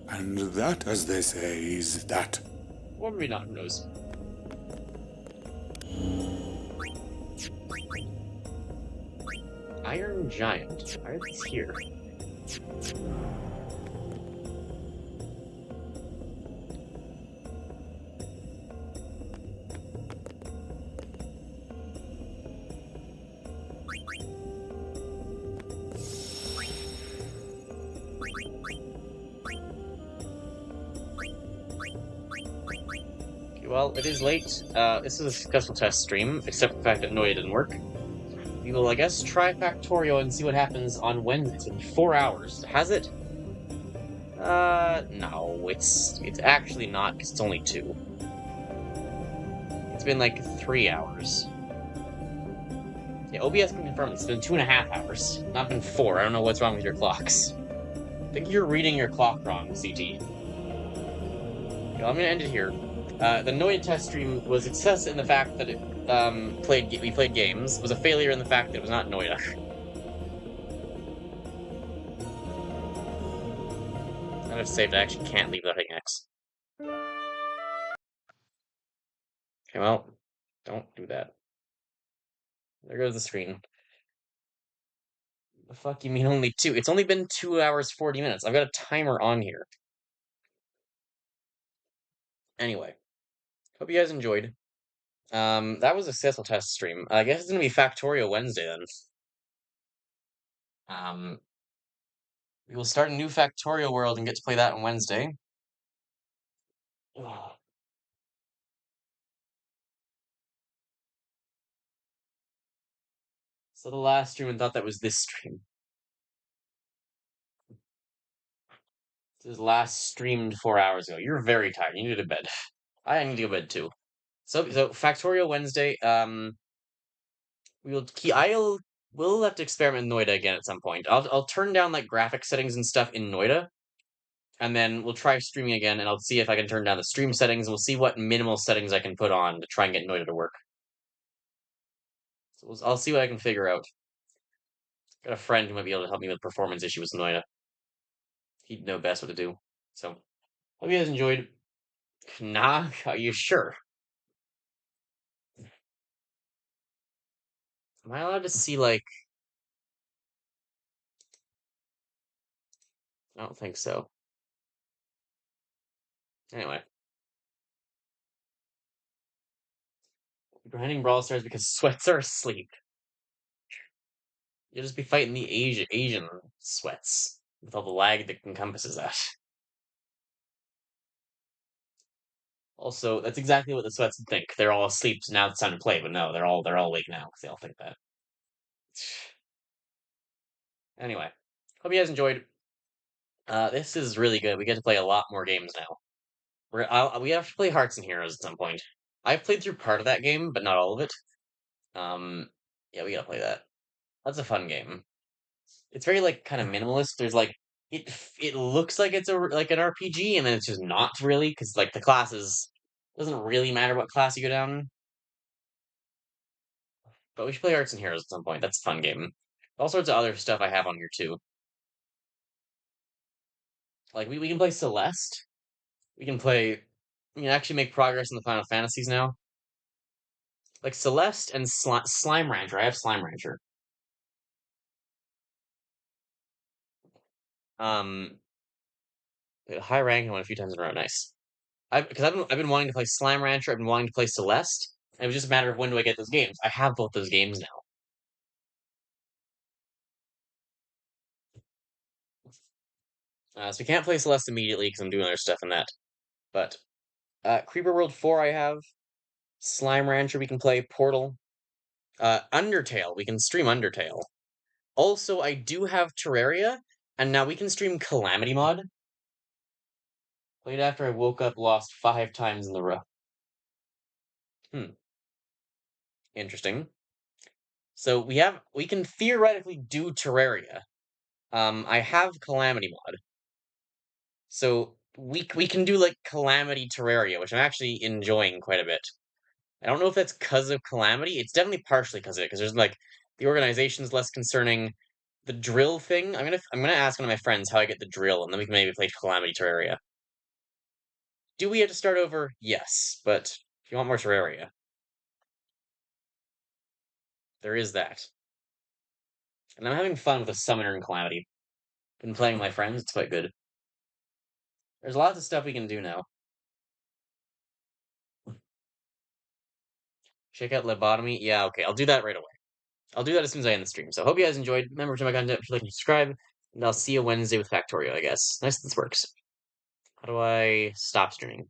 [SPEAKER 15] And that, as they say, is that.
[SPEAKER 1] Or maybe not, who knows? Iron Giant. Why are these here? Well, it is late. This is a successful test stream, except for the fact that Noita didn't work. We will, I guess, try Factorio and see what happens on Wednesday. It's been 4 hours. Has it? No, it's actually not, because it's only 2. It's been like 3 hours. Yeah, OBS can confirm it's been 2.5 hours, not been 4. I don't know what's wrong with your clocks. I think you're reading your clock wrong, CT. Well, I'm gonna end it here. The Noita test stream was a success in the fact that we played games. It was a failure in the fact that it was not Noita. Now I've saved, I actually can't leave without hitting X. Okay, well, don't do that. There goes the screen. The fuck you mean only 2? It's only been 2 hours, 40 minutes. I've got a timer on here. Anyway, hope you guys enjoyed. That was a successful test stream. I guess it's gonna be Factorio Wednesday then. We will start a new Factorio world and get to play that on Wednesday. So the last stream and thought that was this stream. This is last streamed 4 hours ago. You're very tired. You need to go to bed. I need to go to bed too. So Factorio Wednesday. We'll have to experiment in Noita again at some point. I'll turn down like graphic settings and stuff in Noita, and then we'll try streaming again, and I'll see if I can turn down the stream settings. We'll see what minimal settings I can put on to try and get Noita to work. So I'll see what I can figure out. Got a friend who might be able to help me with performance issues with Noita. He'd know best what to do. So, hope you guys enjoyed. Nah, are you sure? Am I allowed to see, like... I don't think so. Anyway. Grinding Brawl Stars because sweats are asleep. You'll just be fighting the Asian sweats with all the lag that encompasses that. Also, that's exactly what the sweats think. They're all asleep, so now it's time to play. But no, they're all awake now because they all think that. Anyway, hope you guys enjoyed. This is really good. We get to play a lot more games now. We have to play Hearts and Heroes at some point. I've played through part of that game, but not all of it. Yeah, we gotta play that. That's a fun game. It's very like kind of minimalist. There's like it looks like it's like an RPG, and then it's just not really because like the classes doesn't really matter what class you go down. But we should play Hearts and Heroes at some point. That's a fun game. All sorts of other stuff I have on here too. Like we can play Celeste. We can play. We can actually make progress in the Final Fantasies now. Like Celeste and Slime Rancher. I have Slime Rancher. Um, high ranking one a few times in a row. Nice. I've been wanting to play Slime Rancher. I've been wanting to play Celeste. And it was just a matter of when do I get those games. I have both those games now. So we can't play Celeste immediately because I'm doing other stuff in that. But Creeper World 4 I have. Slime Rancher we can play. Portal. Undertale. We can stream Undertale. Also, I do have Terraria, and now we can stream Calamity Mod. Played after I woke up, lost 5 times in the row. Interesting. So we can theoretically do Terraria. I have Calamity Mod. So we can do like Calamity Terraria, which I'm actually enjoying quite a bit. I don't know if that's because of Calamity. It's definitely partially because of it, because there's like the organization's less concerning. The drill thing, I'm gonna ask one of my friends how I get the drill, and then we can maybe play Calamity Terraria. Do we have to start over? Yes, but if you want more Terraria, there is that. And I'm having fun with a Summoner and Calamity. Been playing with my friends, it's quite good. There's lots of stuff we can do now. Check out Lobotomy. Yeah, okay, I'll do that right away. I'll do that as soon as I end the stream. So I hope you guys enjoyed. Remember to my content, like and subscribe, and I'll see you Wednesday with Factorio, I guess. Nice that this works. How do I stop streaming?